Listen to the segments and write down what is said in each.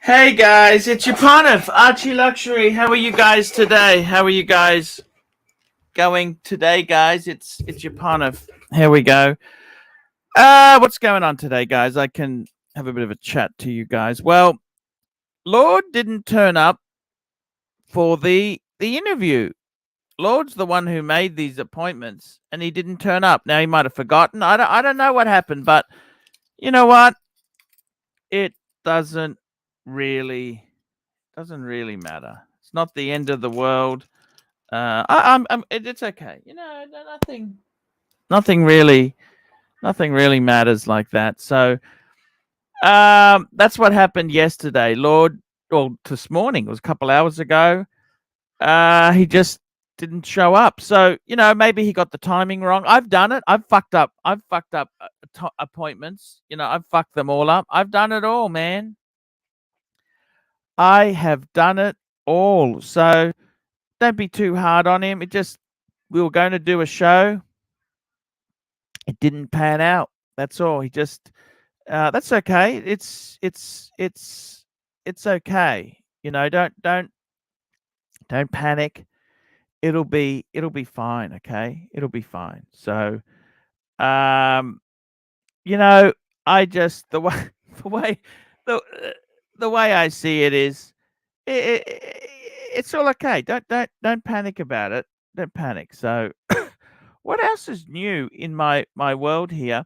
Hey guys, it's Japanov, ArchieLuxury. How are you guys today? How are you guys going today, guys? It's Japanov. Here we go. What's going on today, guys? I can have a bit of a chat to you guys. Well, Lord didn't turn up for the interview. Lord's the one who made these appointments, and he didn't turn up. Now he might have forgotten. I don't know what happened, but you know what? It doesn't really matter. It's not the end of the world. It's okay. You know, nothing really matters like that. So, that's what happened yesterday. Lord, well, this morning, it was a couple hours ago. He just didn't show up. So, you know, maybe he got the timing wrong. I've done it. I've fucked up appointments. You know, I've fucked them all up. I've done it all, man. I have done it all. So don't be too hard on him. We were going to do a show. It didn't pan out. That's all. He just that's okay. It's okay. You know, don't panic. It'll be fine, okay? It'll be fine. So you know, I just the way the way the the way I see it is it's all okay. Don't panic about it. Don't panic. So what else is new in my world here?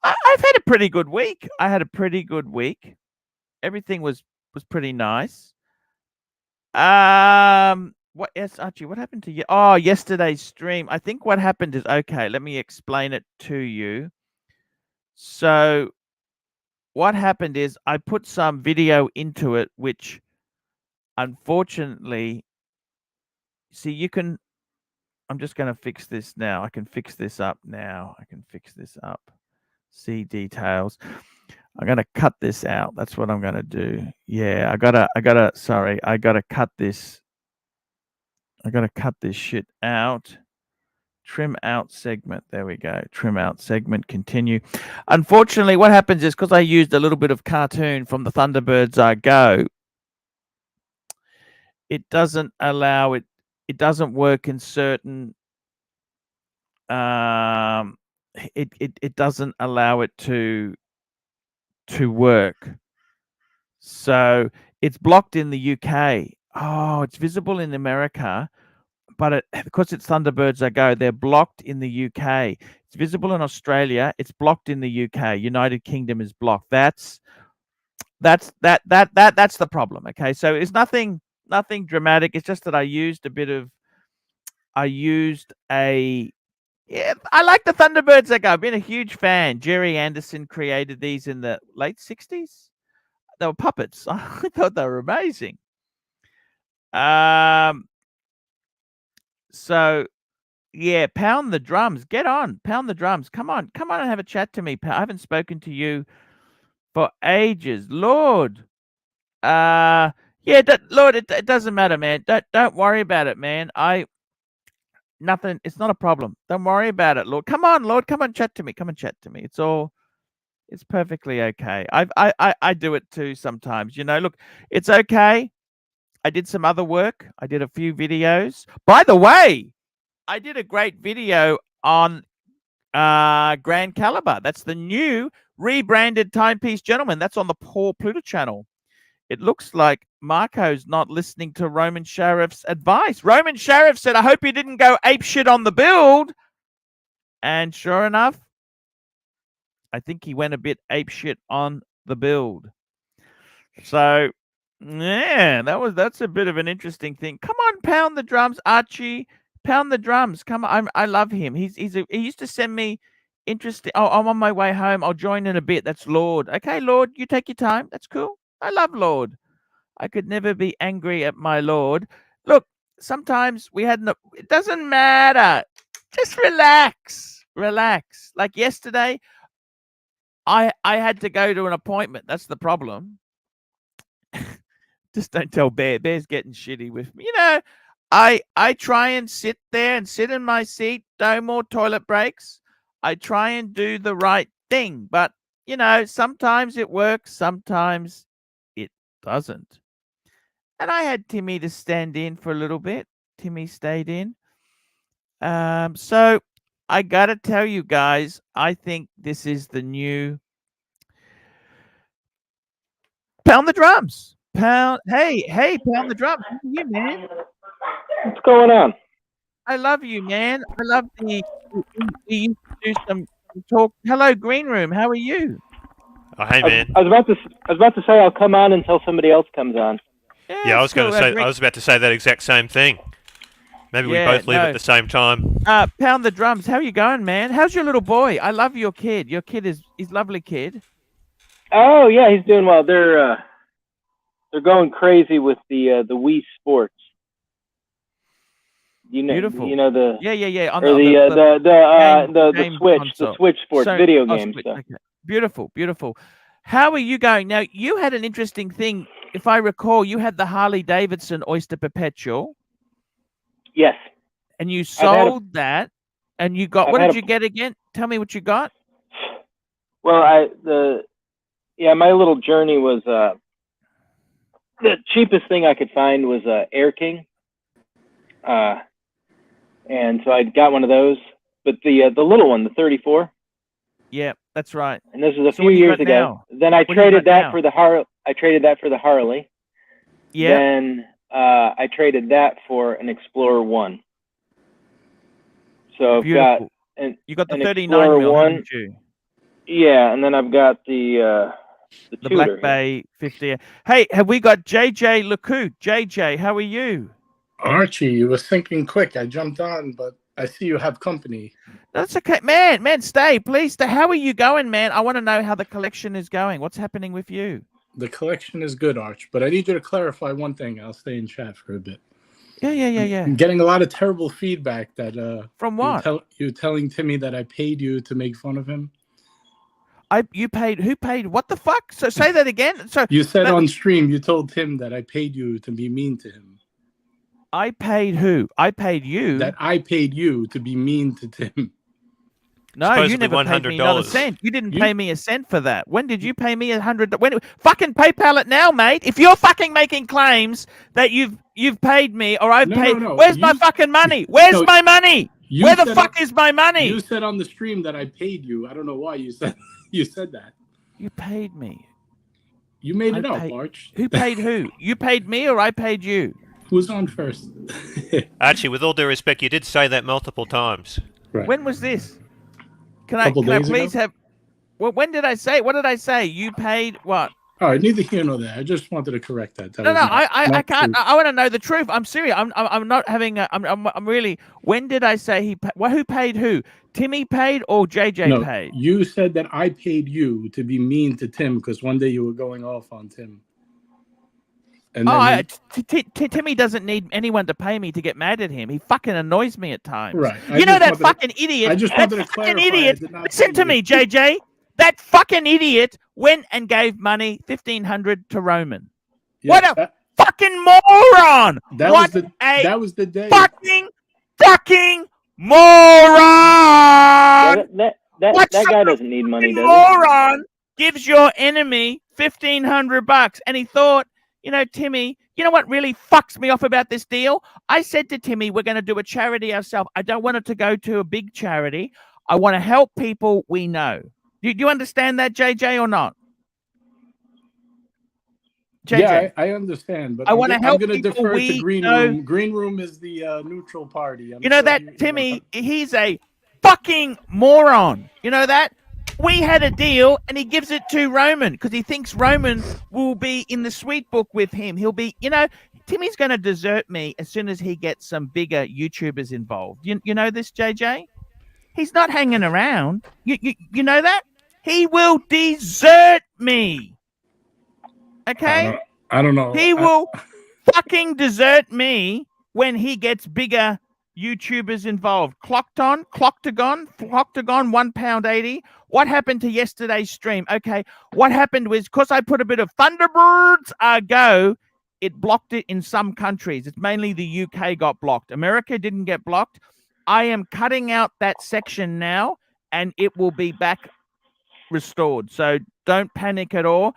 I've had a pretty good week. I had a pretty good week. Everything was pretty nice. What else, Archie? What happened to you? Oh, yesterday's stream. I think what happened is okay. Let me explain it to you. So, what happened is I put some video into it, which unfortunately, see, you can. I'm just going to fix this now. I can fix this up now. I can fix this up. See details. I'm going to cut this out. That's what I'm going to do. Yeah, I gotta cut this. I gotta cut this shit out. Trim out segment. There we go. Trim out segment. Continue. Unfortunately, what happens is because I used a little bit of cartoon from the Thunderbirds I Go, it doesn't allow it. It doesn't work in certain. It doesn't allow it to work. So it's blocked in the UK. Oh, it's visible in America, but because it's Thunderbirds I Go, they're blocked in the UK. It's visible in Australia. It's blocked in the UK. United Kingdom is blocked. That's the problem. Okay, so it's nothing dramatic. It's just that I used yeah, I like the Thunderbirds I Go. I've been a huge fan. Jerry Anderson created these in the late 60s. They were puppets. I thought they were amazing. So yeah, pound the drums. Get on, pound the drums. Come on and have a chat to me. I haven't spoken to you for ages. Lord. Yeah, Lord, it doesn't matter, man. Don't worry about it, man. Nothing. It's not a problem. Don't worry about it, Lord. Come on, Lord. Come and chat to me. Come and chat to me. It's perfectly okay. I do it too sometimes. You know, look, it's okay. I did some other work. I did a few videos. By the way, I did a great video on Grand Caliber. That's the new rebranded timepiece, gentlemen. That's on the Paul Pluta channel. It looks like Marco's not listening to Roman Sheriff's advice. Roman Sheriff said, I hope you didn't go apeshit on the build. And sure enough, I think he went a bit apeshit on the build. So, yeah, that's a bit of an interesting thing. Come on, pound the drums, Archie. Pound the drums. Come on, I love him. He used to send me interesting. Oh, I'm on my way home. I'll join in a bit. That's Lord. Okay, Lord, you take your time. That's cool. I love Lord. I could never be angry at my Lord. Look, sometimes it doesn't matter. Just relax. Relax. Like yesterday, I had to go to an appointment. That's the problem. Just don't tell Bear. Bear's getting shitty with me. You know, I try and sit there and sit in my seat. No more toilet breaks. I try and do the right thing. But, you know, sometimes it works. Sometimes it doesn't. And I had Timmy to stand in for a little bit. Timmy stayed in. So I gotta tell you guys, I think this is the new Pound the Drums. Hey, Pound the Drums. How are you, man? What's going on? I love you, man. I love we used to do some talk. Hello, Green Room. How are you? Oh, hey, man. I was about to say I'll come on until somebody else comes on. Yeah, I was going to say. I was about to say that exact same thing. Maybe we both leave at the same time. Pound the Drums. How are you going, man? How's your little boy? I love your kid. Your kid is lovely kid. Oh yeah, he's doing well. They're going crazy with the Wii Sports. You know, Beautiful. You know the yeah. On the Switch, console. The Switch Sports video games. Okay. Beautiful. How are you going now? You had an interesting thing, if I recall. You had the Harley Davidson Oyster Perpetual. Yes. And you sold that, and you got. What did you get again? Tell me what you got. Well, my little journey was the cheapest thing I could find was Air King. And so I got one of those, but the little one, the 34. Yeah, that's right. And this was a few years ago. Then I traded that for the Harley. Yeah. Then I traded that for an Explorer 1. So I've got you got the 39 mil, haven't you? Yeah, and then I've got the Black Bay 50. Hey, have we got JJ Lecoute? JJ, how are you? Archie, you were thinking quick. I jumped on, but I see you have company. That's okay. Man, stay. Please stay. How are you going, man? I want to know how the collection is going. What's happening with you? The collection is good, Arch, but I need you to clarify one thing. I'll stay in chat for a bit. Yeah. I'm getting a lot of terrible feedback that from what? You're telling Timmy that I paid you to make fun of him. You paid? Who paid? What the fuck? So say that again. So you said on stream you told Tim that I paid you to be mean to him. I paid who? I paid you. That I paid you to be mean to Tim. No, you never paid me not a cent. You didn't pay me a cent for that. When did you pay me $100? When? Fucking PayPal it now, mate. If you're fucking making claims that you've paid me or I've paid, where's my fucking money? Where's my money? Where the fuck is my money? You said on the stream that I paid you. I don't know why you said that. You paid me. You made it up, Arch. Who paid who? You paid me or I paid you? Who's on first? Archie, with all due respect, you did say that multiple times. Right. When was this? Can I please have? Well, when did I say? What did I say? You paid what? All right, neither here nor there. I just wanted to correct that. I can't. I want to know the truth. I'm serious. I'm not having. I'm really. When did I say he? Well, who paid who? Timmy paid or JJ paid? You said that I paid you to be mean to Tim because one day you were going off on Tim. And Timmy doesn't need anyone to pay me to get mad at him. He fucking annoys me at times. Right. You know that fucking idiot. I just wanted to clarify. Idiot. Listen to me, JJ. That fucking idiot went and gave money $1,500 to Roman. Yes, what a fucking moron! That was the day. Fucking moron! That guy doesn't need money, does he? Moron gives your enemy $1,500, and he thought, you know, Timmy, you know what really fucks me off about this deal? I said to Timmy, we're going to do a charity ourselves. I don't want it to go to a big charity. I want to help people we know. Do you understand that, JJ, or not? JJ? Yeah, I understand, but I want to help I'm going to defer to Green Room. Green Room is the neutral party. You know that, Timmy, he's a fucking moron. You know that? We had a deal, and he gives it to Roman because he thinks Roman will be in the sweet book with him. He'll be, you know, Timmy's going to desert me as soon as he gets some bigger YouTubers involved. You know this, JJ? He's not hanging around. You know that? He will desert me. Okay? I don't know. He will fucking desert me when he gets bigger YouTubers involved. Clocktagon, £1.80. What happened to yesterday's stream? Okay, what happened was because I put a bit of Thunderbirds go, it blocked it in some countries. It's mainly the UK got blocked. America didn't get blocked. I am cutting out that section now, and it will be back restored. So don't panic at all.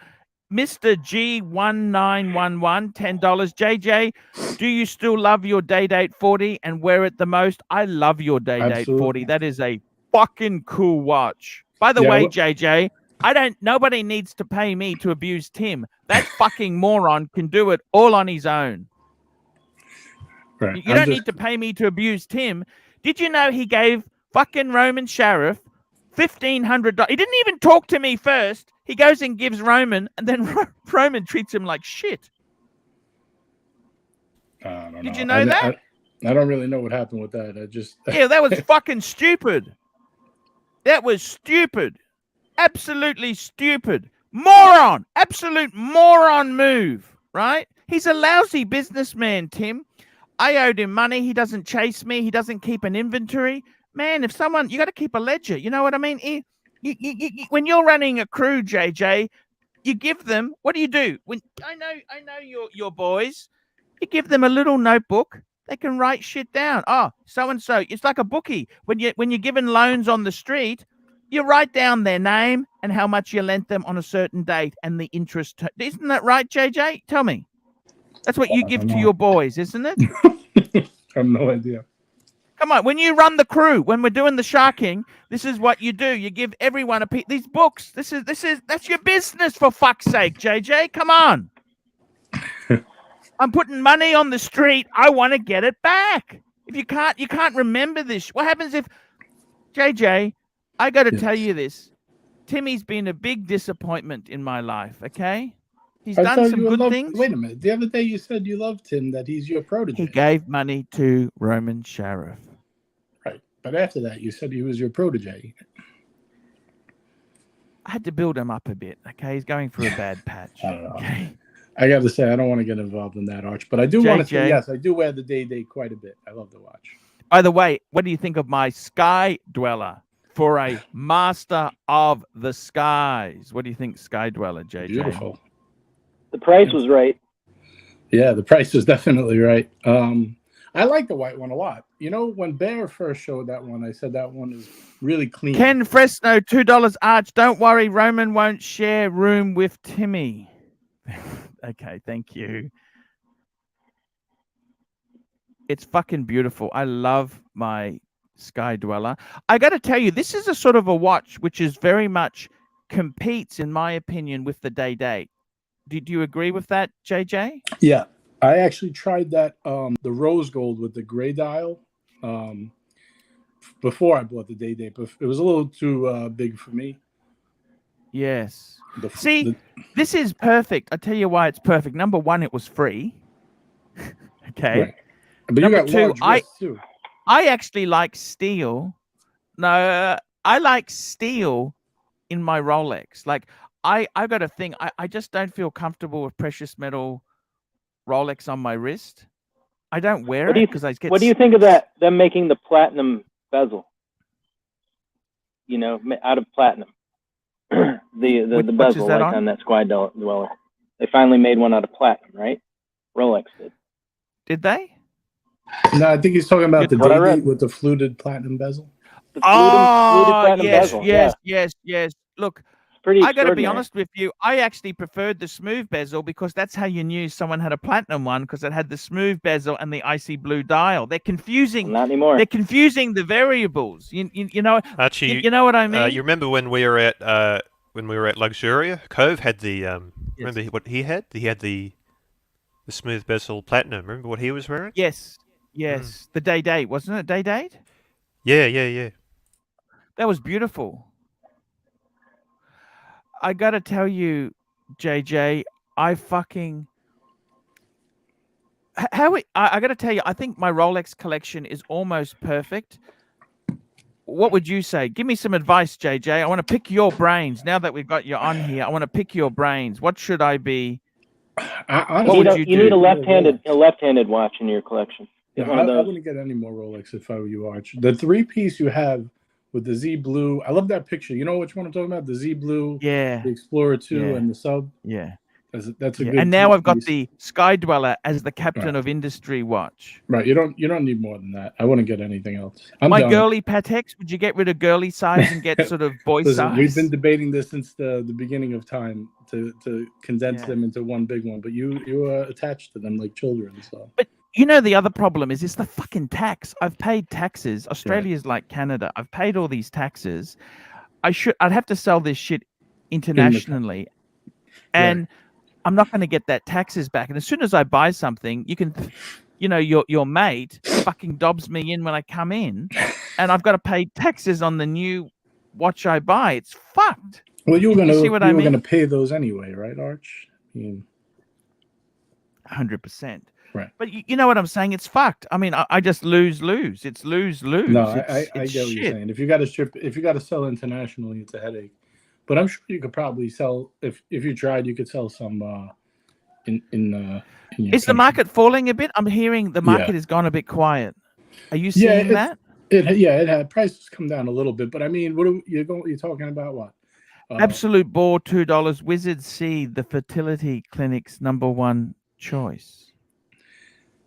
Mr. G1911, $10. JJ, do you still love your Day-Date 40 and wear it the most? I love your Day-Date 40. That is a fucking cool watch. By the way, JJ, nobody needs to pay me to abuse Tim. That fucking moron can do it all on his own. Right. You don't need to pay me to abuse Tim. Did you know he gave fucking Roman Sheriff $1,500? He didn't even talk to me first. He goes and gives Roman, and then Roman treats him like shit. I don't know. Did you know that? I don't really know what happened with that. Yeah, that was fucking stupid. That was stupid. Absolutely stupid. Moron. Absolute moron move, right? He's a lousy businessman, Tim. I owed him money. He doesn't chase me. He doesn't keep an inventory. Man, you got to keep a ledger. You know what I mean? When you're running a crew, JJ, you give them, what do? When I know your boys, you give them a little notebook. They can write shit down. Oh, so-and-so. It's like a bookie. When you're given loans on the street, you write down their name and how much you lent them on a certain date and the interest. Isn't that right, JJ? Tell me. That's what you give to your boys, isn't it? I have no idea. Come on, when you run the crew, when we're doing the sharking, this is what you do. You give everyone these books. That's your business, for fuck's sake, JJ. Come on. I'm putting money on the street. I want to get it back. If you can't remember this. What happens if JJ? I got to tell you this. Timmy's been a big disappointment in my life. Okay. He's done some good things. Wait a minute. The other day you said you loved him, that he's your protege. He gave money to Roman Sheriff. Right. But after that, you said he was your protege. I had to build him up a bit. Okay. He's going through a bad patch. I don't know. Okay. I got to say, I don't want to get involved in that, Arch. But I do want to say, yes, I do wear the Day-Date quite a bit. I love the watch. By the way, what do you think of my Sky Dweller? For a master of the skies. What do you think, Sky Dweller, JJ? Beautiful. The price was right. Yeah, the price was definitely right. I like the white one a lot. You know, when Bear first showed that one, I said that one is really clean. Ken Fresno, $2. Arch. Don't worry, Roman won't share room with Timmy. Okay, thank you. It's fucking beautiful. I love my Sky Dweller. I got to tell you, this is a sort of a watch which is very much competes, in my opinion, with the Day-Date. Do you agree with that, JJ? Yeah, I actually tried that, the rose gold with the gray dial, before I bought the Day-Date, but it was a little too big for me. Yes. This is perfect. I'll tell you why it's perfect. Number one, it was free. Okay. Right. But Number you got two, large wrists too. I actually like steel. No, I like steel in my Rolex. Like I got a thing. I just don't feel comfortable with precious metal Rolex on my wrist. I don't wear it because I get. What do you think of that? Them making the platinum bezel. You know, out of platinum. the bezel, like on that Sky Dweller. They finally made one out of platinum, right? Rolex did. Did they? No, I think he's talking about the Day-Date with the fluted platinum bezel. The fluted platinum bezel. Yes. Look, pretty I got to be honest with you. I actually preferred the smooth bezel because that's how you knew someone had a platinum one, because it had the smooth bezel and the icy blue dial. They're confusing. Not anymore. They're confusing the variables. You know. Archie, you know what I mean? You remember when we were at Luxuria? Cove had the remember what he had? He had the smooth bezel platinum. Remember what he was wearing? Yes. The Day-Date, wasn't it? Day-Date? Yeah. That was beautiful. I got to tell you, JJ, I got to tell you, I think my Rolex collection is almost perfect. What would you say? Give me some advice, JJ. I want to pick your brains. Now that we've got you on here, I want to pick your brains. What should I be? You need a left-handed watch in your collection. Yeah, I wouldn't get any more Rolex if I were you, Arch. The three-piece you have with the Z Blue, I love that picture. You know which one I'm talking about? The Z Blue, the Explorer 2, and the Sub. Yeah. That's a good. And now I've got piece. the Sky Dweller as the captain of industry watch. Right. You don't need more than that. I wouldn't get anything else. My girly Pateks, would you get rid of girly size and get sort of boy size? We've been debating this since the beginning of time to condense them into one big one, but you are attached to them like children. So. But you know the other problem is it's the fucking tax. I've paid taxes. Australia's like Canada. I've paid all these taxes. I'd have to sell this shit internationally, and I'm not going to get that taxes back. And as soon as I buy something, you can, your mate fucking dobs me in when I come in, and I've got to pay taxes on the new watch I buy. It's fucked. Well, you were going to pay those anyway, right, Arch? 100%. Right. But you know what I'm saying? It's fucked. I mean, I just lose. It's lose. No, I get what you're saying. If you got to sell internationally, it's a headache. But I'm sure you could probably sell if you tried. You could sell some in Is the market falling a bit? I'm hearing the market has gone a bit quiet. Are you seeing that? It had prices come down a little bit, but I mean, you're talking about what? Absolute bore $2. Wizard C, the fertility clinic's #1 choice.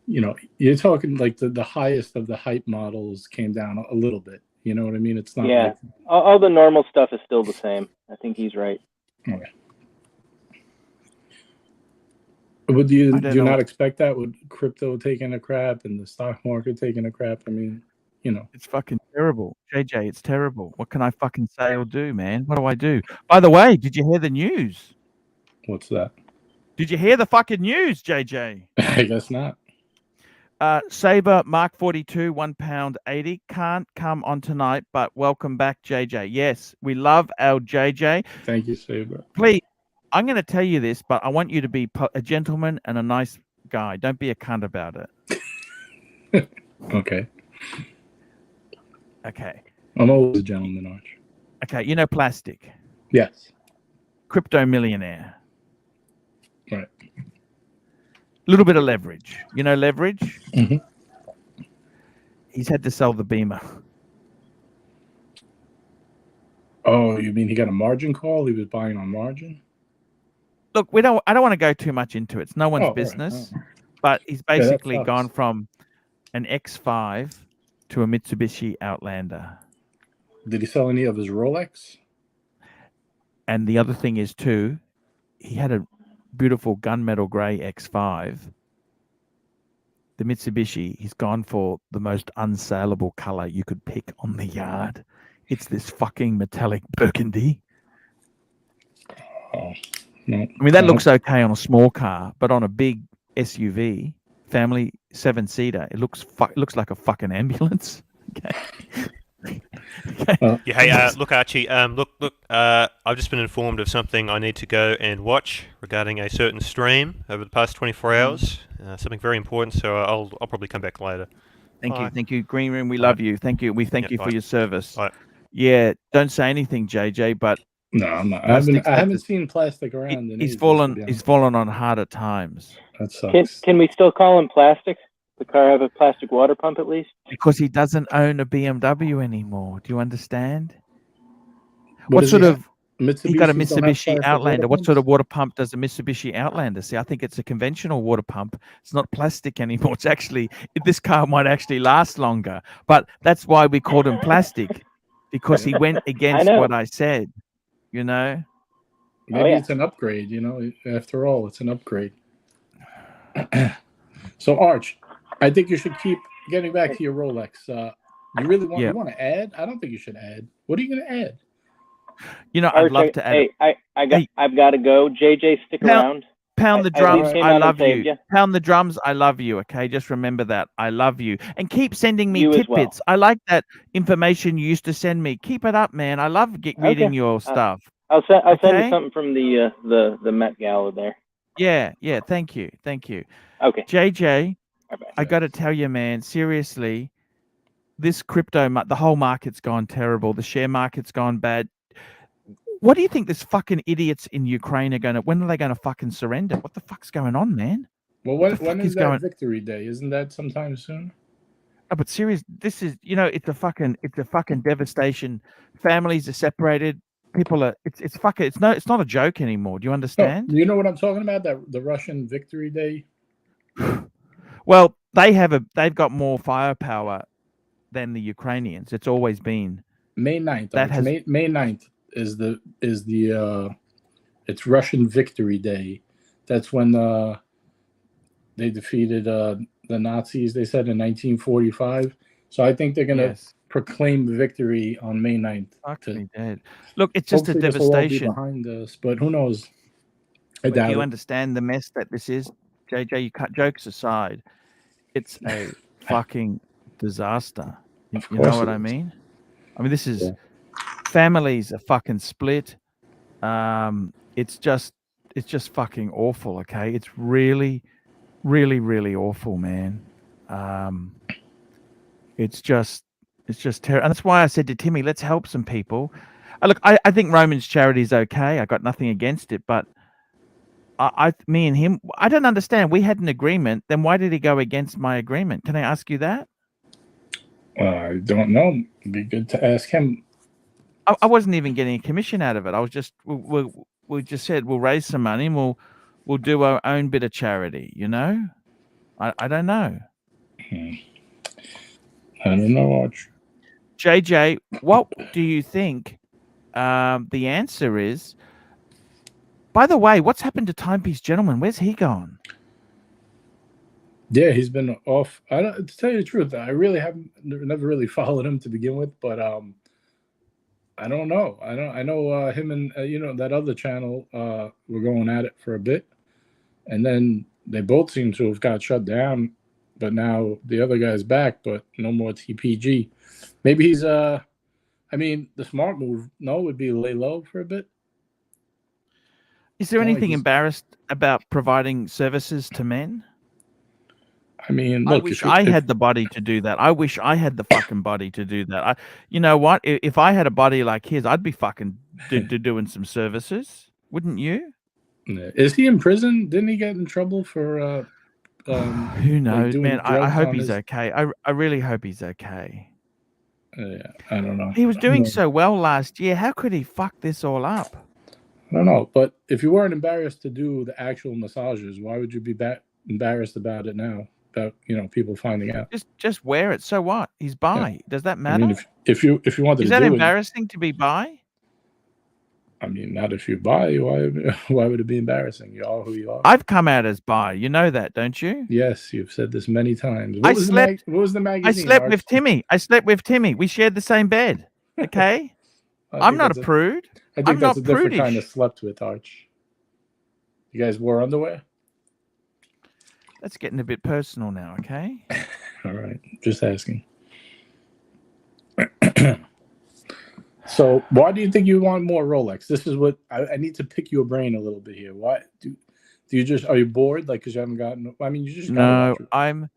You're talking like the highest of the hype models came down a little bit. You know what I mean? It's not. Yeah, all the normal stuff is still the same. I think he's right. Okay. Would do you not expect that? Would crypto taking a crap and the stock market taking a crap? I mean, it's fucking terrible, JJ. It's terrible. What can I fucking say or do, man? What do I do? By the way, did you hear the news? What's that? Did you hear the fucking news, JJ? I guess not. Sabre Mark 42, £1.80. Can't come on tonight, but welcome back, JJ. Yes, we love our JJ. Thank you, Sabre. Please, I'm going to tell you this, but I want you to be a gentleman and a nice guy. Don't be a cunt about it. Okay. Okay. I'm always a gentleman, Arch. Okay, plastic. Yes. Crypto millionaire. Right. Little bit of leverage. Leverage? Mm-hmm. He's had to sell the Beamer. Oh, you mean he got a margin call? He was buying on margin? Look, I don't want to go too much into it. It's no one's business. Right. But he's basically gone from an X5 to a Mitsubishi Outlander. Did he sell any of his Rolex? And the other thing is, too, he had a beautiful gunmetal grey X5. The Mitsubishi, he's gone for the most unsaleable color you could pick on the yard. It's this fucking metallic burgundy. Oh, no. I mean, that looks okay on a small car, but on a big SUV, family 7-seater, it looks like a fucking ambulance. Okay. Yeah, hey, look, Archie. Look. I've just been informed of something I need to go and watch regarding a certain stream over the past 24 hours. Something very important. So I'll probably come back later. Thank you, Green Room. We love you. Thank you. We thank you for your service. Bye. Yeah, don't say anything, JJ. But no, I'm not. I haven't seen plastic around. He's fallen on harder times. That sucks. Can we still call him plastic? The car have a plastic water pump at least? Because he doesn't own a BMW anymore. Do you understand? What sort of... He got a Mitsubishi Outlander. What sort of water pump does a Mitsubishi Outlander? See, I think it's a conventional water pump. It's not plastic anymore. It's actually... This car might actually last longer. But that's why we called him plastic. Because he went against what I said. Maybe it's an upgrade, After all, it's an upgrade. So, Arch, I think you should keep getting back to your Rolex. You really want to add? I don't think you should add. What are you going to add? I'd love to add. Hey, I've got to go. JJ, stick around. Pound the drums. I love you. Pound the drums. I love you. Okay, just remember that. I love you, and keep sending me tidbits. I like that information you used to send me. Keep it up, man. I love reading your stuff. I'll send you something from the Met Gala there. Yeah. Thank you. Okay. JJ, I got to tell you, man. Seriously, this crypto, the whole market's gone terrible. The share market's gone bad. What do you think this fucking idiots in Ukraine are when are they going to fucking surrender? What the fuck's going on, man? Well, when is that Victory Day? Isn't that sometime soon? Oh, but serious, this is, it's a fucking devastation. Families are separated. people are. It's fucking. It's not a joke anymore. Do you understand? You know what I'm talking about? That the Russian Victory Day. Well, they've got more firepower than the Ukrainians. It's always been May 9th. That has May 9th is the it's Russian Victory Day. That's when they defeated the Nazis. They said in 1945. So I think they're gonna proclaim victory on May 9th. Fuck me dead. Look, it's just a devastation. This will all be behind us, but who knows? Do you understand the mess that this is, JJ? You cut jokes aside. It's a fucking disaster. You know what I mean? I mean, this is families are fucking split. It's just fucking awful. Okay, it's really, really, really awful, man. It's just terrible. And that's why I said to Timmy, let's help some people. Look, I think Roman's charity is okay. I got nothing against it, but me and him, I don't understand. We had an agreement. Then why did he go against my agreement? Can I ask you that? I don't know. It'd be good to ask him. I wasn't even getting a commission out of it. I was just we just said we'll raise some money and we'll do our own bit of charity. You know, I don't know. I don't know, Arch. JJ, what do you think? The answer is. By the way, what's happened to Timepiece Gentleman? Where's he gone? Yeah, he's been off. To tell you the truth, I really never really followed him to begin with, but I don't know. I know him and that other channel were going at it for a bit, and then they both seem to have got shut down. But now the other guy's back, but no more TPG. Maybe he's I mean, the smart move would be to lay low for a bit. Is there anything embarrassed about providing services to men? I mean, look, I wish I had the body to do that. I wish I had the fucking body to do that. You know what? If I had a body like his, I'd be fucking doing some services. Wouldn't you? Is he in prison? Didn't he get in trouble for? Who knows, man? I hope he's okay. I really hope he's okay. Yeah, I don't know. He was doing so well last year. How could he fuck this all up? I don't know. But if you weren't embarrassed to do the actual massages, why would you be embarrassed about it now? About people finding out. Just wear it. So what? He's bi. Yeah. Does that matter? I mean, if you wanted to do it, is that embarrassing to be bi? I mean, not if you're bi. Why would it be embarrassing? You are who you are. I've come out as bi. You know that, don't you? Yes, you've said this many times. What was the magazine? I slept with Timmy. We shared the same bed. Okay. I'm not a prude. I think that's a different kind of slept with, Arch. You guys wore underwear? That's getting a bit personal now, okay? All right. Just asking. So why do you think you want more Rolex? This is what I need to pick your brain a little bit here. Why do you just, are you bored? Like, because you haven't gotten, I mean, you just no, I'm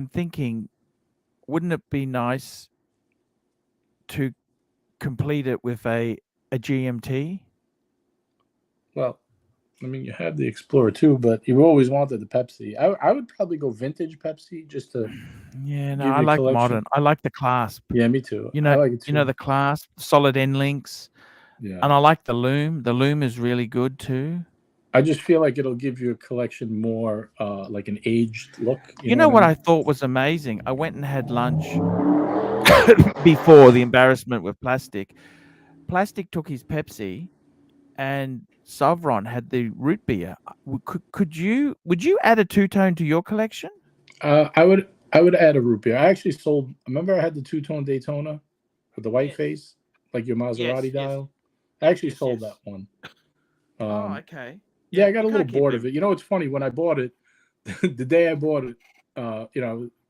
thinking, wouldn't it be nice to complete it with a GMT? Well, I mean, you have the Explorer too, but you always wanted the Pepsi. I would probably go vintage Pepsi just to. Yeah, no, I like modern. I like the clasp. Yeah, me too. You know, I like it too. You know the clasp, solid end links. Yeah. And I like the loom. The loom is really good too. I just feel like it'll give you a collection more like an aged look. You know what I thought was amazing? I went and had lunch before the embarrassment with Plastic. Plastic took his Pepsi and Savron had the root beer. Would you add a two-tone to your collection? I would add a root beer. I actually sold. Remember, I had the two-tone Daytona with the white face, like your Maserati dial. I actually sold that one. Okay. Yeah, I got a little bored of it. You know, it's funny when I bought it. The day I bought it,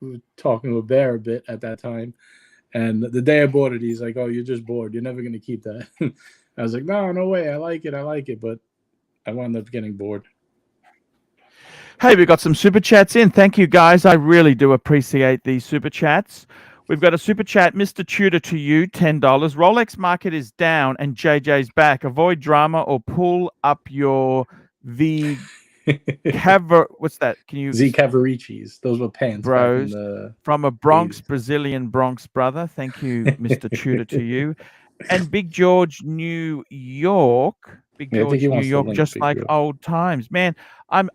we were talking with Bear a bit at that time, and the day I bought it, he's like, "Oh, you're just bored. You're never going to keep that." I was like, no way. I like it, but I wound up getting bored. Hey, we got some super chats in. Thank you, guys. I really do appreciate these super chats. We've got a super chat, Mr. Tudor, to you, $10. Rolex market is down and JJ's back. Avoid drama or pull up your what's that? Can you Z Cavaricis? Those were pants, bros, from a Bronx, 80s. Brazilian Bronx brother. Thank you, Mr. Tudor, to you. And Big George, New York. Big Yeah, I think George, he New wants to York, link just Big like George. old times, man. I'm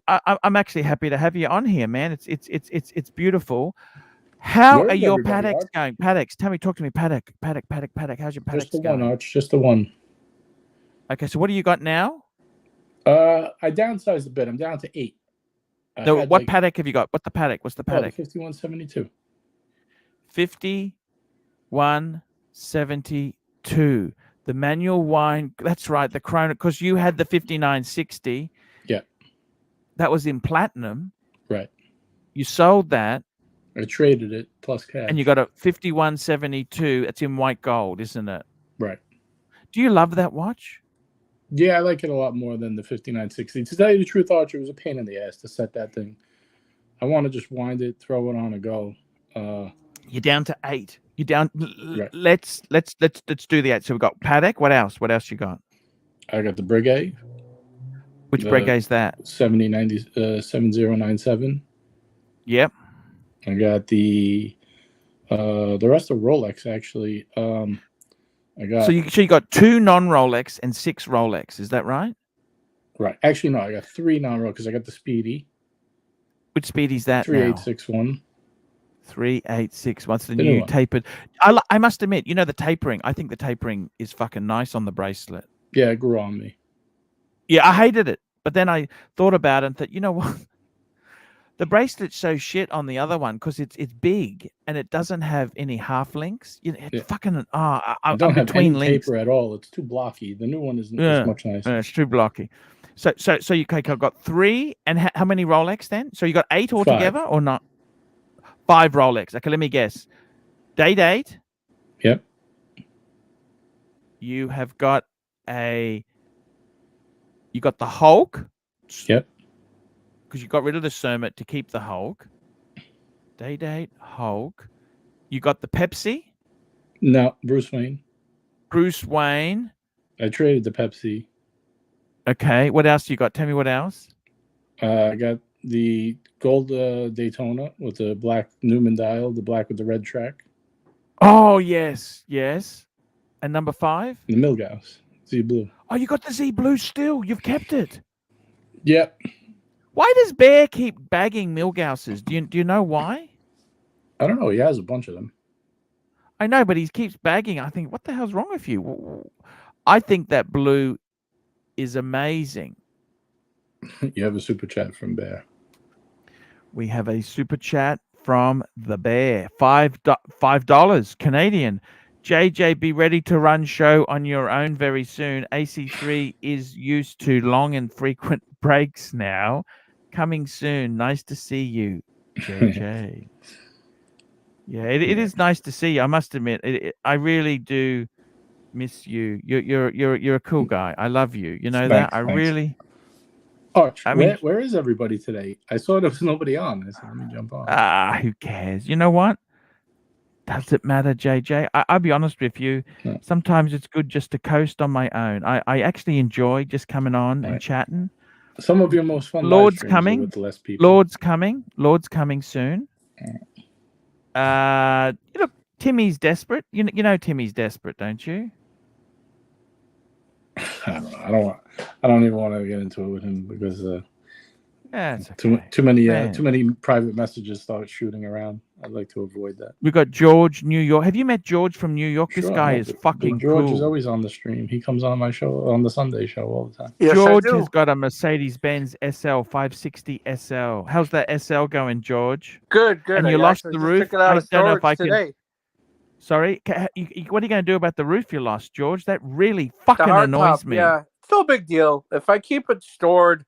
actually happy to have you on here, man. It's beautiful. How Where are is your everybody, paddocks Arch? going? Paddocks, tell me, talk to me. Paddock. How's your paddocks Just the going? one, Arch. Just the one. Okay, so what do you got now? I downsized a bit. I'm down to 8. No, what paddock have you got? What's the paddock? Oh, the 5172. 5172. The manual wine. That's right. The Chrono, because you had the 5960. Yeah. That was in platinum. Right. You sold that. I traded it plus cash. And you got a 5172. It's in white gold, isn't it? Right. Do you love that watch? Yeah, I like it a lot more than the 5960. To tell you the truth, Archer, it was a pain in the ass to set that thing. I want to just wind it, throw it on a go. You're down to 8. You're down. Right. Let's do the 8. So we got paddock. What else? What else you got? I got the Breguet. Which Breguet is that? 7097. Yep. I got the rest of Rolex actually. I got so you got 2 non-Rolex and 6 Rolex. Is that right? Right. Actually, no. I got 3 non-Rolex because I got the Speedy. Which Speedy's that 3861. 3861. What's the new tapered? I must admit, the tapering. I think the tapering is fucking nice on the bracelet. Yeah, it grew on me. Yeah, I hated it, but then I thought about it and thought, you know what? The bracelet's so shit on the other one because it's big and it doesn't have any half links. Fucking I don't have any taper at all. It's too blocky. The new one isn't as much nicer. Yeah, it's too blocky. So you I've got 3, and how many Rolex then? So you got 8 altogether or not? 5 Rolex. Okay, let me guess. Date. Yep. You have got you got the Hulk. Yep. Because you got rid of the Sermit to keep the Hulk. Date, Hulk. You got the Pepsi? No, Bruce Wayne. Bruce Wayne. I traded the Pepsi. Okay, what else you got? Tell me what else. I got the gold Daytona with the black Newman dial, the black with the red track. Oh, yes. And number 5? The Milgauss, Z Blue. Oh, you got the Z Blue still. You've kept it. Yep. Why does Bear keep bagging Milgausses? Do you know why? I don't know. He has a bunch of them. I know, but he keeps bagging. I think, what the hell's wrong with you? I think that blue is amazing. You have a super chat from Bear. We have a super chat from the Bear. $5 Canadian. JJ, be ready to run show on your own very soon. AC3 is used to long and frequent breaks now. Coming soon. Nice to see you, JJ. Yeah, it is nice to see you. I must admit, I really do miss you. You're a cool guy. I love you. You know that. I really. Arch, where is everybody today? I saw there was nobody on. I said, let me jump on. Who cares? You know what? Does it matter, JJ? I'll be honest with you. No. Sometimes it's good just to coast on my own. I actually enjoy just coming on and chatting. Some of your most fun Lord's live coming. with less people. Lord's coming soon. Look, Timmy's desperate. You know Timmy's desperate, don't you? I don't even want to get into it with him because it's okay. too many private messages start shooting around. I'd like to avoid that. We got George, New York. Have you met George from New York? Sure, this guy is fucking George cool. is always on the stream. He comes on my show on the Sunday show all the time. Yes, George has got a Mercedes-Benz SL 560 SL. How's that SL going, George? Good. And you lost the roof. Took it out of storage today. Sorry, what are you going to do about the roof you lost, George? That really fucking annoys me. Yeah, it's no big deal. If I keep it stored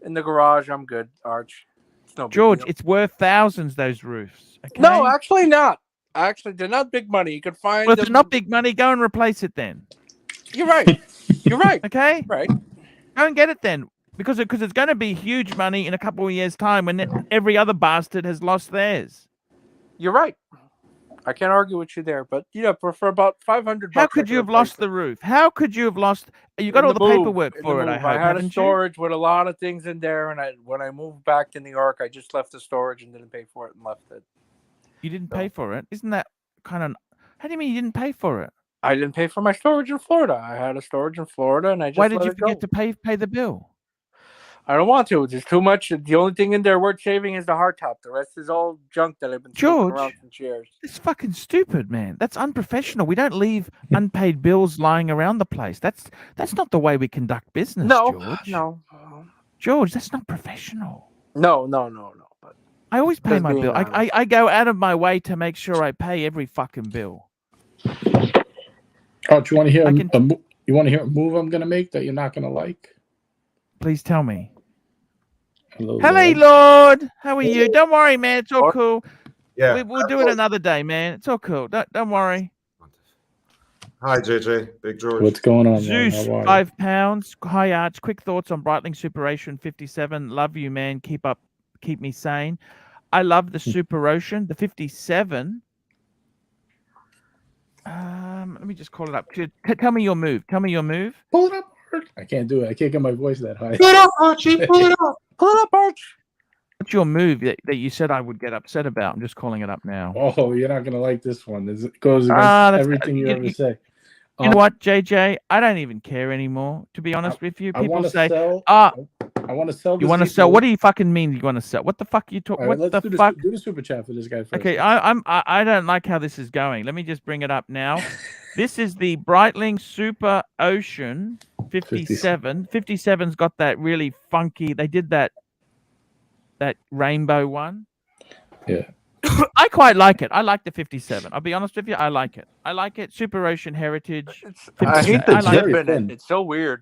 in the garage, I'm good, Arch. It's no big George, deal. It's worth thousands, those roofs. Okay? No, actually not. Actually, they're not big money. You can find Well, if them... they're not big money, go and replace it then. You're right. You're right. Okay? Right. Go and get it then. Because it's going to be huge money in a couple of years' time when every other bastard has lost theirs. You're right. I can't argue with you there, but for about $500. How could you have lost the roof? How could you have lost? You got all the paperwork for it. I had a storage with a lot of things in there, and when I moved back to New York, I just left the storage and didn't pay for it and left it. You didn't pay for it? Isn't that kind of? How do you mean you didn't pay for it? I didn't pay for my storage in Florida. I had a storage in Florida, and I just Why did let you it forget go. to pay the bill? I don't want to. There's too much. The only thing in there worth saving is the hardtop. The rest is all junk that I've been snooping around since years. It's fucking stupid, man. That's unprofessional. We don't leave unpaid bills lying around the place. That's not the way we conduct business, George. No. George, that's not professional. No. But I always pay just my being bill. honest. I go out of my way to make sure I pay every fucking bill. Oh, do you want to hear? You want to hear a move I'm gonna make that you're not gonna like? Please tell me. Hello, Lord. How are you? Don't worry, man. It's all cool. Yeah. We'll do it another day, man. It's all cool. Don't worry. Hi, JJ. Big George. What's going on, Zeus, man? How are you? 5 pounds. Hi, Arch. Quick thoughts on Breitling Superocean 57. Love you, man. Keep me sane. I love the Super Ocean. The 57. Let me just call it up. Tell me your move. Pull it up, Art. I can't do it. I can't get my voice that high. Pull it up, Archie. Pull it up. Pull it up, Arch. What's your move that you said I would get upset about? I'm just calling it up now. Oh, you're not gonna like this one. It goes against everything you ever say. You know what, JJ? I don't even care anymore. To be honest with you, people say, I want to sell. You want to sell? What do you fucking mean? You want to sell? What the fuck you talking? Right, what the do fuck? Do the super chat for this guy first. Okay, I don't like how this is going. Let me just bring it up now. This is the Breitling Super Ocean 57. 57's got that really funky. They did that rainbow one. Yeah. I quite like it. I like the 57. I'll be honest with you. I like it. Super Ocean Heritage. I hate the like zip in it. It's so weird.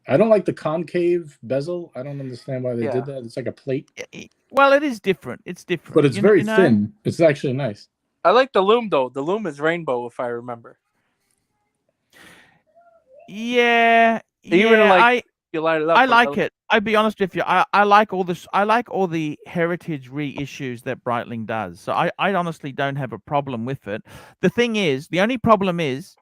I don't like the concave bezel. I don't understand why they did that. It's like a plate. Well, it is different. It's different. But it's very thin. It's actually nice. I like the loom, though. The loom is rainbow, if I remember. Yeah. Even you light it up. I like it. I'll be honest with you. I like all this. I like all the heritage reissues that Breitling does. So I honestly don't have a problem with it. The thing is, the only problem is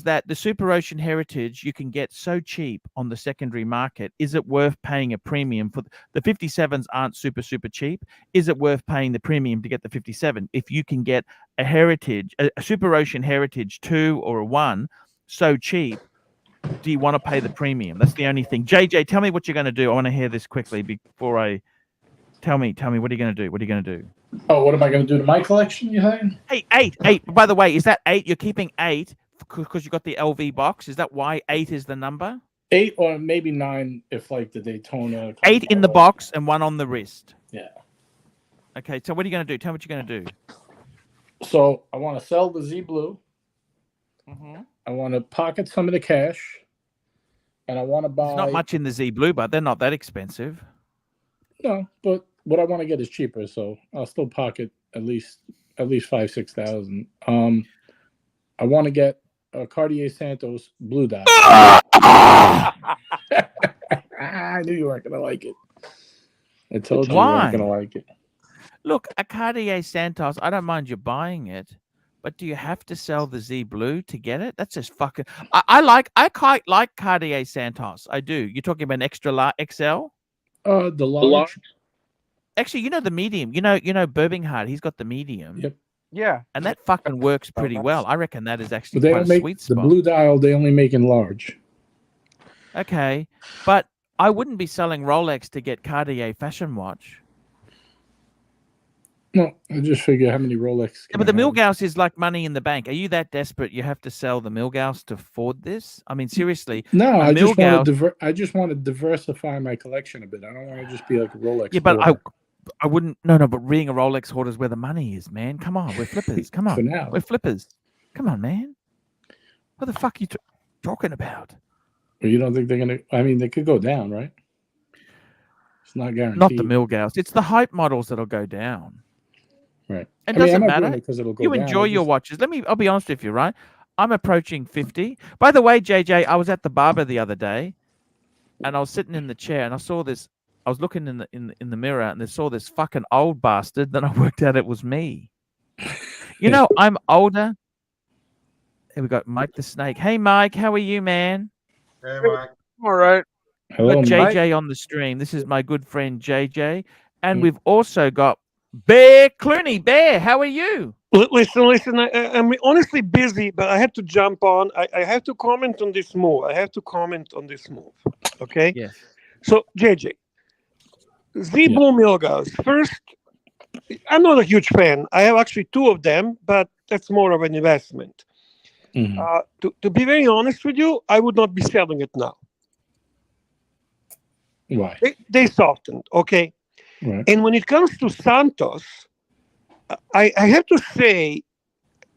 that the Super Ocean Heritage you can get so cheap on the secondary market. Is it worth paying a premium for the 57s? Aren't super cheap. Is it worth paying the premium to get the 57? If you can get a heritage, a Super Ocean Heritage 2 or a 1 so cheap, do you want to pay the premium? That's the only thing. JJ, tell me what you're going to do. I want to hear this quickly before I tell me what are you going to do? What are you going to do? Oh, what am I going to do to my collection? You saying? Hey, 8. By the way, is that 8? You're keeping 8 because you got the LV box. Is that why 8 is the number? 8 or maybe 9 if like the Daytona. 8 in the box and 1 on the wrist. Yeah. Okay, so what are you going to do? Tell me what you're going to do. So I want to sell the Z Blue. I want to pocket some of the cash, and I want to buy. There's not much in the Z Blue, but they're not that expensive. No, but what I want to get is cheaper, so I'll still pocket at least 5,000-6,000. I want to get a Cartier Santos blue dot. I knew you weren't gonna like it. I told you you weren't gonna like it. Look, a Cartier Santos. I don't mind you buying it. But do you have to sell the Z Blue to get it? That's just fucking. I quite like Cartier Santos. I do. You're talking about an extra large XL? The large. Actually, you know the medium. You know Birbinghart. He's got the medium. Yep. Yeah. And that fucking works pretty well. I reckon that is actually they quite don't a sweet spot. The blue dial. They only make in large. Okay, but I wouldn't be selling Rolex to get Cartier fashion watch. No, I just figure how many Rolex. Yeah, but the Milgauss is like money in the bank. Are you that desperate you have to sell the Milgauss to afford this? I mean, seriously. No, I just want to diversify my collection a bit. I don't want to just be like a Rolex. Yeah, but I wouldn't. No. But being a Rolex hoarder is where the money is, man. Come on, we're flippers. Come on, For now. We're flippers. Come on, man. What the fuck are you talking about? Well, you don't think they're gonna? I mean, they could go down, right? It's not guaranteed. Not the Milgauss. It's the hype models that'll go down. Right. It doesn't matter. Because it'll go you down. enjoy your watches. I'll be honest with you, right? I'm approaching 50. By the way, JJ, I was at the barber the other day, and I was sitting in the chair, and I saw this. I was looking in the mirror, and I saw this fucking old bastard. Then I worked out it was me. You know, I'm older. Here we got Mike the Snake. Hey, Mike, how are you, man? Hey, Mike. All right. We've got Hello, JJ Mike. on the stream. This is my good friend JJ, and we've also got Bear Clooney. Bear, how are you? Listen. I'm honestly busy, but I had to jump on. I have to comment on this move. Okay? Yes. So, JJ, the Yeah. Blue Milgauss. First, I'm not a huge fan. I have actually 2 of them, but that's more of an investment. Mm-hmm. To be very honest with you, I would not be selling it now. Why? They softened, okay? Right. And when it comes to Santos, I have to say,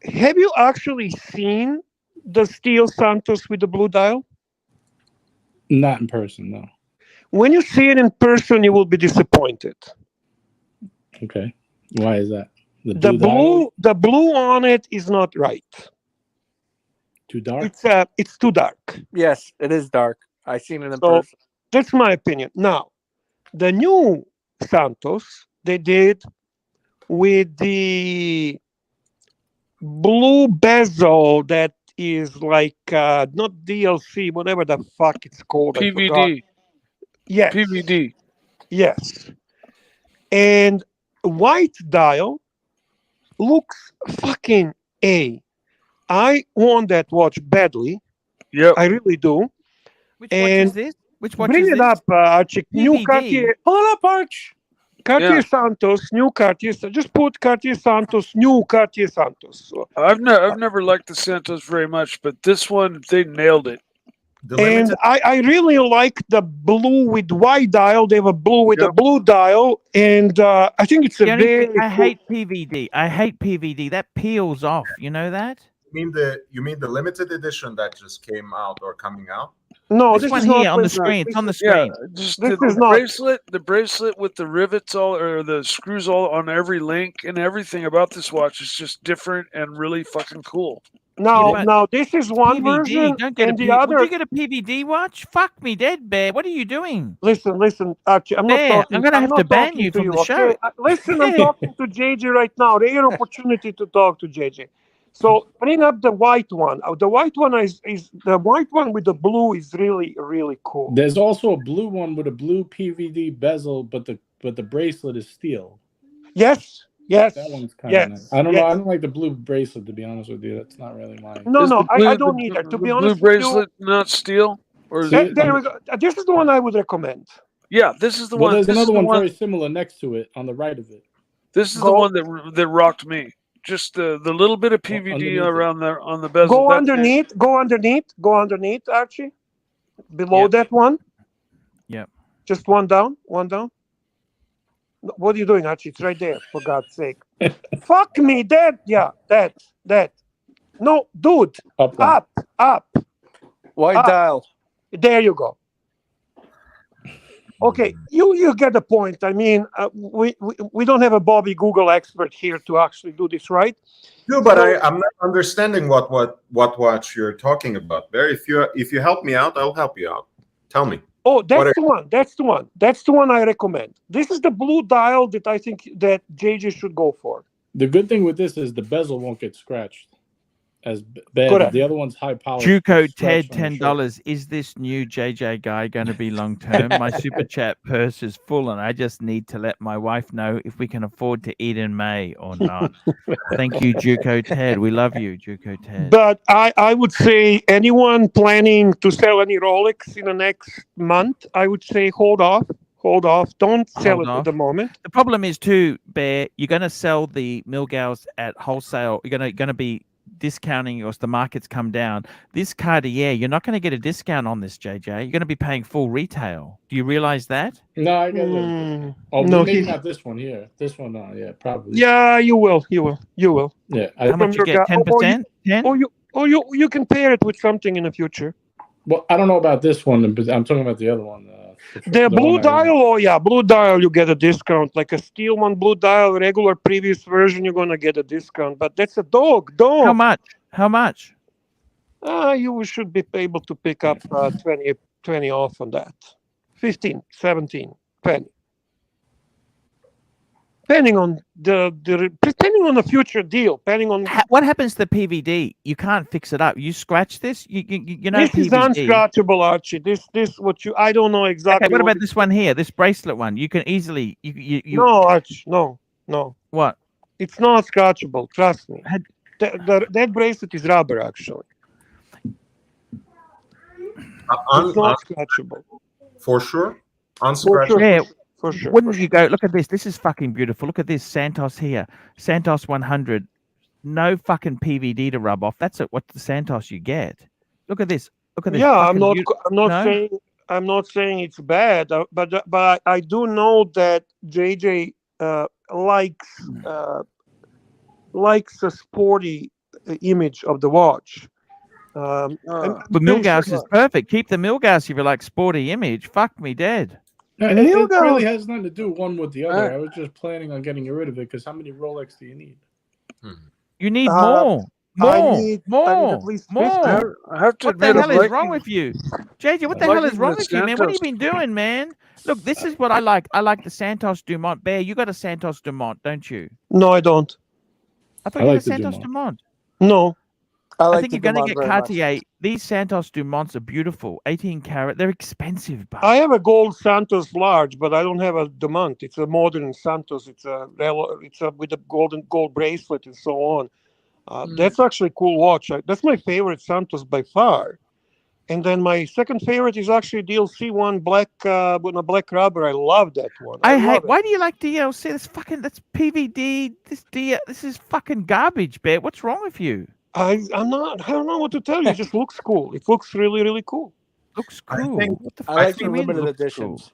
have you actually seen the steel Santos with the blue dial? Not in person, no. When you see it in person, you will be disappointed. Okay. Why is that? The blue on it is not right. Too dark? It's too dark. Yes, it is dark. I seen it in person. That's my opinion. Now, the new Santos they did with the blue bezel that is like not DLC, whatever the fuck it's called. PVD. Yes. PVD. Yes. And white dial looks fucking A. I want that watch badly. Yep. I really do. Which watch is this? Which watch bring is it this? up, Archie. New PVD. Cartier. Pull it up, Arch. Cartier Santos, new Cartier. Just put Cartier Santos, new Cartier Santos. I've never liked the Santos very much, but this one they nailed it. And I really like the blue with white dial. They have a blue with a blue dial, and I think it's a very. I hate PVD. I hate PVD. That peels off. You know that? You mean the limited edition that just came out or coming out? No, this one here on the screen. It's on the screen. Yeah, just the bracelet with the rivets or the screws all on every link and everything about this watch is just different and really fucking cool. Now this is one PVD. version, Don't get and a the other. Would you get a PVD watch? Fuck me dead, Bear. What are you doing? Listen, Archie. I'm Bear, not talking. I'm gonna have to ban you from the show. Okay? Listen, I'm talking to JJ right now. Rare opportunity to talk to JJ. So bring up the white one. The white one is the white one with the blue is really really cool. There's also a blue one with a blue PVD bezel, but the bracelet is steel. Yes. That one's kind of nice. I don't know. I don't like the blue bracelet, to be honest with you. That's not really mine. No, I don't either. To be honest, blue bracelet not steel. Or there we go. This is the one I would recommend. Yeah, this is the one. There's another one very similar next to it on the right of it. This is the one that rocked me. Just the little bit of PVD around there on the bezel. Go underneath, Archie. Below that one. Yep. Just one down. What are you doing, Archie? It's right there, for God's sake. Fuck me, that. No, dude. Up. White dial. There you go. Okay, you get the point. I mean, we don't have a Bobby Google expert here to actually do this, right? No, but I'm not understanding what watch you're talking about. Barry, if you help me out, I'll help you out. Tell me. Oh, that's the one I recommend. This is the blue dial that I think that JJ should go for. The good thing with this is the bezel won't get scratched as bad. Correct. The other one's high powered. Juco Ted, $10. Is this new JJ guy going to be long term? My super chat purse is full, and I just need to let my wife know if we can afford to eat in May or not. Thank you, Juco Ted. We love you, Juco Ted. But I would say anyone planning to sell any Rolex in the next month, I would say hold off. Don't sell it at the moment. The problem is too, Bear. You're going to sell the Milgauss at wholesale. You're going to be discounting as the markets come down. This Cartier, you're not going to get a discount on this, JJ. You're going to be paying full retail. Do you realize that? No, I get it. Oh, no, maybe not this one here. This one, yeah, probably. Yeah, you will. Yeah. How much you get? 10%? 10? Or you can pair it with something in the future. Well, I don't know about this one, but I'm talking about the other one. The blue dial, blue dial, you get a discount. Like a steel one, blue dial, regular previous version, you're gonna get a discount. But that's a dog. How much? You should be able to pick up 20 off on that. 15, 17, 20. Depending on the future deal, depending on what happens to the PVD. You can't fix it up. You scratch this, you know. This PVD. is unscratchable, Archie. This I don't know exactly. Okay, what about this one here? This bracelet one. You can easily you No, Archie, no. No. What? It's not scratchable. Trust me. That bracelet is rubber, actually. It's not scratchable. For sure. Unscratchable. Yeah. For sure. Wouldn't you go? Look at this. This is fucking beautiful. Look at this Santos here. Santos 100. No fucking PVD to rub off. That's what the Santos you get. Look at this. Look at this. Yeah, I'm not saying it's bad, but I do know that JJ likes a sporty image of the watch. But Milgauss is perfect. Keep the Milgauss if you like sporty image. Fuck me dead. No, it really has nothing to do one with the other. I was just planning on getting rid of it because how many Rolex do you need? You need more. I need at least more. I have to admit, what the hell is wrong with you? JJ, what the hell is wrong with you, man? What have you been doing, man? Look, this is what I like. I like the Santos Dumont. Bear, you got a Santos Dumont, don't you? No, I don't. I thought you had a Santos Dumont. No. I think you're going to get Cartier. These Santos Dumonts are beautiful. 18 karat. They're expensive, but I have a gold Santos large, but I don't have a Dumont. It's a modern Santos. It's a with a gold bracelet and so on. That's actually a cool watch. That's my favorite Santos by far. And then my second favorite is actually DLC one, black with a black rubber. I love that one. Why do you like DLC? That's PVD. This is fucking garbage, Bear. What's wrong with you? I don't know what to tell you. It just looks cool. It looks really, really cool. Looks cool. I like the limited editions.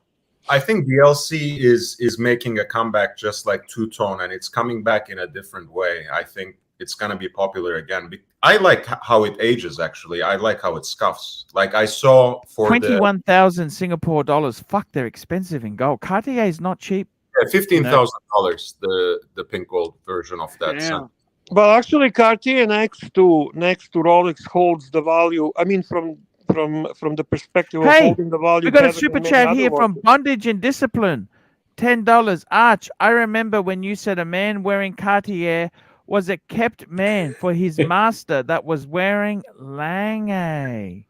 I think DLC is making a comeback just like two-tone, and it's coming back in a different way. I think it's going to be popular again. I like how it ages, actually. I like how it scuffs. Like I saw for 21,000 Singapore dollars. Fuck, they're expensive in gold. Cartier is not cheap. Yeah, $15,000, the pink gold version of that. Yeah. But actually, Cartier next to Rolex holds the value. I mean, from the perspective of holding the value. We got a super chat here from Bondage and Discipline. $10. Arch, I remember when you said a man wearing Cartier was a kept man for his master that was wearing Lange.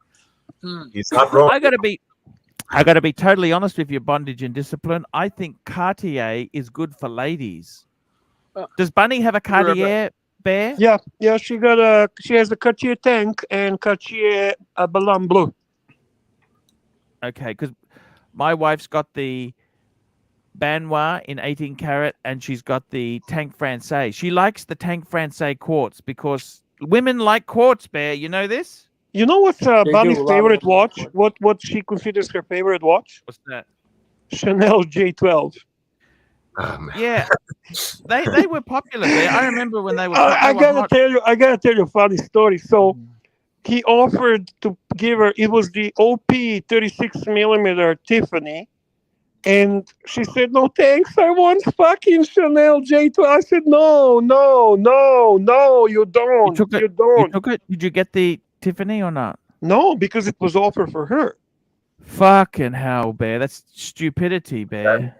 He's not wrong. I gotta be totally honest with you, Bondage and Discipline. I think Cartier is good for ladies. Does Bunny have a Cartier, Bear? Yeah. She has a Cartier tank and Cartier Ballon Bleu. Okay, because my wife's got the Banois in 18 karat, and she's got the Tank Francais. She likes the Tank Francais quartz because women like quartz, Bear. You know this? You know what's Bunny's favorite watch? What she considers her favorite watch? What's that? Chanel J12. Yeah, they were popular there. I remember when they were. I gotta tell you a funny story. So he offered to give her. It was the OP 36mm Tiffany, and she said, "No thanks. I want fucking Chanel J12." I said, "No, you don't. You don't." You took it? Did you get the Tiffany or not? No, because it was offered for her. Fucking hell, Bear. That's stupidity, Bear.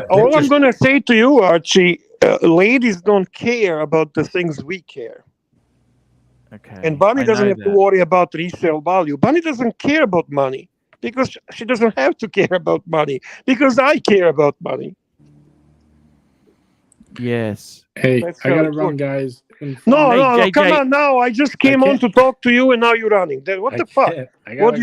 All I'm going to say to you, Archie, ladies don't care about the things we care. Okay. And Bunny doesn't have to worry about resale value. Bunny doesn't care about money because she doesn't have to care about money because I care about money. Yes. Hey, I got to run, guys. No, come on now. I just came on to talk to you and now you're running. What the fuck? What do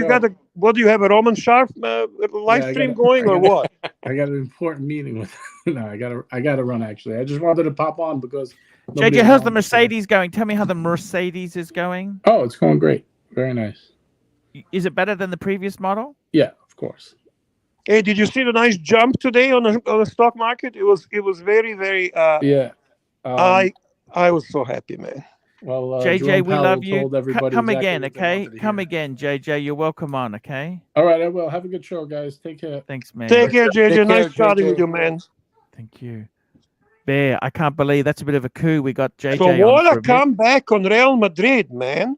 you have, a Roman Sharp live stream going or what? I got an important meeting with no, I gotta run actually. I just wanted to pop on because JJ, how's the Mercedes going? Tell me how the Mercedes is going. Oh, it's going great. Very nice. Is it better than the previous model? Yeah, of course. Hey, did you see the nice jump today on the stock market? It was very, very yeah. I was so happy, man. Well, JJ, we love you. Come exactly again, okay? Come again, JJ. You're welcome on, okay? All right, I will. Have a good show, guys. Take care. Thanks, man. Take care, JJ. Nice chatting with you, man. Thank you. Bear, I can't believe that's a bit of a coup. We got JJ so on. So what a comeback on Real Madrid, man.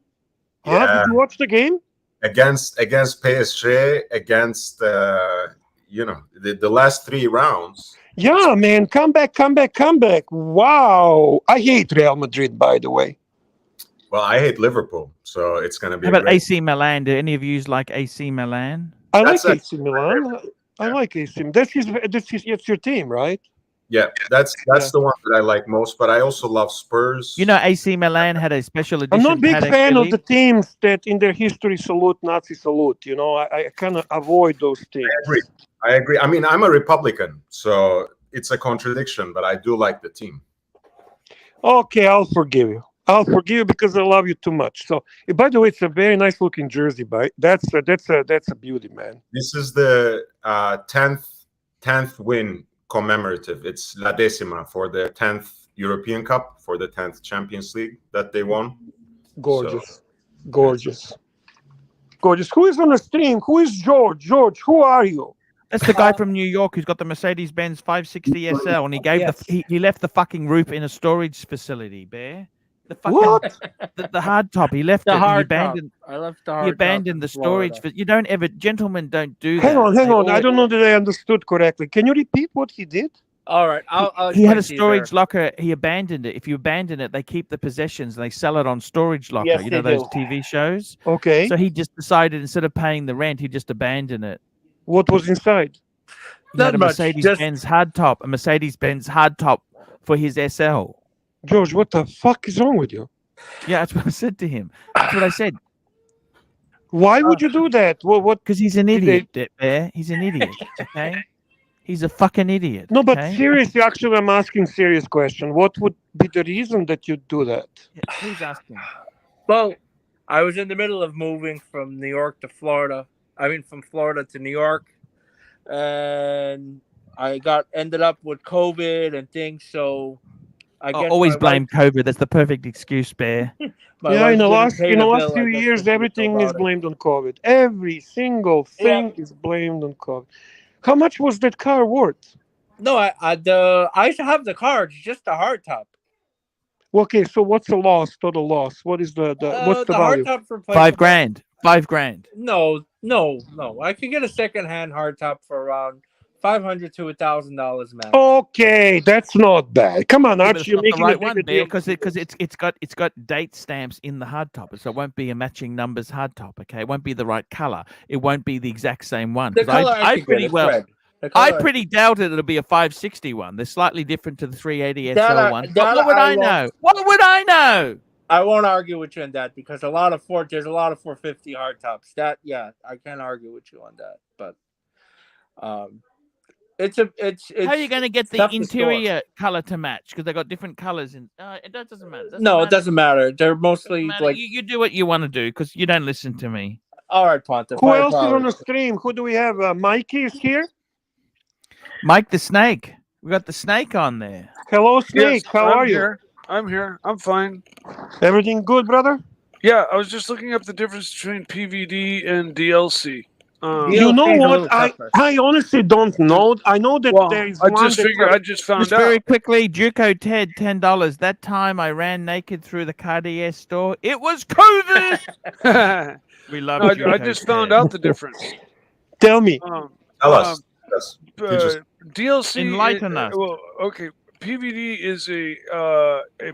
Yeah. Did you watch the game? Against PSG, against the last 3 rounds. Yeah, man, come back. Wow. I hate Real Madrid, by the way. Well, I hate Liverpool, so it's going to be How about AC Milan? Do any of you like AC Milan? I like AC Milan. I like AC Milan. That's your team, right? Yeah, that's the one that I like most. But I also love Spurs. You know, AC Milan had a special edition. I'm not a big Patek fan of Philippe. the teams that in their history salute Nazi salute. You know, I kind of avoid those teams. I agree. I mean, I'm a Republican, so it's a contradiction, but I do like the team. Okay, I'll forgive you. I'll forgive you because I love you too much. So, by the way, it's a very nice looking jersey. But that's a beauty, man. This is the 10th win commemorative. It's La Decima for the 10th European Cup, for the 10th Champions League that they won. Gorgeous, gorgeous. Who is on the stream? Who is George? George, who are you? That's the guy from New York who's got the Mercedes-Benz 560 SL, and he gave he left the fucking roof in a storage facility, Bear. The fucking What? the hard top. He left The it. hard He abandoned. top. I left the hard He top abandoned in the storage. Florida. You don't ever, gentlemen, don't do that. Hang on. They I don't know that I understood correctly. Can you repeat what he did? All right, I'll he had a explain to you storage there. locker. He abandoned it. If you abandon it, they keep the possessions and they sell it on storage locker. Yes, you know they those do. TV shows. Okay. So he just decided instead of paying the rent, he just abandoned it. What was inside? He had a much, Mercedes-Benz hardtop, a Mercedes-Benz hardtop for his SL. George, what the fuck is wrong with you? Yeah, that's what I said to him. That's what I said. Why would you do that? What? Because he's an idiot, Bear. He's an idiot. Okay. He's a fucking idiot. No, but okay? seriously, actually, I'm asking serious question. What would be the reason that you'd do that? Yeah, please ask him. Well, I was in the middle of moving from New York to Florida. I mean, from Florida to New York, and I ended up with COVID and things. So I guess always blame COVID. That's the perfect excuse, Bear. Yeah, in the last few years, everything is blamed on COVID. Every single thing is blamed on COVID. How much was that car worth? No, I used to have the car. It's just the hard top. Okay, so what's the loss? Total loss? What is the what's the value? hard top for $5,000. $5,000. No. I could get a secondhand hard top for around $500 to $1,000 max. Okay, that's not bad. Come on, Archie, you're making the right a bigger one, deal. because it's got date stamps in the hard top, so it won't be a matching numbers hard top. Okay, it won't be the right color. It won't be the exact same one. The color I pretty doubt it'll be a 560 one. They're slightly different to the 380 SL one. What would I know? What would I know? I won't argue with you on that because there's a lot of 450 hard tops. I can't argue with you on that. But it's how are you going to get the interior color to match? Because they got different colors in. It doesn't matter. It doesn't matter. They're mostly like you do what you want to do because you don't listen to me. All right, Ponte. Who else is on the stream? Who do we have? Mikey is here. Mike the Snake. We got the Snake on there. Hello, Snake. Yes, How are you? I'm here. I'm fine. Everything good, brother? Yeah, I was just looking up the difference between PVD and DLC. You know what? I honestly don't know. I know that there is I just found out. Very quickly, Juco Ted, $10. That time I ran naked through the Cartier store. It was COVID. We love Juco I just Ted. found out the difference. Tell me. Tell us. DLC. Enlighten us. Well, okay. PVD is a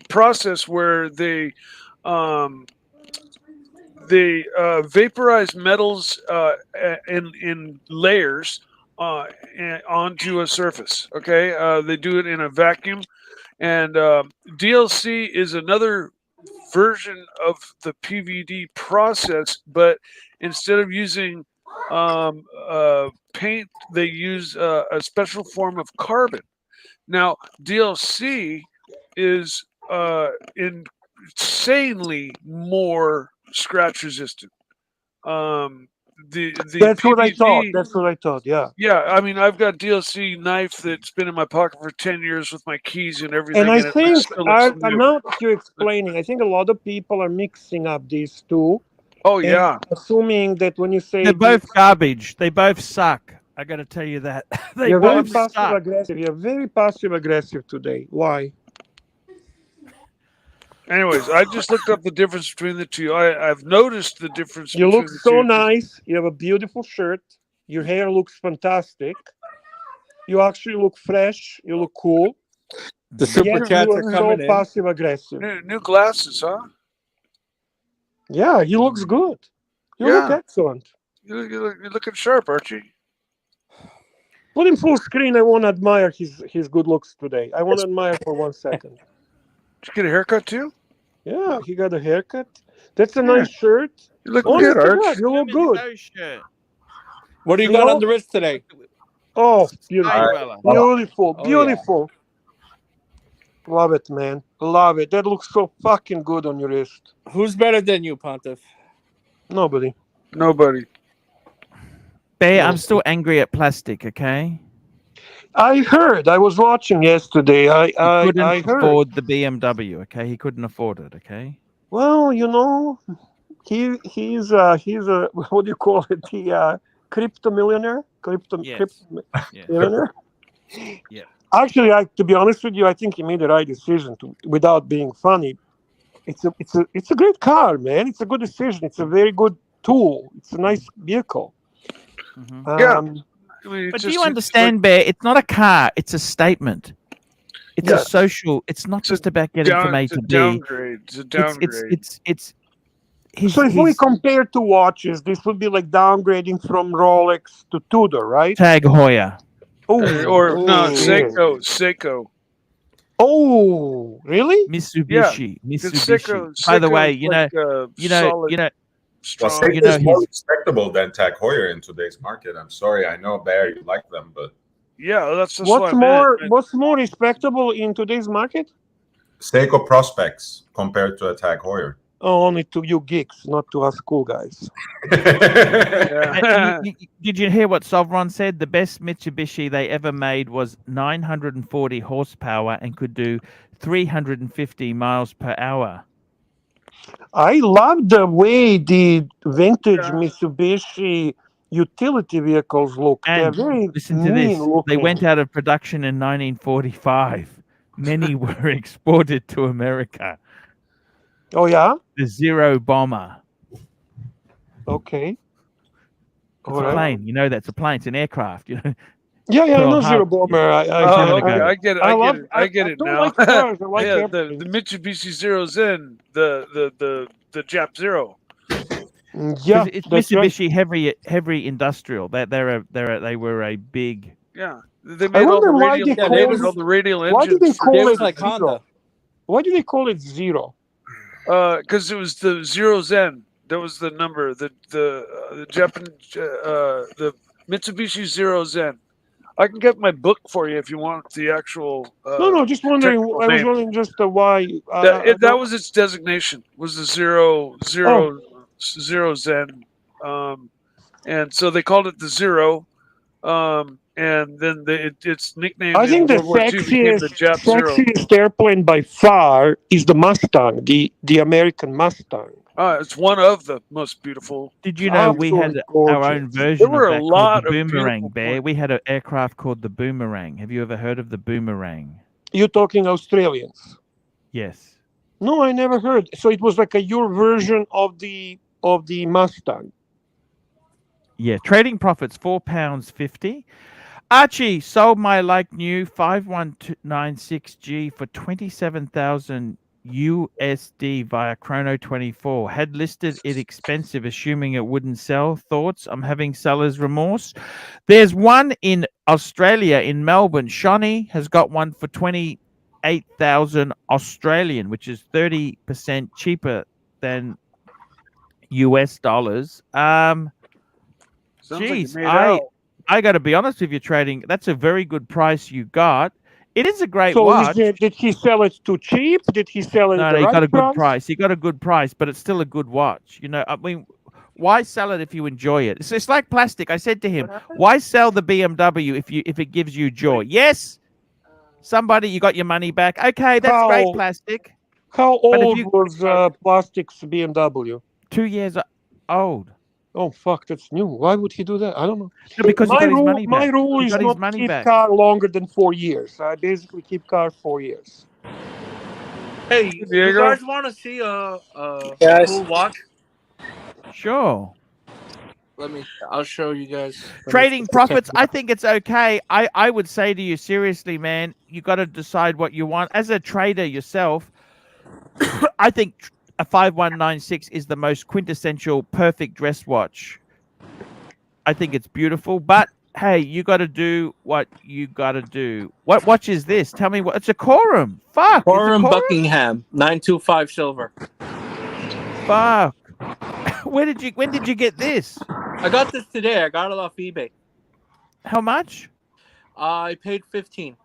process where they vaporize metals in layers onto a surface. Okay, they do it in a vacuum, and DLC is another version of the PVD process, but instead of using paint, they use a special form of carbon. Now, DLC is insanely more scratch resistant. That's PVD, what I thought. That's what I thought. Yeah. Yeah, I mean, I've got DLC knife that's been in my pocket for 10 years with my keys and everything. And I think, now that you're explaining, I think a lot of people are mixing up these two. Oh, yeah. Assuming that when you say they're both garbage, they both suck. I got to tell you that. You're very passive aggressive. You're very passive aggressive today. Why? Anyways, I just looked up the difference between the two. I've noticed the difference. You look so nice. You have a beautiful shirt. Your hair looks fantastic. You actually look fresh. You look cool. The super chats are coming in. Passive aggressive. New glasses, huh? Yeah, he looks good. You look excellent. You're looking sharp, Archie. Put him full screen. I want to admire his good looks today. I want to admire for 1 second. Did you get a haircut too? Yeah, he got a haircut. That's a nice shirt. You look Honest good, to Arch. God, you look good. What do you You got know- on the wrist today? Oh, beautiful. Beautiful. Oh, Beautiful. Love it, man. Love it. That looks so fucking good on your wrist. Who's better than you, Pontiff? Nobody. Nobody. Bear, No. I'm still angry at plastic, okay? I heard. I was watching yesterday. I Couldn't heard. afford the BMW, okay? He couldn't afford it, okay? Well, you know, he's a what do you call it? The crypto millionaire, Yes. millionaire. Yeah. Actually, to be honest with you, I think he made the right decision. Without being funny, it's a great car, man. It's a good decision. It's a very good tool. It's a nice vehicle. Mhm. Yeah. Um, I mean, But do you understand, Bear? It's not a car. It's a statement. It's a social. It's not just about getting from A it's a to B. downgrade. It's a downgrade. It's so if we compare two watches, this would be like downgrading from Rolex to Tudor, right? Tag Heuer. Or no, yeah. Seiko. Oh, really? Mitsubishi. Seiko, By the way, solid, Well, strong. Seiko is more respectable than Tag Heuer in today's market. I'm sorry, I know, Bear, you like them, but Yeah, that's just What's what I more? meant. What's more respectable in today's market? Seiko prospects compared to a Tag Heuer. Oh, only to you geeks, not to us cool guys. Yeah. Did you hear what Sovron said? The best Mitsubishi they ever made was 940 horsepower and could do 350 miles per hour. I love the way the vintage Mitsubishi utility vehicles look. And They're very listen to this. looking. They went out of production in 1945. Many were exported to America. Oh yeah. The Zero bomber. Okay. It's a plane. You know that's a plane. It's an aircraft. You know. Yeah, I Pearl know Zero Harbor. Bomber. I get it. I get it don't now. like cars. I like yeah, the airplanes. Mitsubishi Zero Zen, the Jap Zero. Yeah, it's that's Mitsubishi heavy industrial. They were a big. Yeah, they made all the radial engines. Why do they call it like Zero? Honda. Why do they call it Zero? Because it was the Zero Zen. That was the number. The Japanese the Mitsubishi Zero Zen. I can get my book for you if you want the actual. No, just wondering. technical I was name. wondering just why. That was its designation. Was the zero Zen, and so they called it the Zero, and then its nickname. I think in the World War II became the Jap Zero. sexiest airplane by far is the Mustang, the American Mustang. It's one of the most beautiful. Did you know we had our own version There were of a that lot called the of Boomerang, beautiful Bear? We had an aircraft called the Boomerang. Have you ever heard of the Boomerang? You're talking Australians? Yes. No, I never heard. So it was like your version of the Mustang. Yeah, trading profits £4.50. Archie sold my like new 5196G for 27,000 USD via Chrono 24. Had listed it expensive, assuming it wouldn't sell. Thoughts? I'm having seller's remorse. There's one in Australia, in Melbourne. Shawnee has got one for 28,000 Australian, which is 30% cheaper than US dollars. Geez, I got to be honest with you, trading. That's a very good price you got. It is a great watch. Did he sell it too cheap? Did he sell it? No, he got a good price. He got a good price, but it's still a good watch. You know, I mean, why sell it if you enjoy it? It's like plastic. I said to him, why sell the BMW if it gives you joy? Yes, somebody, you got your money back. Okay, that's great, plastic. How old was Plastic's BMW? 2 years old. Oh fuck, that's new. Why would he do that? I don't know. No, because he got his money back. My rule is not keep car longer than 4 years. I basically keep car 4 years. Hey, you guys want to see a cool watch? Sure. I'll show you guys. Trading profits, I think it's okay. I would say to you, seriously, man, you got to decide what you want. As a trader yourself, I think a 5196 is the most quintessential perfect dress watch. I think it's beautiful, but hey, you got to do what you got to do. What watch is this? Tell me what. It's a Quorum. Fuck. Quorum Is it Quorum? Buckingham 925 silver. Fuck. When did you get this? I got this today. I got it off eBay. How much? I paid 15.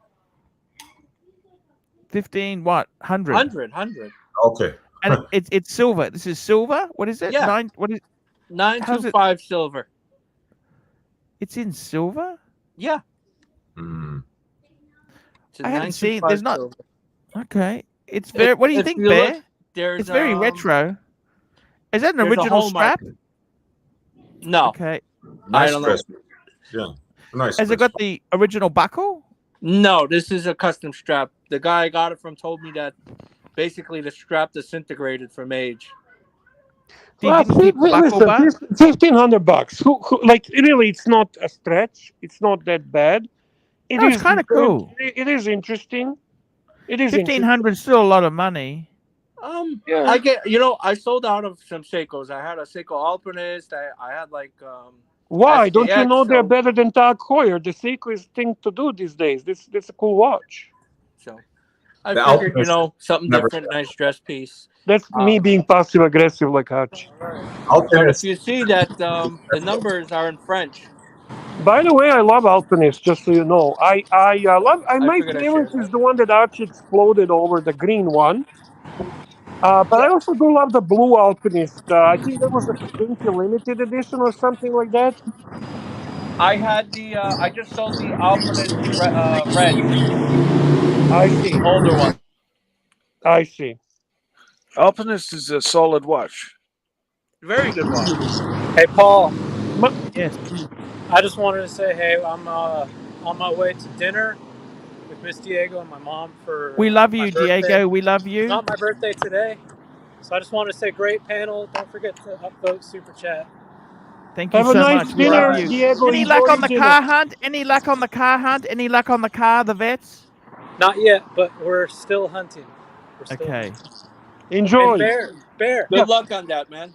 15 what? 100. 100. Okay. And it's silver. This is silver? What is it? Yeah. What is 925 silver. It's in silver? Yeah. Mm. I haven't seen. 925 There's not. silver. Okay. It's very. What do you If think, you Bear? look, there's, It's very retro. Is that an there's a original hallmark. strap? No. Okay. Nice don't know. dress. Yeah. Nice. Has it got the original buckle? No, this is a custom strap. The guy I got it from told me that basically the strap disintegrated from age. Did you keep the buckle back? $1,500. Like really, it's not a stretch. It's not that bad. It's kind of cool. It is interesting. It is 1,500 is still a lot of money. Yeah. I get, I sold out of some Seikos. I had a Seiko Alpinist. I had like Why? Don't you SKX, know they're so- better than Tag Heuer? The Seiko is thing to do these days. That's a cool watch. So I The figured, Alpinist something never- different, nice dress piece. That's me being passive aggressive like Archie. But if you see that the numbers are in French. By the way, I love Alpinist. Just so you know, my figured I'd favorite share is the one that Archie exploded over, the green one. But I also do love the blue Alpinist. I think that was like a 20 limited edition or something like that. I had I just sold the Alpinist red. I see. Older one. I see. Alpinist is a solid watch. Very good watch. Hey, Paul. Yes. I just wanted to say, hey, I'm on my way to dinner with Miss Diego and my mom for. We love my you, birthday. Diego. We love you. It's not my birthday today, so I just want to say, great panel. Don't forget to upvote Super Chat. Thank you Have a so nice much. We dinner, love you. Diego. Any Enjoy luck on your the dinner. car hunt? Any luck on the car hunt? Any luck on the car, the vets? Not yet, but we're still hunting. Okay. Enjoy. And Bear. Good luck on that, man.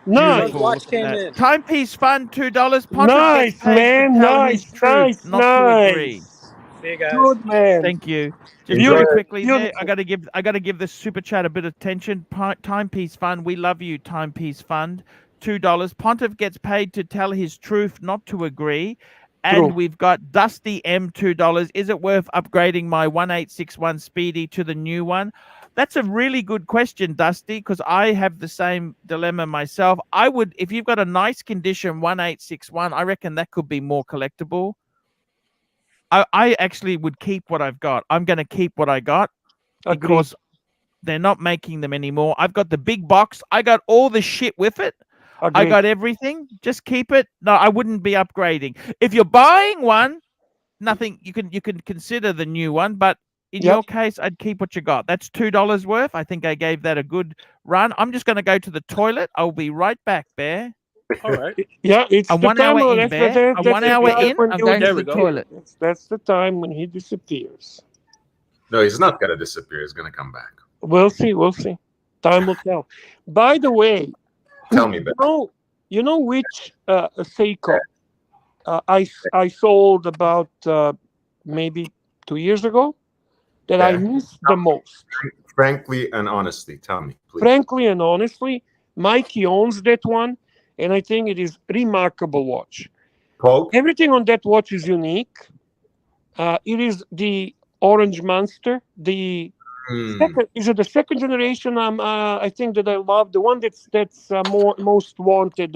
Nice. Beautiful. Watch Look at came that. in. Timepiece fund, $2. Pontiff Nice, gets paid man. to tell Nice, his truth, nice, not to agree. nice. See you guys. Good man. Thank you. Just Enjoy really it. quickly there, Beautiful. I gotta give this super chat a bit of attention. Timepiece fund, we love you, Timepiece fund. $2. Pontiff gets paid to tell his truth, not to agree. And True. we've got Dusty M $2. Is it worth upgrading my 1861 Speedy to the new one? That's a really good question, Dusty, because I have the same dilemma myself. I would, if you've got a nice condition 1861, I reckon that could be more collectible. I actually would keep what I've got. I'm going to keep what I got because they're not making them anymore. I've got the big box. I got all the shit with it. I got everything. Just keep it. No, I wouldn't be upgrading. If you're buying one, nothing. You can consider the new one, but in your case, I'd keep what you got. That's $2 worth. I think I gave that a good run. I'm just going to go to the toilet. I'll be right back, Bear. All right. Yeah, it's I'm the 1 time. hour in, Bear. I'm 1 hour in. I'm going to the toilet. That's the time when he disappears. No, he's not gonna disappear. He's gonna come back. We'll see. We'll see. Time will tell. By the way, Tell me, Ben. you know which Seiko I sold about maybe 2 years ago that I missed the most. Frankly and honestly, tell me, please. Frankly and honestly, Mikey owns that one, and I think it is remarkable watch. Paul? Everything on that watch is unique. It is the Orange Monster. The second, is it the second generation? I think that I love the one that's most wanted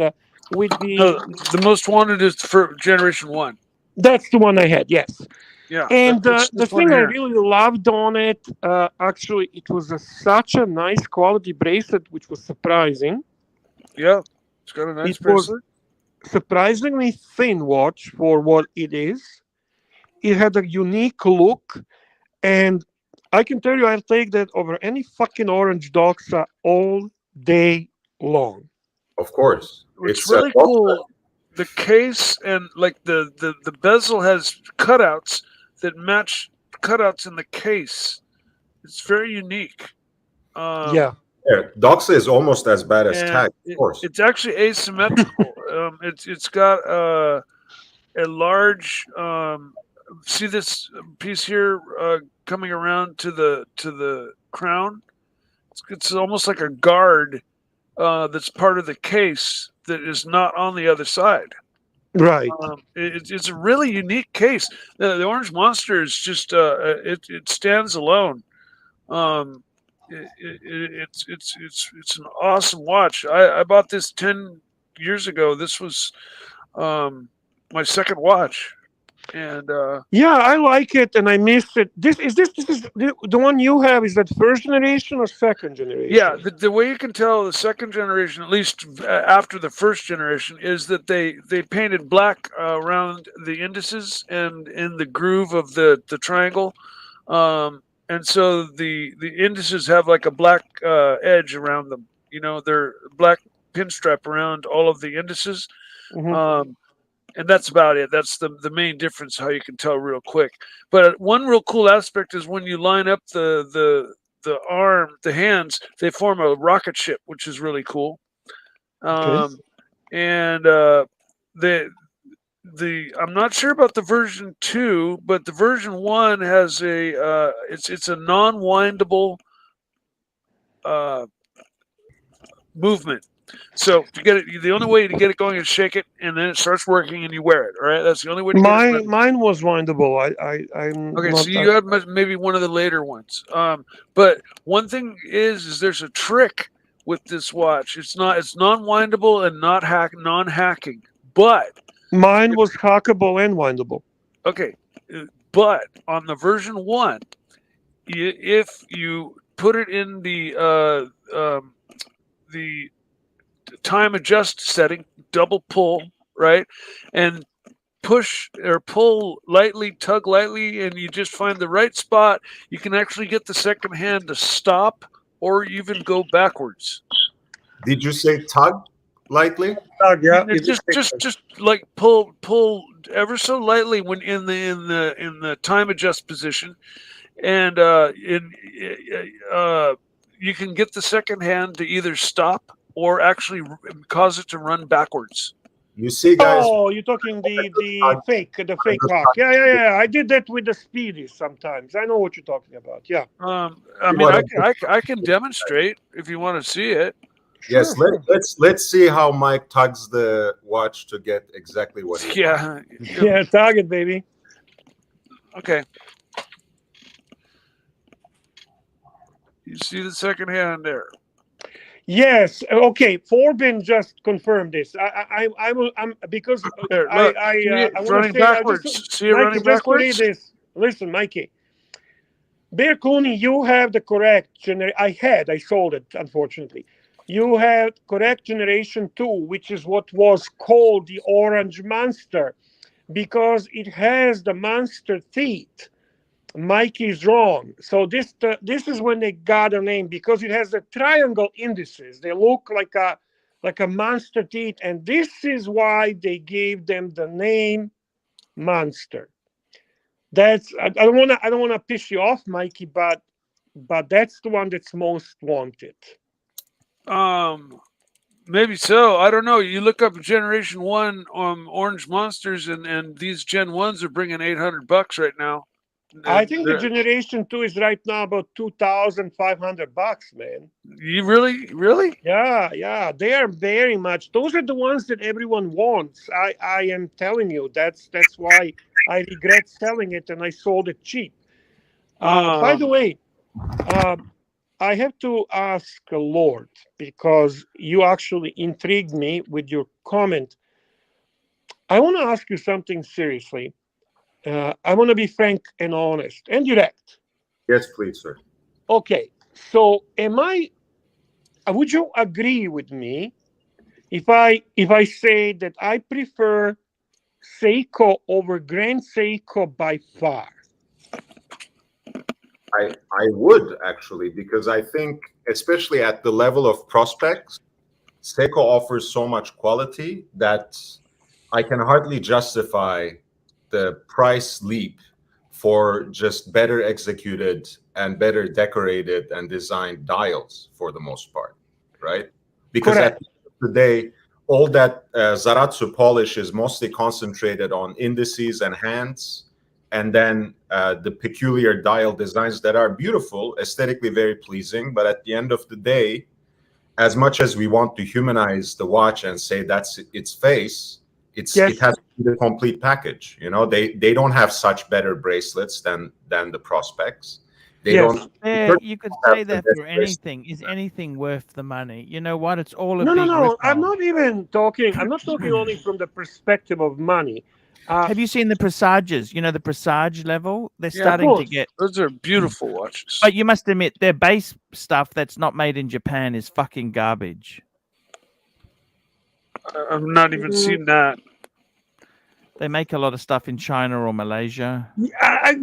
with the most wanted is for Generation 1. That's the one I had. Yes. Yeah. And this the one thing I here. really loved on it, actually, it was such a nice quality bracelet, which was surprising. Yeah, it's got a nice It was bracelet. surprisingly thin watch for what it is. It had a unique look, and I can tell you, I'll take that over any fucking orange Doxa all day long. Of course. It's really cool. The case and like the bezel has cutouts that match cutouts in the case. It's very unique. Yeah. Doxa is almost as bad as and Tag, of course. It's actually asymmetrical. It's got a large. See this piece here coming around to the crown. It's almost like a guard that's part of the case that is not on the other side. Right. It's a really unique case. The Orange Monster is just it stands alone. It's an awesome watch. I bought this 10 years ago. This was my second watch, and yeah, I like it, and I missed it. This is the one you have. Is that first generation or second generation? Yeah, the way you can tell the second generation, at least after the first generation, is that they painted black around the indices and in the groove of the triangle, and so the indices have like a black edge around them. You know, they're black pinstripe around all of the indices. Mhm. And that's about it. That's the main difference, how you can tell real quick. But one real cool aspect is when you line up the arm, the hands, they form a rocket ship, which is really cool. Okay. And the I'm not sure about the version 2, but the version 1 has a it's a non-windable movement. So to get it, the only way to get it going is shake it, and then it starts working, and you wear it. All right, that's the only way to get it. Mine was windable. I'm okay. not So you had maybe one of the later ones. But one thing is there's a trick with this watch. It's non-windable and non-hacking. But mine was hackable and windable. Okay, but on the version 1, if you put it in the time adjust setting, double pull, right, and push or pull lightly, tug lightly, and you just find the right spot, you can actually get the second hand to stop or even go backwards. Did you say tug lightly? Tug, yeah. Just like pull ever so lightly when in the time adjust position, and you can get the second hand to either stop or actually cause it to run backwards. You see, guys. Oh, you're talking the fake clock. Yeah. I did that with the Speedy sometimes. I know what you're talking about. Yeah. I mean, I can demonstrate if you want to see it. Yes, let's see how Mike tugs the watch to get exactly what he wants. Yeah, target, baby. Okay. You see the second hand there. Yes. Okay. Forbin just confirmed this. I'm because there, look, I want to say backwards. See it running backwards. Just to read this. Listen, Mikey. Bear Clooney, you have the correct I sold it, unfortunately. You had correct generation 2, which is what was called the Orange Monster, because it has the monster teeth. Mikey's wrong. So this is when they got a name, because it has the triangle indices. They look like a monster teeth, and this is why they gave them the name Monster. That's I don't wanna piss you off, Mikey, but that's the one that's most wanted. Maybe so. I don't know. You look up Generation 1 Orange Monsters, and these Gen 1s are bringing $800 right now. I think the Generation 2 is right now about $2,500, man. You really? Yeah. They are very much. Those are the ones that everyone wants. I am telling you. That's why I regret selling it, and I sold it cheap. By the way, I have to ask Lord, because you actually intrigued me with your comment. I want to ask you something seriously. I want to be frank and honest and direct. Yes, please, sir. Okay, so would you agree with me if I say that I prefer Seiko over Grand Seiko by far? I would actually, because I think, especially at the level of prospects, Seiko offers so much quality that I can hardly justify the price leap for just better executed and better decorated and designed dials for the most part, right? Because at the end of the day, all that Zaratsu polish is mostly concentrated on indices and hands, and then the peculiar dial designs that are beautiful, aesthetically very pleasing. But at the end of the day, as much as we want to humanize the watch and say that's its face, it has to be the complete package. You know, they don't have such better bracelets than the prospects. They don't. Yeah, you could say that for anything. Is anything worth the money? You know what? It's all a big No. I'm rip-off. not even talking. I'm not talking only from the perspective of money. Have you seen the Presages? You know, the Presage level? They're starting to get... Those are beautiful watches. But you must admit, their base stuff that's not made in Japan is fucking garbage. I've not even seen that. They make a lot of stuff in China or Malaysia.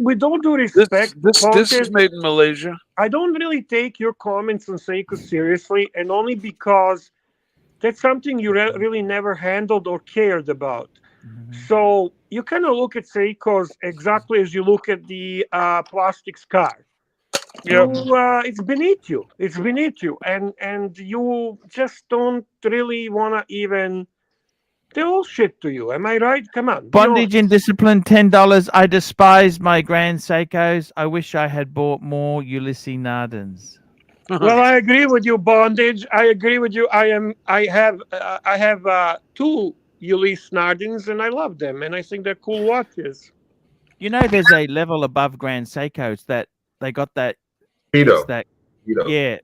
With all due respect, this is made in Malaysia. I don't really take your comments on Seiko seriously, and only because that's something you really never handled or cared about. So you kind of look at Seikos exactly as you look at the plastics car. It's beneath you. It's beneath you, and you just don't really want to even tell shit to you. Am I right? Come on. Bondage and discipline, $10. I despise my Grand Seikos. I wish I had bought more Ulysses Nardens. Well, I agree with you, Bondage. I agree with you. I have 2 Ulysses Nardens, and I love them, and I think they're cool watches. You know, there's a level above Grand Seikos that they got that. Credo. Yeah.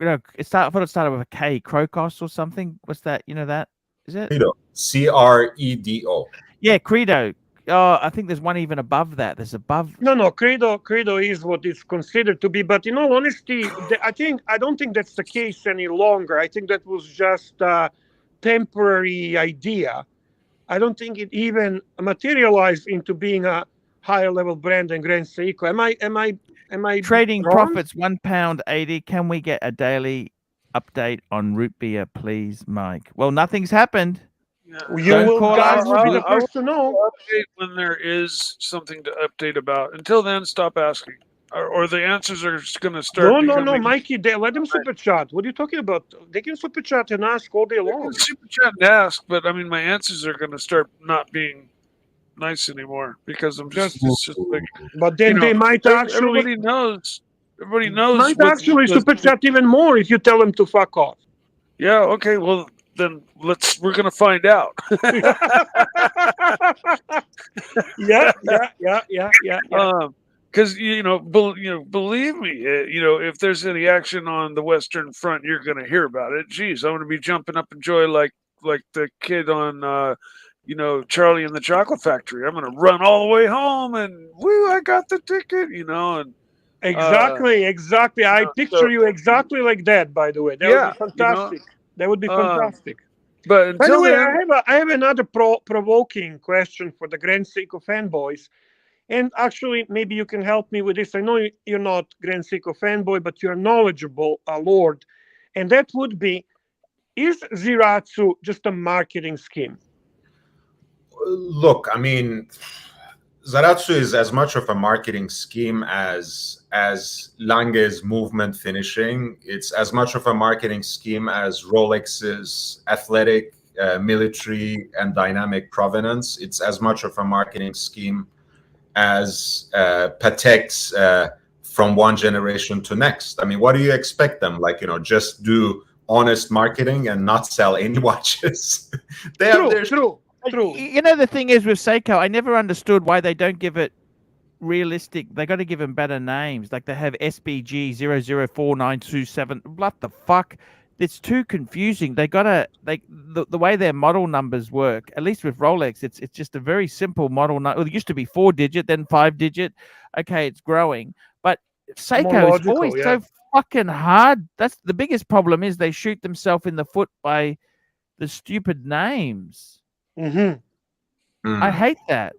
I thought it started with a K, Crocos or something. What's that? You know that? Is it? Credo. Credo. Yeah, Credo. Oh, I think there's one even above that. There's above. No. Credo is what it's considered to be. But in all honesty, I don't think that's the case any longer. I think that was just a temporary idea. I don't think it even materialized into being a higher level brand than Grand Seiko. Am I trading wrong? profits £1.80? Can we get a daily update on root beer, please, Mike? Well, nothing's happened. You will be the first to know. Update when there is something to update about. Until then, stop asking, or the answers are going to start. No, Mikey. Let them super chat. What are you talking about? They can super chat and ask all day long. Super chat and ask, but I mean, my answers are going to start not being nice anymore because I'm just. It's just like, but then they might actually. Everybody knows. Might actually super chat even more if you tell them to fuck off. Yeah. Okay. Well, then we're gonna find out. Yeah. Because believe me, if there's any action on the Western Front, you're gonna hear about it. Jeez, I'm gonna be jumping up in joy like the kid on Charlie and the Chocolate Factory. I'm gonna run all the way home and woo, I got the ticket, and exactly. I picture you exactly like that. By the way, that would be fantastic. That would be fantastic. But until by the way, then, I have another provoking question for the Grand Seiko fanboys. And actually, maybe you can help me with this. I know you're not Grand Seiko fanboy, but you're knowledgeable, Lord. And that would be, is Zaratsu just a marketing scheme? Look, I mean, Zaratsu is as much of a marketing scheme as Lange's movement finishing. It's as much of a marketing scheme as Rolex's athletic, military, and dynamic provenance. It's as much of a marketing scheme as Patek's from one generation to next. I mean, what do you expect them? Just do honest marketing and not sell any watches? True. You know, the thing is with Seiko, I never understood why they don't give it realistic. They got to give them better names. Like they have SBG 004927. What the fuck? It's too confusing. They gotta the way their model numbers work. At least with Rolex, it's just a very simple model number. It used to be 4-digit, then 5-digit. Okay, it's growing, but Seiko is always so fucking hard. That's the biggest problem. Is they shoot themselves in the foot by the stupid names. I hate that.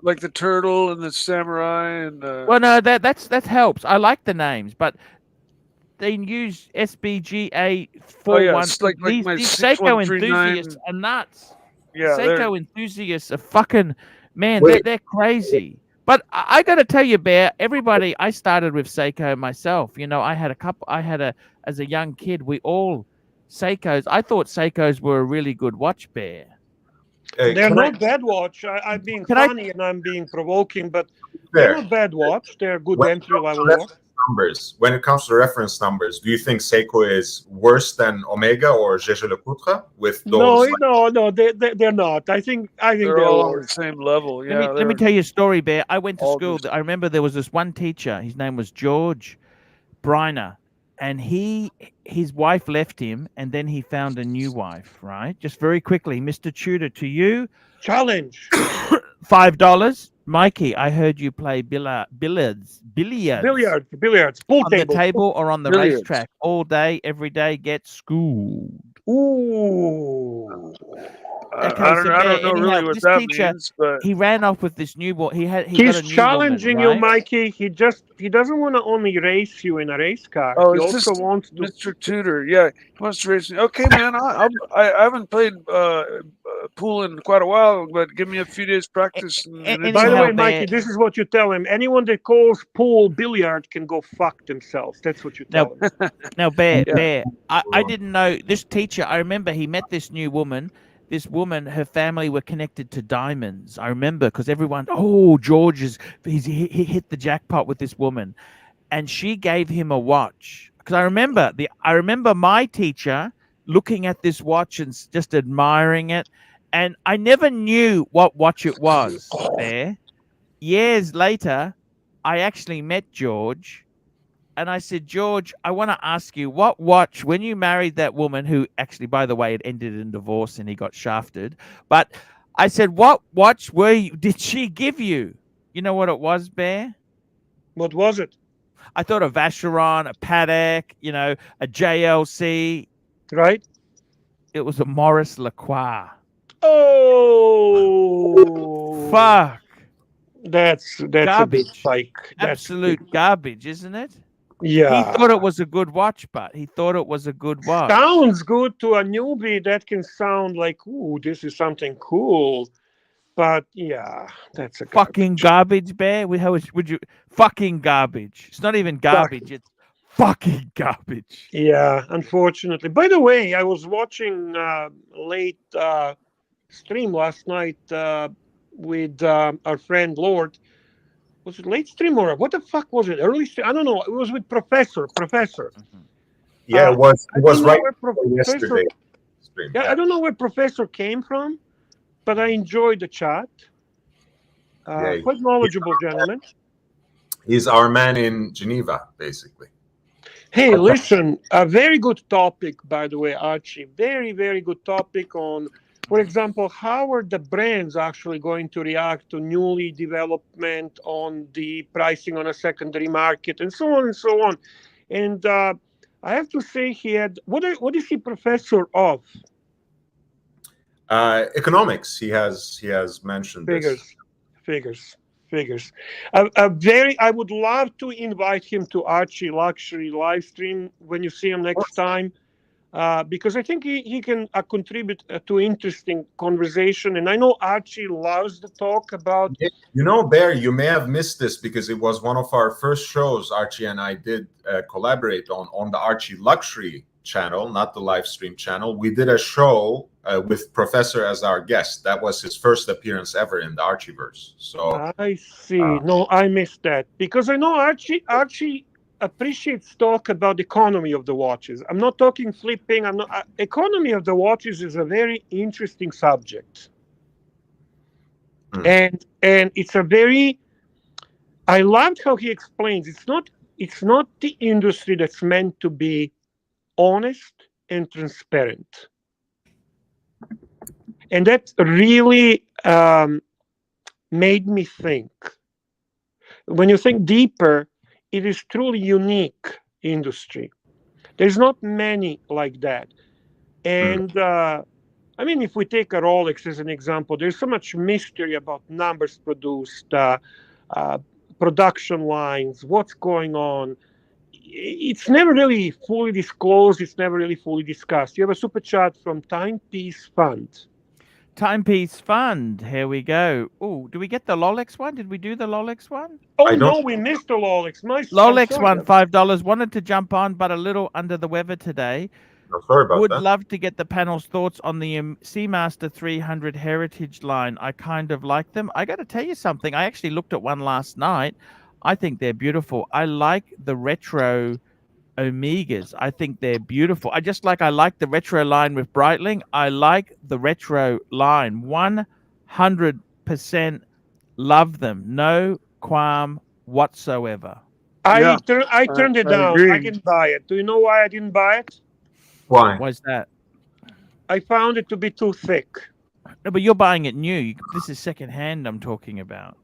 Like the turtle and the samurai and. Well, no, that helps. I like the names, but they use SBGA 41. These Seiko enthusiasts are nuts. Yeah, Seiko enthusiasts are fucking man. They're crazy. But I got to tell you, Bear. Everybody, I started with Seiko myself. I had as a young kid, we all Seikos. I thought Seikos were a really good watch, Bear. They're not bad watch. I'm being funny and I'm being provoking, but they're not bad watch. They're good entry level watch. Numbers. When it comes to reference numbers, do you think Seiko is worse than Omega or Jaeger-LeCoultre with those? No, they're not. I think they're all on the same level. Yeah. Let me tell you a story, Bear. I went to school. I remember there was this one teacher. His name was George Briner, and his wife left him, and then he found a new wife. Right, just very quickly, Mr. Tudor, to you, challenge. $5. Mikey, I heard you play billiards. Pool on the table or on the racetrack all day, every day. Get schooled. Ooh. Okay, I don't know really what that means, but he ran off with this new boy. He's got a new challenging woman, right? you, Mikey. He doesn't want to only race you in a race car. Oh, he also wants to... Mr. Tudor. Yeah, he wants to race me. Okay, man. I haven't played pool in quite a while, but give me a few days practice. And by the way, Mikey, this is what you tell him. Anyone that calls pool billiard can go fuck themselves. That's what you tell him. Now, Bear, I didn't know this teacher. I remember he met this new woman. This woman, her family were connected to diamonds. I remember because everyone, George he hit the jackpot with this woman, and she gave him a watch. Because I remember my teacher looking at this watch and just admiring it, and I never knew what watch it was. There, years later, I actually met George. And I said, George, I want to ask you, what watch, when you married that woman who actually, by the way, it ended in divorce and he got shafted. But I said, what watch did she give you? You know what it was, Bear? What was it? I thought a Vacheron, a Patek, a JLC. Right. It was a Maurice Lacroix. Oh. Fuck. That's garbage. A big spike. Absolute garbage, isn't it? Yeah. He thought it was a good watch, but he thought it was a good watch. Sounds good to a newbie. That can sound like, ooh, this is something cool. But yeah, that's a fucking garbage, Bear. How would you fucking garbage? It's not even garbage. It's fucking garbage. Yeah, unfortunately. By the way, I was watching late stream last night with our friend Lord. Was it late stream or what the fuck was it? Early stream? I don't know. It was with Professor. Mm-hmm. Yeah, it was right yesterday. I don't know where Professor came from, but I enjoyed the chat. Quite knowledgeable gentleman. He's our man in Geneva, basically. Hey, listen, a very good topic, by the way, Archie. Very, very good topic on, for example, how are the brands actually going to react to newly development on the pricing on a secondary market and so on and so on. And I have to say he had, what is he professor of? Economics. He has mentioned Figures. I would love to invite him to ArchieLuxury live stream when you see him next time. Because I think he can contribute to interesting conversation. And I know Archie loves to talk about... Bear, you may have missed this because it was one of our first shows Archie and I did collaborate on the ArchieLuxury channel, not the live stream channel. We did a show with Professor as our guest. That was his first appearance ever in the Archieverse. So I see. No, I missed that. Because I know Archie appreciates talk about economy of the watches. I'm not talking flipping. Economy of the watches is a very interesting subject. And it's a very, I loved how he explains it's not the industry that's meant to be honest and transparent. And that really made me think. When you think deeper, it is truly unique industry. There's not many like that. And if we take a Rolex as an example, there's so much mystery about numbers produced, production lines, what's going on. It's never really fully disclosed. It's never really fully discussed. You have a super chat from Timepiece Fund. Timepiece Fund. Here we go. Oh, do we get the Rolex one? Did we do the Rolex one? Oh, no, we missed the Rolex. Rolex one, $5. Wanted to jump on, but a little under the weather today. I'm sorry about Would that. love to get the panel's thoughts on the Seamaster 300 Heritage line. I kind of like them. I got to tell you something. I actually looked at one last night. I think they're beautiful. I like the retro Omegas. I think they're beautiful. I like the retro line with Breitling. I like the retro line. 100% love them. No qualm whatsoever. Yeah, I turned it I down. I agree. didn't buy it. Do you know why I didn't buy it? Why? Why's that? I found it to be too thick. No, but you're buying it new. This is secondhand I'm talking about.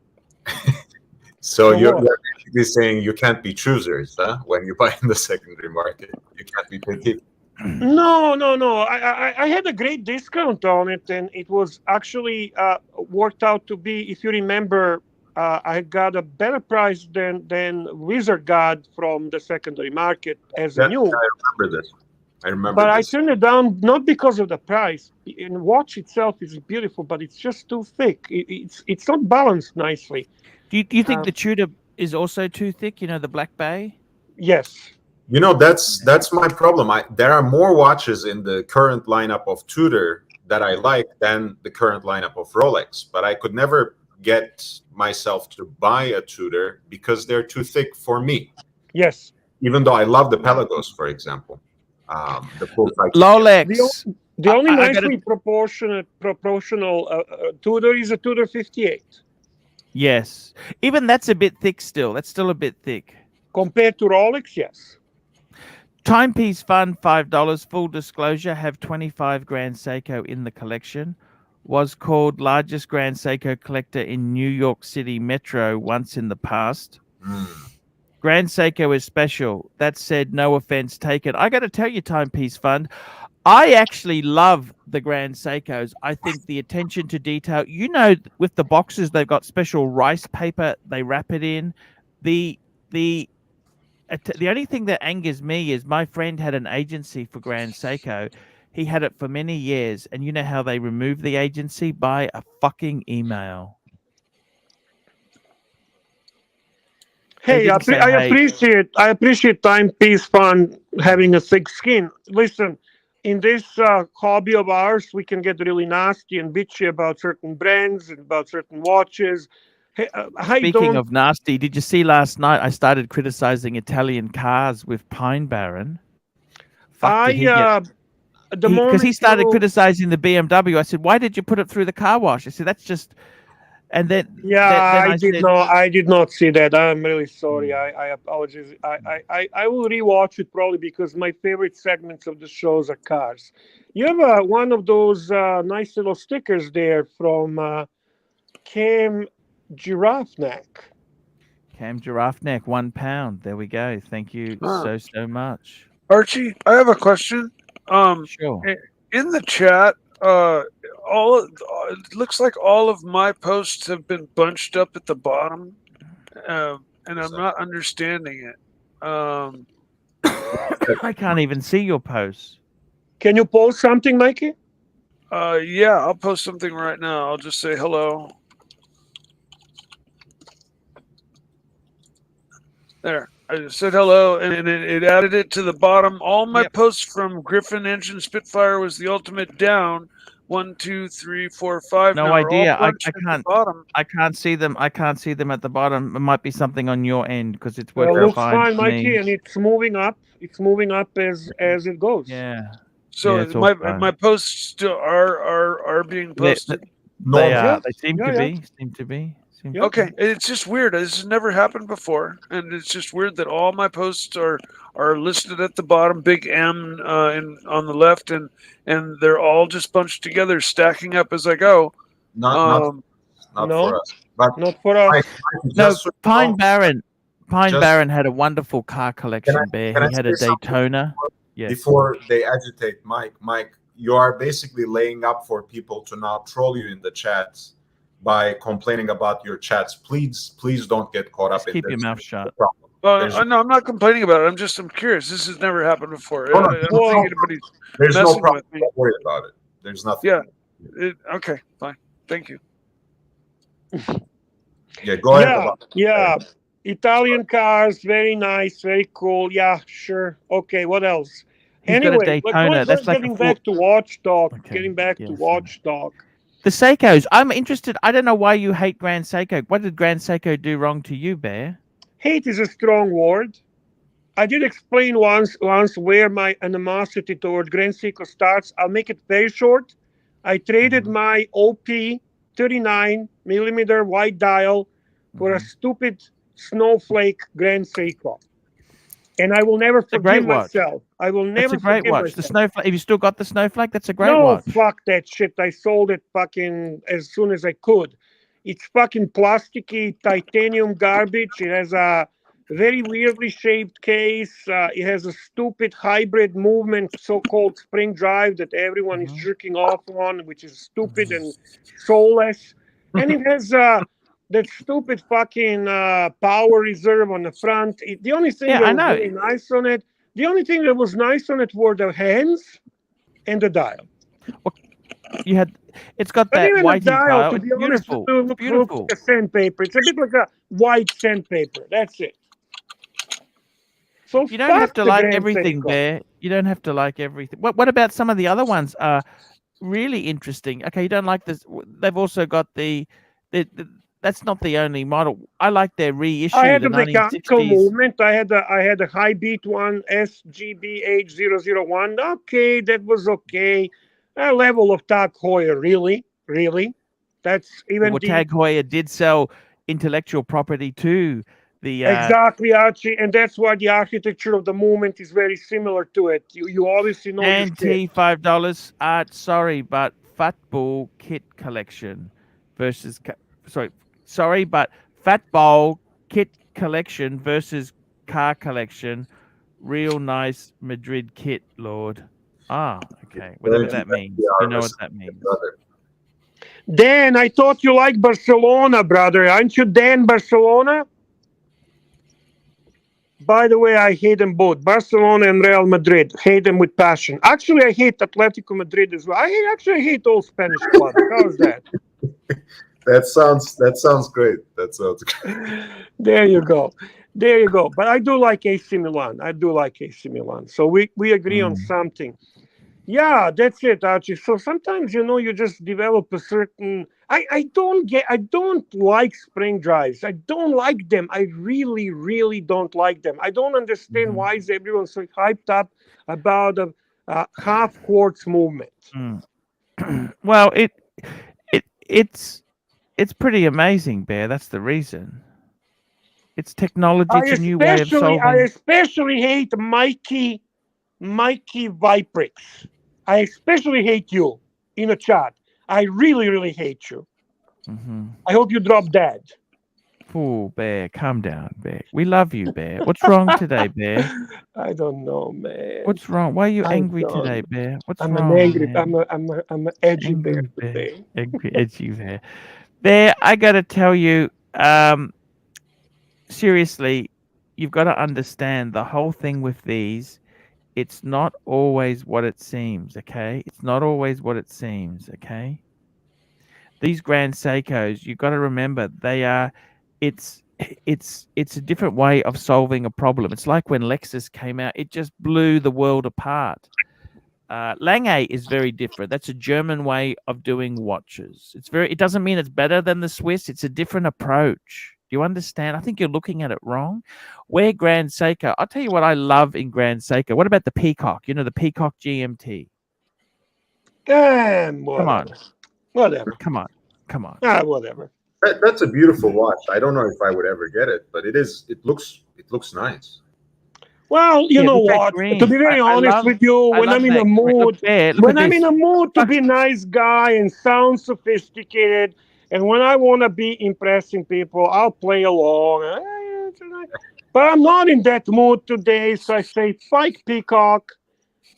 So For you're what? basically saying you can't be choosers, huh? When you buy in the secondary market, you can't be picky. No. I had a great discount on it, and it was actually worked out to be. If you remember, I got a better price than Wizard got from the secondary market as a new. I remember this. I remember But I this. turned it down not because of the price. And watch itself is beautiful, but it's just too thick. It's not balanced nicely. Do you think the Tudor is also too thick? You know, the Black Bay? Yes. You know, that's my problem. There are more watches in the current lineup of Tudor that I like than the current lineup of Rolex. But I could never get myself to buy a Tudor because they're too thick for me. Yes. Even though I love the Pelagos, for example. The full Rolex. The only nicely proportional Tudor is a Tudor 58. Yes. Even that's a bit thick still. That's still a bit thick. Compared to Rolex, yes. Timepiece Fund, $5. Full disclosure, have 25 Grand Seiko in the collection. Was called largest Grand Seiko collector in New York City Metro once in the past. Grand Seiko is special. That said, no offense taken. I got to tell you, Timepiece Fund, I actually love the Grand Seikos. I think the attention to detail, you know, with the boxes, they've got special rice paper. They wrap it in. The only thing that angers me is my friend had an agency for Grand Seiko. He had it for many years, and you know how they remove the agency? By a fucking email. Hey, I appreciate Timepiece Fund having a thick skin. Listen, in this hobby of ours, we can get really nasty and bitchy about certain brands and about certain watches. Hey, Speaking of nasty, did you see last night I started criticizing Italian cars with Pine Barren? Because he started criticizing the BMW. I said, "Why did you put it through the car wash?" I said, "That's just." And then I did not see that. I'm really sorry. I apologize. I will rewatch it probably because my favorite segments of the shows are cars. You have one of those nice little stickers there from Cam Giraffe Neck. Cam Giraffe Neck, £1. There we go. Thank you so much. Archie, I have a question. Sure. In the chat, it looks like all of my posts have been bunched up at the bottom, and I'm not understanding it. I can't even see your posts. Can you post something, Mikey? Yeah, I'll post something right now. I'll just say hello. There. I just said hello, and it added it to the bottom. All my posts from Griffin Engine Spitfire was the ultimate down. 1, 2, 3, 4, 5. No now idea. I can't. I can't see them. I can't see them at the bottom. It might be something on your end because it's working looks fine, Mikey, and it's moving up. It's moving up as it goes. Yeah. So my posts still are being posted. They are. They seem to be. Okay, it's just weird. This has never happened before, and it's just weird that all my posts are listed at the bottom, big M on the left, and they're all just bunched together, stacking up as I go. Not for us. But not for us. No, Pine Barren had a wonderful car collection. He had a Daytona. Yes. Before they agitate, Mike, you are basically laying up for people to now troll you in the chat by complaining about your chats. Please don't get caught up in this. Keep your mouth shut. No, I'm not complaining about it. I'm curious. This has never happened before. There's no problem. Don't worry about it. There's nothing. Yeah. Okay, fine. Thank you. Yeah, go ahead. Yeah. Italian cars, very nice, very cool. Yeah, sure. Okay, what else? He's got a Anyway, Daytona. That's like getting back to watch talk. Okay, Getting back to watch talk. The Seikos. I'm interested. I don't know why you hate Grand Seiko. What did Grand Seiko do wrong to you, Bear? Hate is a strong word. I did explain once where my animosity toward Grand Seiko starts. I'll make it very short. I traded my OP 39 millimeter white dial for a stupid snowflake Grand Seiko. And I will never forgive myself. I will never forgive myself. The snowflake. Have you still got the snowflake? That's a great watch. No, fuck that shit. I sold it fucking as soon as I could. It's fucking plasticky titanium garbage. It has a very weirdly shaped case. It has a stupid hybrid movement, so-called spring drive that everyone is jerking off on, which is stupid and soulless. And it has that stupid fucking power reserve on the front. The only thing that was really nice on it, the only thing that was nice on it were the hands and the dial. Well, it's got that white dial. To be honest, it looks like a sandpaper. It's a bit like a white sandpaper. That's it. So you don't have to like everything, Bear. You don't have to like everything. What about some of the other ones? Are really interesting. Okay, you don't like this. They've also got the that's not the only model. I like their reissue. I had the mechanical movement. I had a high beat one, SGBH001. Okay, that was okay. A level of Tag Heuer, really. That's even. Well, Tag Heuer did sell intellectual property too. Exactly, Archie, and that's why the architecture of the movement is very similar to it. You obviously know. NT $5. Sorry, but Fat Bull Kit Collection versus but Fat Bowl Kit Collection versus Car Collection. Real nice Madrid kit, Lord. Okay. Whatever that means. You know what that means. Dan, I thought you liked Barcelona, brother. Aren't you Dan Barcelona? By the way, I hate them both, Barcelona and Real Madrid. Hate them with passion. Actually, I hate Atletico Madrid as well. I hate all Spanish clubs. How's that? That sounds great. That sounds great. There you go. But I do like AC Milan. So we agree on something. Yeah, that's it, Archie. So sometimes, you just develop a certain. I don't like spring drives. I don't like them. I really, really don't like them. I don't understand why is everyone so hyped up about a half quartz movement. Well, it's pretty amazing, Bear. That's the reason. It's technology. It's a new way of solving. I especially hate Mikey Viprix. I especially hate you in the chat. I really, really hate you. I hope you drop dead. Oh, Bear, calm down, Bear. We love you, Bear. What's wrong today, Bear? I don't know, man. What's wrong? Why are you angry today, Bear? I'm an edgy bear today. Edgy bear. Bear, I gotta tell you, seriously, you've got to understand the whole thing with these. It's not always what it seems, okay? It's not always what it seems, okay? These Grand Seikos, you've got to remember, it's a different way of solving a problem. It's like when Lexus came out, it just blew the world apart. Lange is very different. That's a German way of doing watches. It doesn't mean it's better than the Swiss. It's a different approach. Do you understand? I think you're looking at it wrong. Where Grand Seiko, I'll tell you what I love in Grand Seiko. What about the Peacock? The Peacock GMT. Come on. Whatever. Come on. Whatever. That's a beautiful watch. I don't know if I would ever get it, but it looks nice. Well, you know what? To be very honest with you, when I'm in a mood, to be a nice guy and sound sophisticated, and when I want to be impressing people, I'll play along. But I'm not in that mood today, so I say, fight Peacock.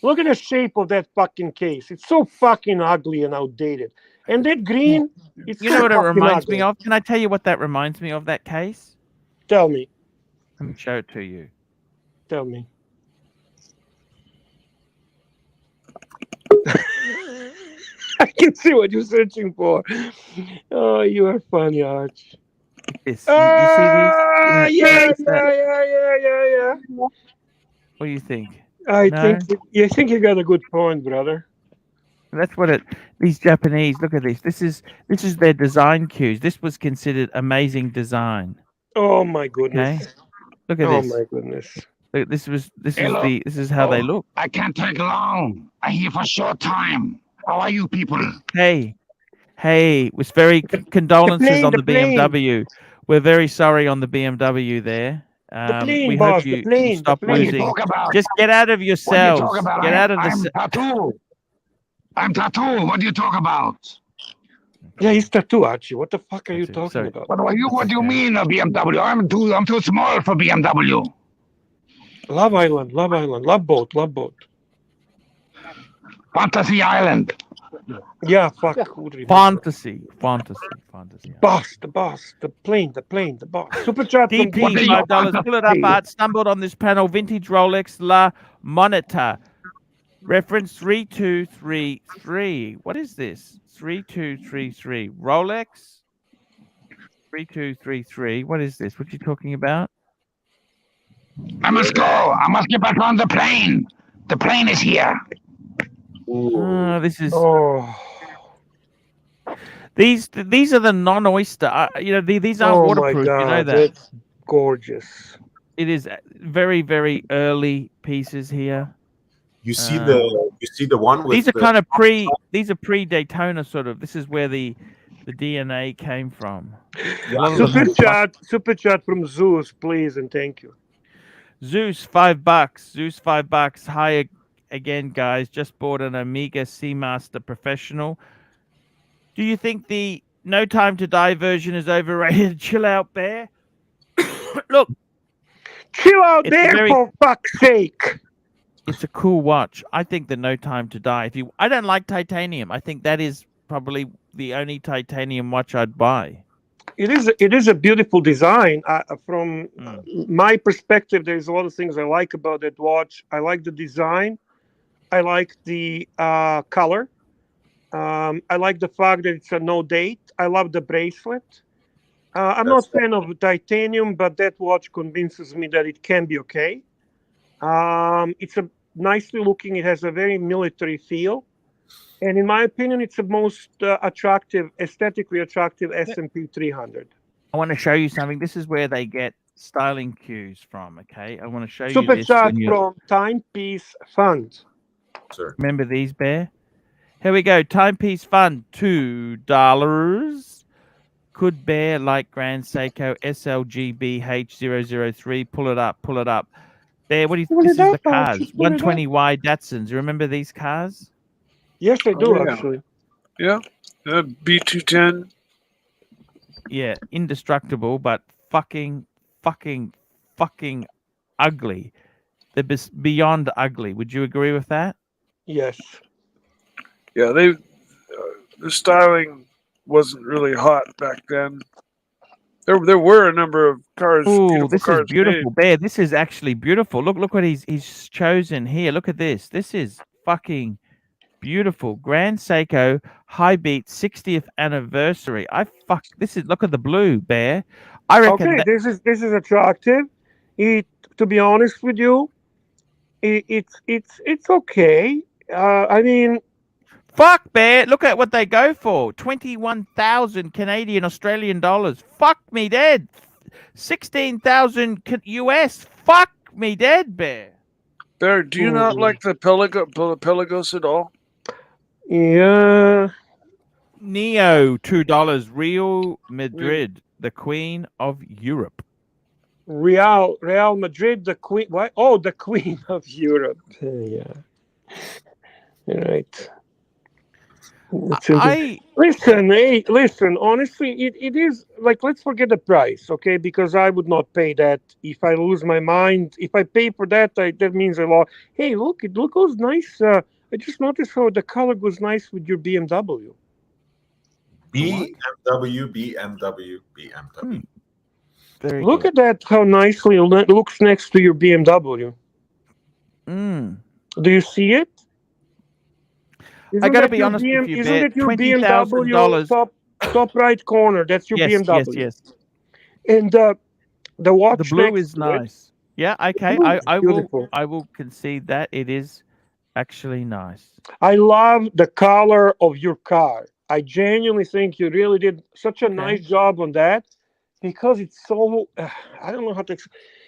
Look at the shape of that fucking case. It's so fucking ugly and outdated. And that green, it's you know what it reminds me of? Can I tell you what that reminds me of, that case? Tell me. Let me show it to you. Tell me. I can see what you're searching for. Oh, you are funny, Arch. You see these? Yeah. What do you think? I think you got a good point, brother. That's what it. These Japanese. Look at this. This is their design cues. This was considered amazing design. Oh my goodness. Okay. Look at Oh this. my goodness. Look, this is Hello. how they look. I can't take long. I'm here for a short time. How are you people? Hey, was very condolences on the plane. BMW. We're very sorry on the BMW there. The plane, we boss. hope you The plane. stop What do you losing. talk about? Just get out of What do you yourselves. talk about? Get out of I'm the. tattoo. I'm tattoo. What do you talk about? Yeah, he's tattoo, Archie. What the fuck are you talking about? What do you mean a BMW? I'm too small for BMW. Love Island, love boat. Fantasy Island. Yeah, fuck. Fantasy. Boss, the plane, the boss. Super chat from DP, $5. Pull it up, Art. Stumbled on this panel. Vintage Rolex La Moneta. Reference 3233. What is this? 3233. Rolex 3233. What is this? What are you talking about? I must go. I must get back on the plane. The plane is here. This is. Oh. These are the non-oyster. These aren't waterproof. God, you know that. That's gorgeous. It is very, very early pieces here. You see the one with these are kind of these are pre-Daytona sort of. This is where the DNA came from. Super chat from Zeus, please, and thank you. Zeus, $5. Zeus, $5. Hi again, guys. Just bought an Omega Seamaster Professional. Do you think the No Time to Die version is overrated? Chill out, Bear. Look. Chill out there, for fuck's sake. It's a cool watch. I think the No Time to Die. I don't like titanium. I think that is probably the only titanium watch I'd buy. It is a beautiful design. From my perspective, there's a lot of things I like about that watch. I like the design. I like the color. I like the fact that it's a no date. I love the bracelet. I'm not a fan of titanium, but that watch convinces me that it can be okay. It's a nicely looking. It has a very military feel, and in my opinion, it's the most aesthetically attractive S&P 300. I want to show you something. This is where they get styling cues from. Okay, I want to show you Super this. chat from Timepiece Fund. Sir. Remember these, Bear? Here we go. Timepiece Fund, $2. Could Bear like Grand Seiko SLGBH003? Pull it up. There, what do you think? This is the cars. 120Y Datsuns. You remember these cars? Yes, I do, actually. Yeah. B210. Yeah, indestructible, but fucking ugly. They're beyond ugly. Would you agree with that? Yes. Yeah, the styling wasn't really hot back then. There were a number of cars. Ooh, this is beautiful, made. Bear. This is actually beautiful. Look what he's chosen here. Look at this. This is fucking beautiful. Grand Seiko High Beat 60th anniversary. Look at the blue, Bear. I reckon. Okay, this is attractive. To be honest with you, it's okay. I mean. Fuck, Bear. Look at what they go for. 21,000 Canadian Australian dollars. Fuck me dead. 16,000 US. Fuck me dead, Bear. Bear, do you not like the Pelagos at all? Yeah. Neo, $2. Real Madrid, the Queen of Europe. Real Madrid, the Queen. What? Oh, the Queen of Europe. Yeah. Right. Listen. Honestly, it is like, let's forget the price, okay? Because I would not pay that if I lose my mind. If I pay for that, that means a lot. Hey, look, it goes nice. I just noticed how the color goes nice with your BMW. BMW. Look at that! How nicely it looks next to your BMW. Do you see it? I got to be honest with you, isn't it your BMW top right corner? That's your BMW. Yes. And the watch. The blue is nice. Yeah, okay. I will concede that it is actually nice. I love the color of your car. I genuinely think you really did such a nice job on that, because it's so I don't know how to.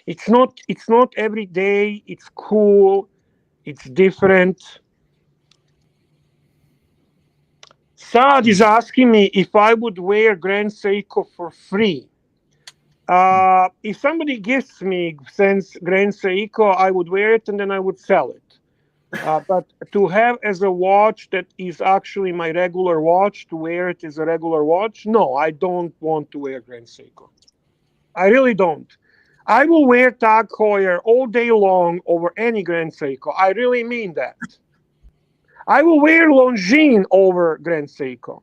It's not every day. It's cool. It's different. Saad is asking me if I would wear Grand Seiko for free. If somebody gifts me Grand Seiko, I would wear it and then I would sell it. But to have as a watch that is actually my regular watch, to wear it as a regular watch, no, I don't want to wear Grand Seiko. I really don't. I will wear Tag Heuer all day long over any Grand Seiko. I really mean that. I will wear Longines over Grand Seiko.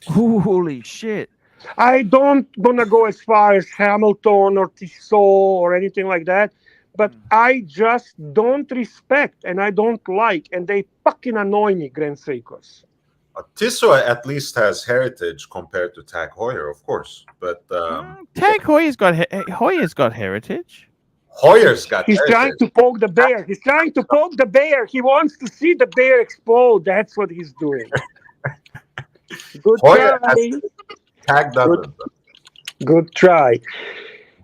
Holy shit. I don't gonna go as far as Hamilton or Tissot or anything like that, but I just don't respect and I don't like, and they fucking annoy me, Grand Seikos. Tissot at least has heritage compared to Tag Heuer, of course, but Tag Heuer's got heritage. Heuer's got He's heritage. trying to poke the bear. He's trying to poke the bear. He wants to see the bear explode. That's what he's doing. Good Heuer try. has Tag doesn't. Good try.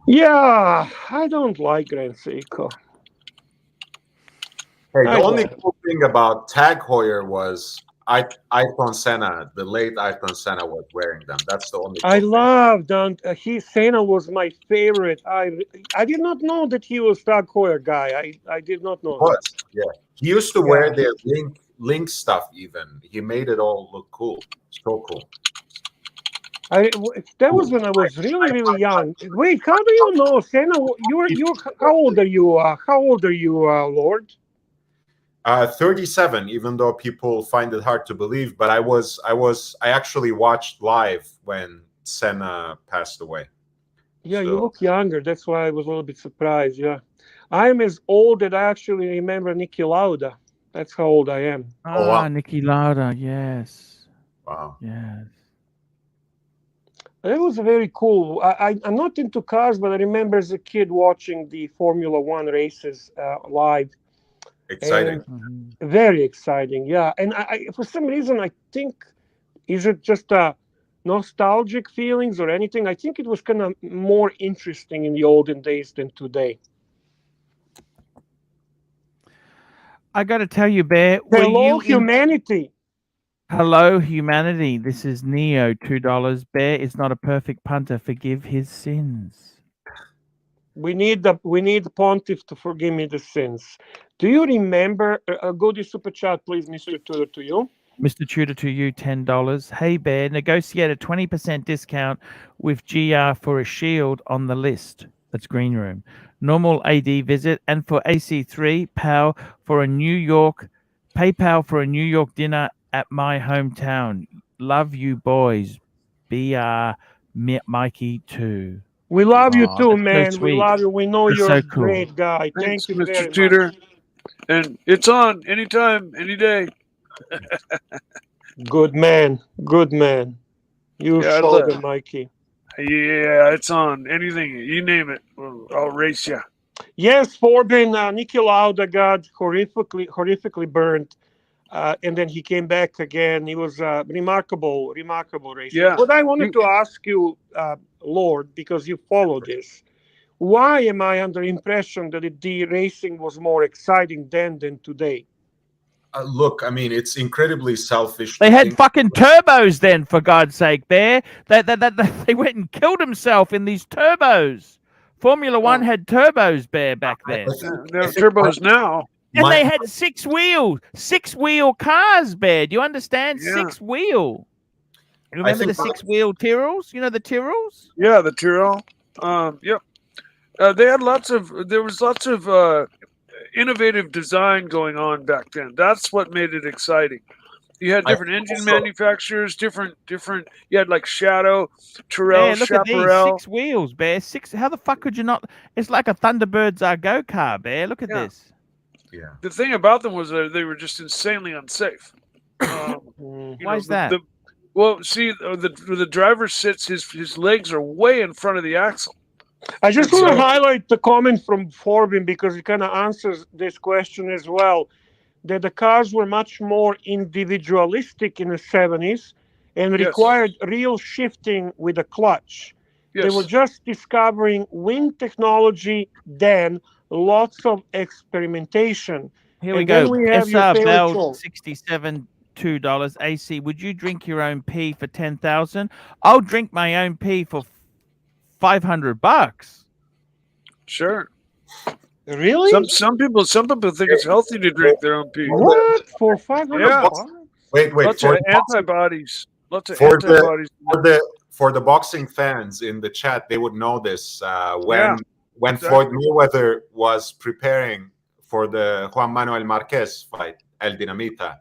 Yeah, I don't like Grand Seiko. Hey, the only cool thing about Tag Heuer was Ayrton Senna, the late Ayrton Senna, was wearing them. That's the only. I love Dante. Senna was my favorite. I did not know that he was Tag Heuer guy. I did not know. Yeah, he used to wear their link stuff. Even he made it all look cool. So cool. That was when I was really young. Wait, how do you know Senna? You're how old are you? Lord? 37. Even though people find it hard to believe, but I actually watched live when Senna passed away. Yeah, you look younger. That's why I was a little bit surprised. Yeah, I'm as old that I actually remember Niki Lauda. That's how old I am. Oh, wow. Niki Lauda, yes. Wow. Yes. It was very cool. I'm not into cars, but I remember as a kid watching the Formula One races live. Exciting. Very exciting, yeah. And I for some reason, I think, is it just nostalgic feelings or anything? I think it was kind of more interesting in the olden days than today. I got to tell you, Bear. Hello, humanity. Hello, humanity. This is Neo, $2. Bear is not a perfect punter. Forgive his sins. We need Pontiff to forgive me the sins. Do you remember? Go to super chat, please, Mr. Tudor, to you. Mr. Tudor, to you, $10. Hey, Bear, negotiate a 20% discount with GR for a shield on the list. That's Green Room. Normal AD visit, and for AC3, PayPal for a New York dinner at my hometown. Love you, boys. BR Mikey 2. We love you too, man. So we love you. We know you're so a cool. great guy. Thanks, Thank you Mr. very Tudor. much. And it's on anytime, any day. Good man. Good man. You show them, Mikey. Yeah, it's on. Anything. You name it. I'll race you. Yes, Forbin, Niki Lauda got horrifically burned. And then he came back again. He was remarkable racer. Yeah. But I wanted to ask you, Lord, because you follow this, why am I under the impression that the racing was more exciting then than today? Look, I mean, it's incredibly selfish. They had fucking turbos then, for God's sake, Bear. They went and killed himself in these turbos. Formula One had turbos, Bear, back then. There are turbos now. And they had six wheel cars, Bear. Do you understand? Yeah. 6-wheel. Remember the 6-wheel Tyrrells? You know the Tyrrells? Yeah, the Tyrrell. Yep. There was lots of innovative design going on back then. That's what made it exciting. You had different engine manufacturers, different. You had like Shadow, Tyrrell, Yeah, look Chaparral. at these 6 wheels, Bear. How the fuck could you not? It's like a Thunderbirds go car, Bear. Look at this. Yeah. The thing about them was that they were just insanely unsafe. Why is that? Well, see, the driver sits. His legs are way in front of the axle. I just And want to so- highlight the comment from Forbin because it kind of answers this question as well. That the cars were much more individualistic in the 70s and Yes. required real shifting with a clutch. They were Yes. just discovering wind technology then, lots of experimentation. Here we And then go. we have your SR favorite Bell show. 67 $2 AC. Would you drink your own pee for 10,000? I'll drink my own pee for $500. Sure. Really? Some people think it's healthy to drink their own pee. What? For 500 Yeah. bucks? Wait. Lots of antibodies. Lots of for antibodies. for the boxing fans in the chat, they would know this. When exactly. Floyd Mayweather was preparing for the Juan Manuel Marquez fight, El Dinamita,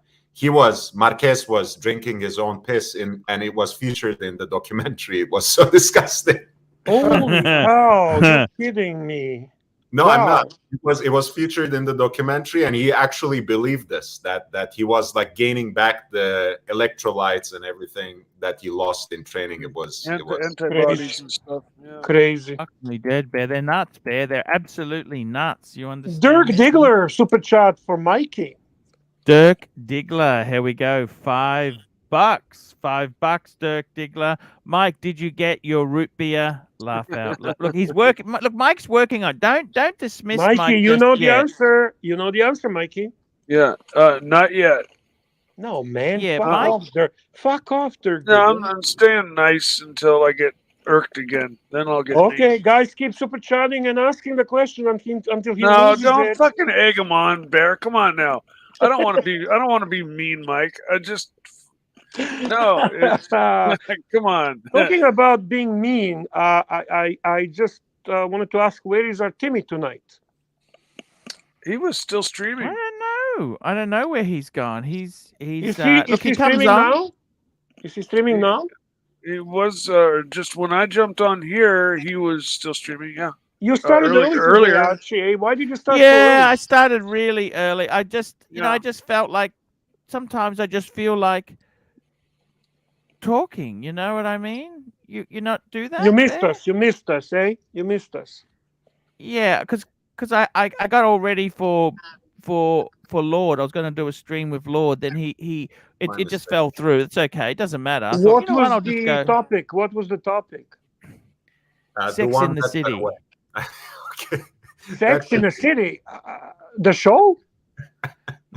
Marquez was drinking his own piss and it was featured in the documentary. It was so disgusting. Holy cow! You're kidding me. No, Wow. I'm not. It was featured in the documentary, and he actually believed this that he was like gaining back the electrolytes and everything that he lost in training. It was antibodies Crazy. and stuff. Yeah. Crazy. Fucking dead, Bear. They're nuts, Bear. They're absolutely nuts. You understand? Dirk me? Diggler, super chat for Mikey. Dirk Diggler. Here we go. $5. $5, Dirk Diggler. Mike, did you get your root beer? Laugh out. Look, he's working. Look, Mike's working on. Don't dismiss Mikey, Mike. you just know the yet. answer. You know the answer, Mikey. Yeah. Not yet. No, man. Yeah, fuck Mike- off, Dirk. Fuck off, Dirk. No, Diggler. I'm staying nice until I get irked again. Then I'll get Okay, nice. guys, keep super chatting and asking the question until he No, loses don't it. fucking egg him on, Bear. Come on now. I don't want to be mean, Mike. I just no. It's, come on. Talking about being mean, I just wanted to ask, where is our Timmy tonight? He was still streaming. I don't know where he's gone. He's Is look, he he comes streaming on. now? Is he streaming now? It was just when I jumped on here, he was still streaming. Yeah. You started earlier. earlier. Archie. Why did you start so Yeah, I early? started really early. I just, you know, Yeah. I just felt like sometimes I just feel like talking. You know what I mean? You not do that? You missed Bear? us. You missed us, eh? You missed us. Yeah, because I got all ready for Lord. I was going to do a stream with Lord. Then it just fell through. It's okay. It doesn't matter. I thought, What you know what? I'll was just the go. topic? What was the topic? the Sex one in the that City. went away. Okay. Sex in the City. The show?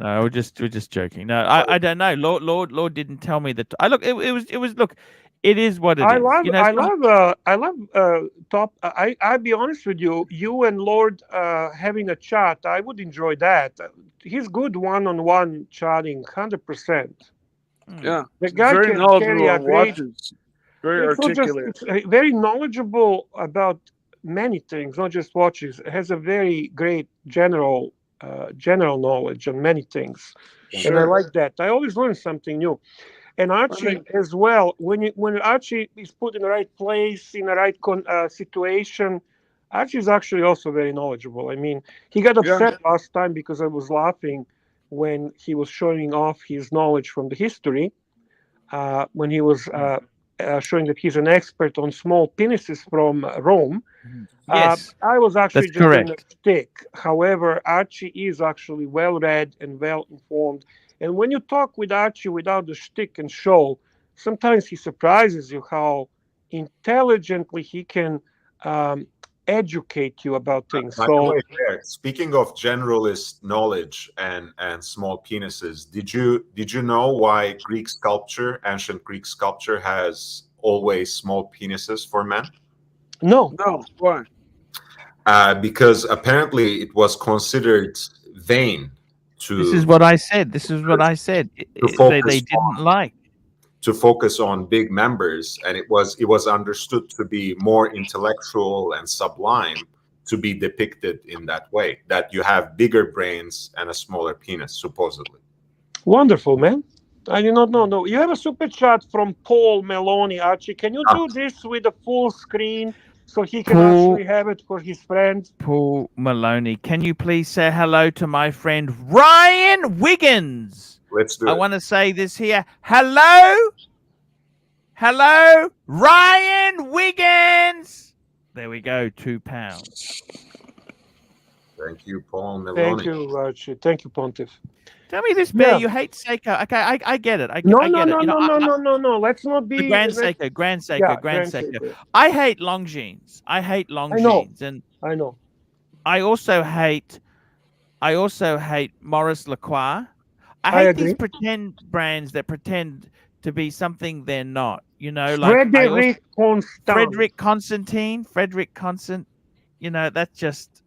No, we're just joking. No, I don't know. Lord didn't tell me that. I look. It was look. It is what it is. You know, I love top. I'll be honest with you. You and Lord having a chat. I would enjoy that. He's good one-on-one chatting, 100%. Yeah. The guy Very can knowledgeable carry a on great. watches. Very It's not just- articulate. it's very knowledgeable about many things, not just watches. It has a very great general knowledge on many things, and I like that. I always learn something new. And Archie as well. When Archie is put in the right place, in the right situation, Archie is actually also very knowledgeable. I mean, he got upset last time because I was laughing when he was showing off his knowledge from the history. When he was showing that he's an expert on small penises from Rome. yes, I was actually that's just doing a correct. stick. However, Archie is actually well read and well informed. And when you talk with Archie without the shtick and show, sometimes he surprises you how intelligently he can educate you about things. By the way, speaking of generalist knowledge and small penises, did you know why ancient Greek sculpture has always small penises for men? No. Why? Because apparently it was considered vain to. This is what I said. They didn't like to focus on big members, and it was understood to be more intellectual and sublime to be depicted in that way, that you have bigger brains and a smaller penis, supposedly. Wonderful, man. I did not know. No, you have a super chat from Paul Meloni. Archie, can you do this with a full screen so he can actually have it for his friends? Paul Maloney, can you please say hello to my friend Ryan Wiggins? Let's do it. I want to say this here. Hello, Ryan Wiggins. There we go, £2. Thank you, Paul Meloni. Thank you, Archie. Thank you, Pontiff. Tell me this, Bear. Yeah. You hate Seiko. Okay, I get it. I No, get it. You know, no. Let's not be the Grand let's- Seiko, Grand Seiko, Yeah, Grand Grand Seiko. Seiko. I hate long jeans. I hate long I know. jeans, and I know. I also hate Maurice Lacroix. I I hate these agree. pretend brands that pretend to be something they're not. You know, like Frederick Constant. Frederick Constant. You know, that's just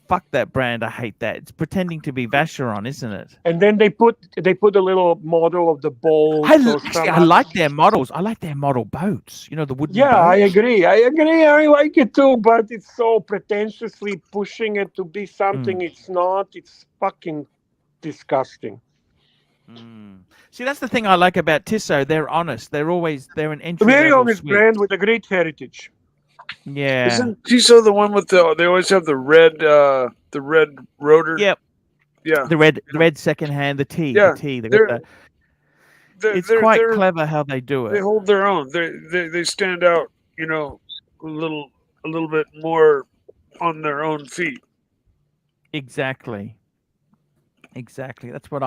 fuck that brand. I hate that. It's pretending to be Vacheron, isn't it? And then they put a little model of the boat. I like their models. I like their model boats. You know, the wooden boats. I agree. I like it too, but it's so pretentiously pushing it to be something it's not. It's fucking disgusting. See, that's the thing I like about Tissot. They're honest. They're an entry Very level honest suite. brand with a great heritage. Yeah. Isn't Tissot the one with they always have the red rotor? Yep. Yeah. The red second hand, the T. Yeah, The T. It's they're quite clever how they do it. They hold their own. They stand out, you know, a little bit more on their own feet. Exactly. That's what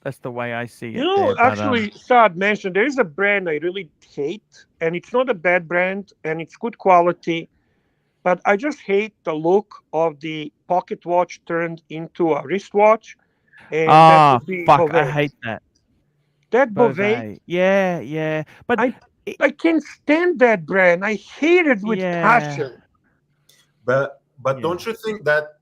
that's the way I see it. You know, there, actually, Saad mentioned there is a brand I really hate, and it's not a bad brand, and it's good quality, but I just hate the look of the pocket watch turned into a wristwatch. And fuck! I hate that. That Beauvais. Yeah. But I can't stand that brand. I hate it with passion. But don't you think that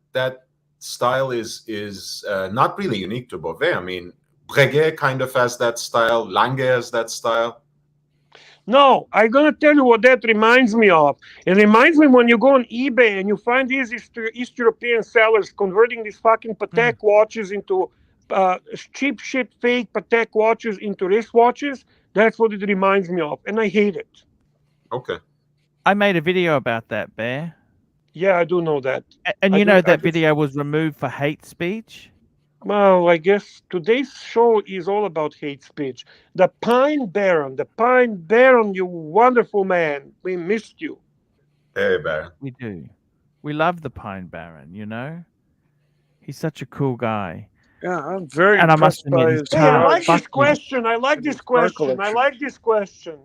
style is not really unique to Beauvais? I mean, Breguet kind of has that style. Lange has that style. No, I'm going to tell you what that reminds me of. It reminds me when you go on eBay and you find these East European sellers converting these fucking Patek watches into cheap shit fake Patek watches into wristwatches. That's what it reminds me of. And I hate it. Okay. I made a video about that, Bear. Yeah, I do know that. And that video was removed for hate speech? Well, I guess today's show is all about hate speech. The Pine Baron, you wonderful man. We missed you. Hey, Baron. We do. We love the Pine Baron, you know? He's such a cool guy. Yeah, I'm very and impressed I must admit, by his I like this question. I like this question.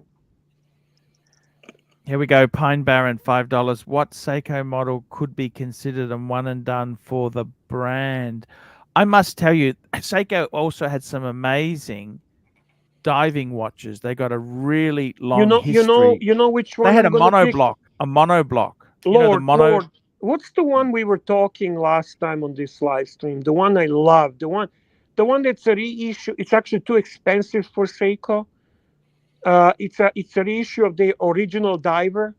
Here we go. Pine Baron, $5. What Seiko model could be considered a one and done for the brand? I must tell you, Seiko also had some amazing diving watches. They got a really long history. You know which one? They had a monoblock. Lord, what's the one we were talking last time on this live stream? The one I love. The one that's a reissue. It's actually too expensive for Seiko. It's a reissue of the original diver,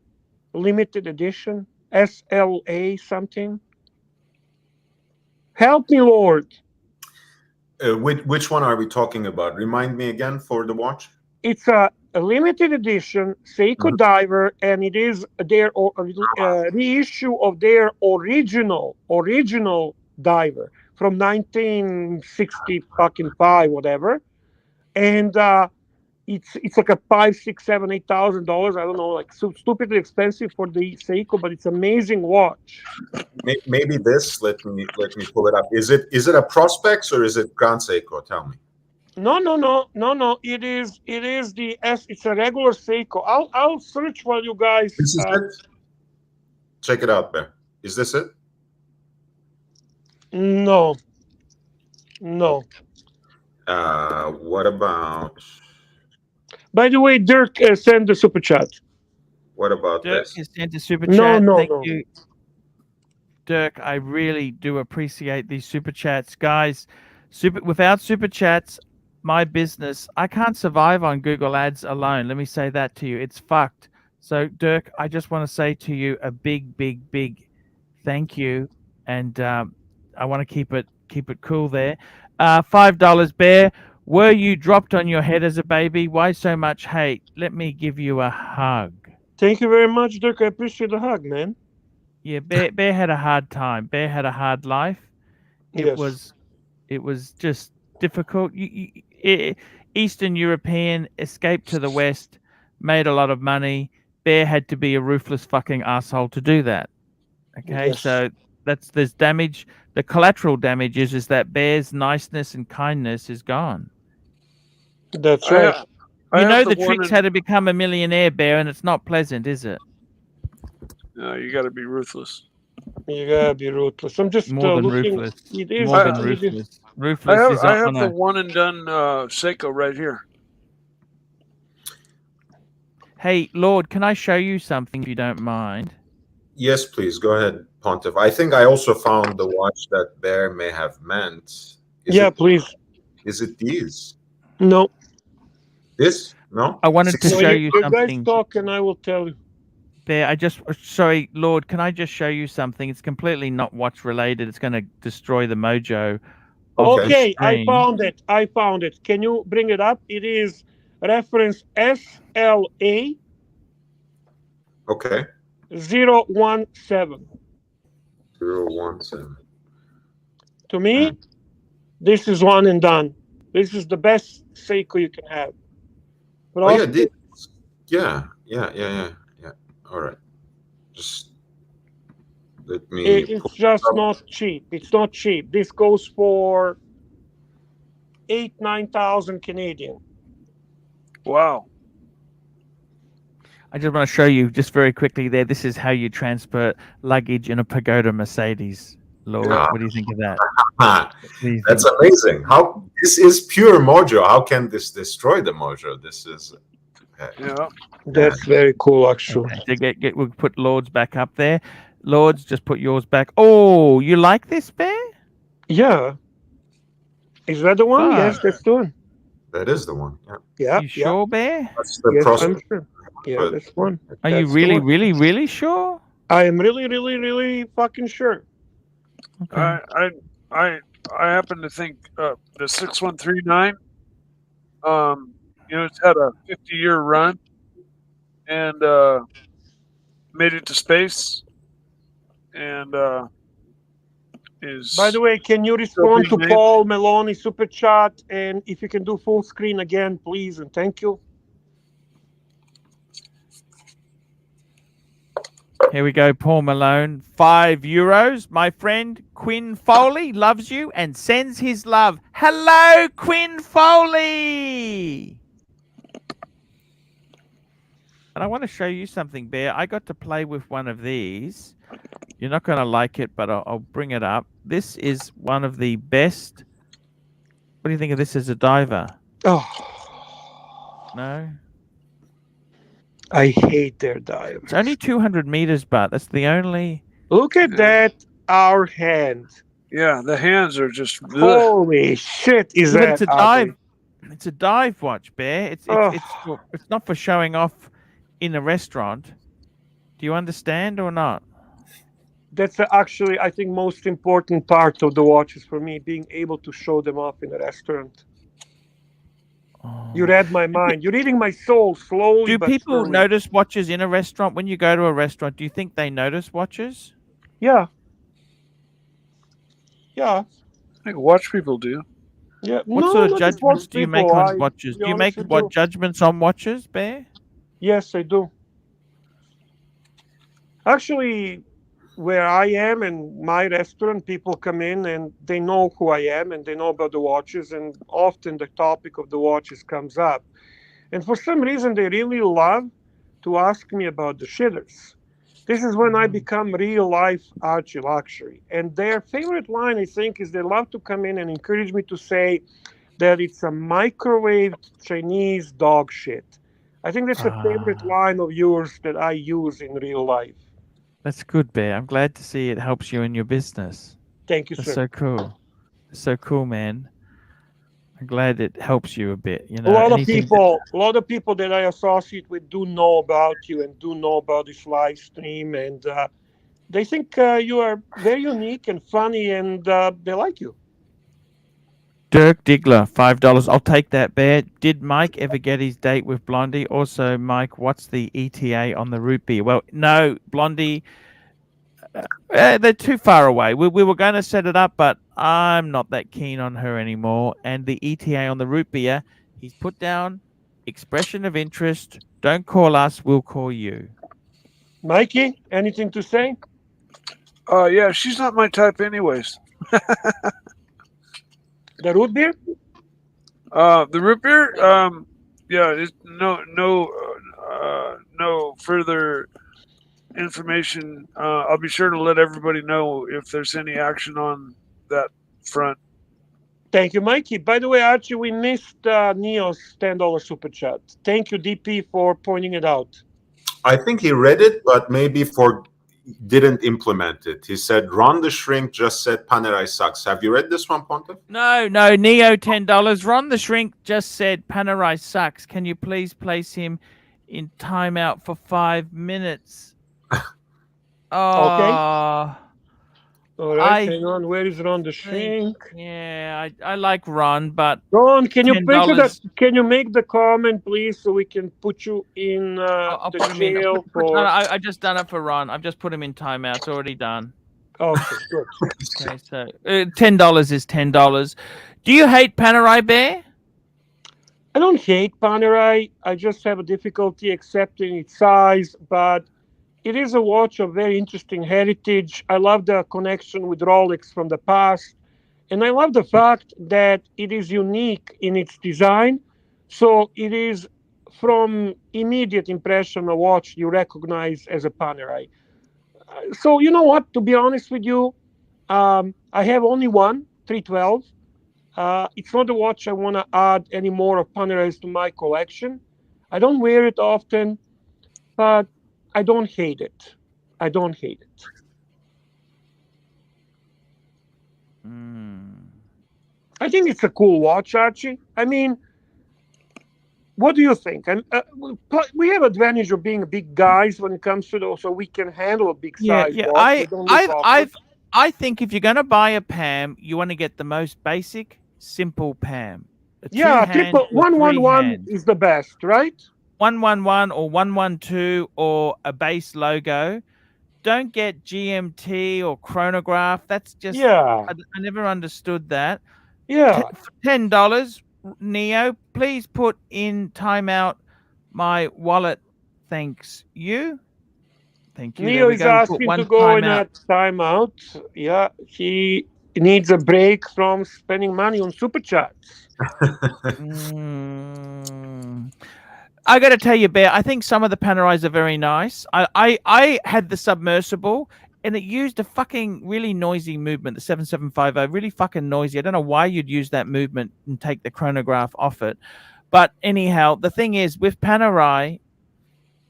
limited edition, SLA something. Help me, Lord. Which one are we talking about? Remind me again for the watch. It's a limited edition Seiko diver, and it is their reissue of their original diver from 1965, whatever, and it's like a $5,000, $6,000, $7,000, $8,000. I don't know, like so stupidly expensive for the Seiko, but it's amazing watch. Maybe this. Let me pull it up. Is it a Prospex or is it Grand Seiko? Tell me. No. It is the S. It's a regular Seiko. I'll search while you guys. This is it. Check it out, Bear. Is this it? No. What about? By the way, Dirk sent the super chat. What about Dirk this? has sent a super chat. No. Thank you, Dirk. I really do appreciate these super chats, guys. Without super chats, my business, I can't survive on Google Ads alone. Let me say that to you. It's fucked. So, Dirk, I just want to say to you a big thank you, and I want to keep it cool there. $5, Bear. Were you dropped on your head as a baby? Why so much hate? Let me give you a hug. Thank you very much, Dirk. I appreciate the hug, man. Yeah, Bear had a hard time. Bear had a hard life. It was just difficult. Eastern European, escaped to the West, made a lot of money, Bear had to be a ruthless fucking asshole to do that. Okay, Yes. so there's damage. The collateral damage is that Bear's niceness and kindness is gone. That's right. You know the tricks how to become a millionaire, Bear, and it's not pleasant, is it? No, you got to be ruthless. You gotta be ruthless. I'm just More than looking. ruthless. It is. More than it is- ruthless. Ruthless is I have on the a. one and done Seiko right here. Hey, Lord, can I show you something if you don't mind? Yes, please go ahead, Pontiff. I think I also found the watch that Bear may have meant. Please. Is it these? No. This? No. I wanted to show you You something. guys talk, and I will tell you. Bear, sorry, Lord, can I just show you something? It's completely not watch related. It's going to destroy the mojo. Okay, I found it. Can you bring it up? It is reference SLA. Okay. 017. 017. To me, this is one and done. This is the best Seiko you can have. But Oh, also, yeah. All right. Just let me. it's just not cheap. It's not cheap. This goes for 9,000 Canadian. Wow. I just want to show you just very quickly there. This is how you transport luggage in a Pagoda Mercedes. Lord, what do you think of that? That's amazing. How this is pure mojo. How can this destroy the mojo? This is. Yeah. That's very cool, actually. Okay, so we'll put Lord's back up there. Lord's, just put yours back. Oh, you like this, Bear? Yeah. Is that the one? Fuck. Yes, that's the one. That is the one. Yeah. Yeah. You sure, Bear? That's the Yes, process. I'm sure. Yeah, that's one. Are you really, really, really sure? I am really, really, really fucking sure. Okay. I happen to think the 6139. It's had a 50-year run and made it to space, and is. By the way, can you respond to Paul Meloni super chat? And if you can do full screen again, please, and thank you. Here we go, Paul Malone. €5. My friend Quinn Foley loves you and sends his love. Hello, Quinn Foley. And I want to show you something, Bear. I got to play with one of these. You're not going to like it, but I'll bring it up. This is one of the best. What do you think of this as a diver? Oh. No? I hate their divers. It's only 200 meters, but that's the only. Look at that, our hand. Yeah, the hands are just. Holy shit! Is that it's a dive? It's a dive watch, Bear. It's not for showing off in a restaurant. Do you understand or not? That's actually, I think, most important part of the watches for me, being able to show them off in a restaurant. Oh. You read my mind. You're reading my soul slowly. Do but people surely. notice watches in a restaurant? When you go to a restaurant, do you think they notice watches? Yeah. Yeah. I think watch people do. Yeah. What sort of judgments do you make on watches? Do you make judgments on watches, Bear? Yes, I do. Actually, where I am and my restaurant, people come in and they know who I am and they know about the watches, and often the topic of the watches comes up. And for some reason, they really love to ask me about the shitters. This is when I become real life ArchieLuxury. And their favorite line, I think, is they love to come in and encourage me to say that it's a microwaved Chinese dog shit. I think that's a favorite line of yours that I use in real life. That's good, Bear. I'm glad to see it helps you in your business. Thank you, That's sir. so cool. That's so cool, man. I'm glad it helps you a bit. You know, a lot of people that I associate with do know about you and do know about this live stream, and they think you are very unique and funny, and they like you. Dirk Diggler, $5. I'll take that, Bear. Did Mike ever get his date with Blondie? Also, Mike, what's the ETA on the root beer? Well, no, Blondie, they're too far away. We were going to set it up, but I'm not that keen on her anymore. And the ETA on the root beer, he's put down expression of interest Don't call us. We'll call you. Mikey, anything to say? Yeah, she's not my type, anyways. The root beer? The root beer. Yeah, it's no further information. I'll be sure to let everybody know if there's any action on that front. Thank you, Mikey. By the way, Archie, we missed Neo's $10 super chat. Thank you, DP, for pointing it out. I think he read it, but maybe didn't implement it. He said, Ron the Shrink just said Panerai sucks. Have you read this one, Ponte? No, Neo, $10. Ron the Shrink just said Panerai sucks. Can you please place him in timeout for 5 minutes? Okay. All right, hang on. Where is Ron the Shrink? Yeah, I like Ron, but Ron, can you $10. Can you make the comment, please, so we can put you in I'll the put him in. jail I just done it for Ron. I've just put him in timeout. It's already done. Okay, good. Okay, so $10 is $10. Do you hate Panerai, Bear? I don't hate Panerai. I just have a difficulty accepting its size, but it is a watch of very interesting heritage. I love the connection with Rolex from the past. And I love the fact that it is unique in its design. So it is, from immediate impression, a watch you recognize as a Panerai. So you know what? To be honest with you, I have only one, 312. It's not a watch I want to add any more of Panerais to my collection. I don't wear it often, but I don't hate it. I don't hate it. I think it's a cool watch, Archie. I mean, what do you think? And we have advantage of being big guys when it comes to those, so we can handle a big size watch. I think if you're going to buy a PAM, you want to get the most basic, simple PAM. Yeah, 111 is the best, right? 111 or 112 or a base logo. Don't get GMT or chronograph. That's just, I never understood that. Yeah. For $10, Neo, please put in timeout my wallet. Thanks you. Thank you. Neo is asking to go in a timeout. Yeah, he needs a break from spending money on super chats. I got to tell you, Bear, I think some of the Panerais are very nice. I had the submersible, and it used a fucking really noisy movement, the 7750, really fucking noisy. I don't know why you'd use that movement and take the chronograph off it. But anyhow, the thing is, with Panerai,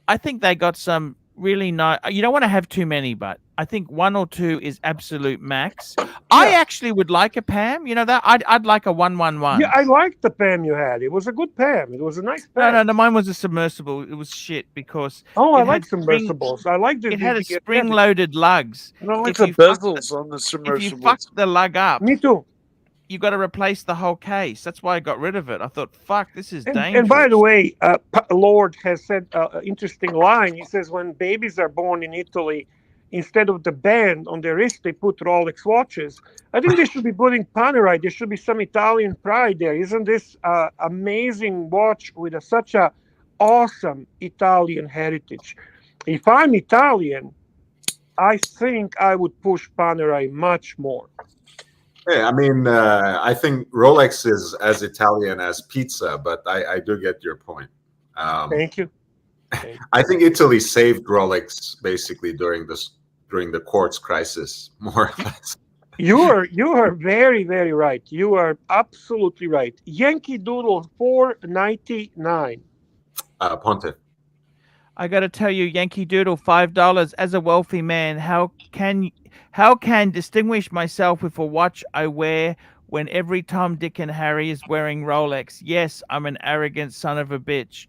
I think they got some really nice. You don't want to have too many, but I think 1 or 2 is absolute max. Yeah. I actually would like a PAM. You know that I'd like a 111. Yeah, I liked the PAM you had. It was a good PAM. It was a nice PAM. No, mine was a submersible. It was shit because I like submersibles. I like it had a spring-loaded lugs. I don't like the bezels on the submersibles. If you fuck the lug up, me too. You got to replace the whole case. That's why I got rid of it. I thought, fuck, this is dangerous. And by the way, Lord has said an interesting line. He says, when babies are born in Italy, instead of the band on their wrist, they put Rolex watches. I think they should be putting Panerai. There should be some Italian pride there. Isn't this amazing watch with such a awesome Italian heritage? If I'm Italian, I think I would push Panerai much more. Yeah, I mean, I think Rolex is as Italian as pizza, but I do get your point. Thank you. I think Italy saved Rolex basically during the quartz crisis, more or less. You are very, very right. You are absolutely right. Yankee Doodle $4.99. Ponte. I got to tell you, Yankee Doodle, $5. As a wealthy man, how can distinguish myself with a watch I wear when every Tom, Dick, and Harry is wearing Rolex? Yes, I'm an arrogant son of a bitch.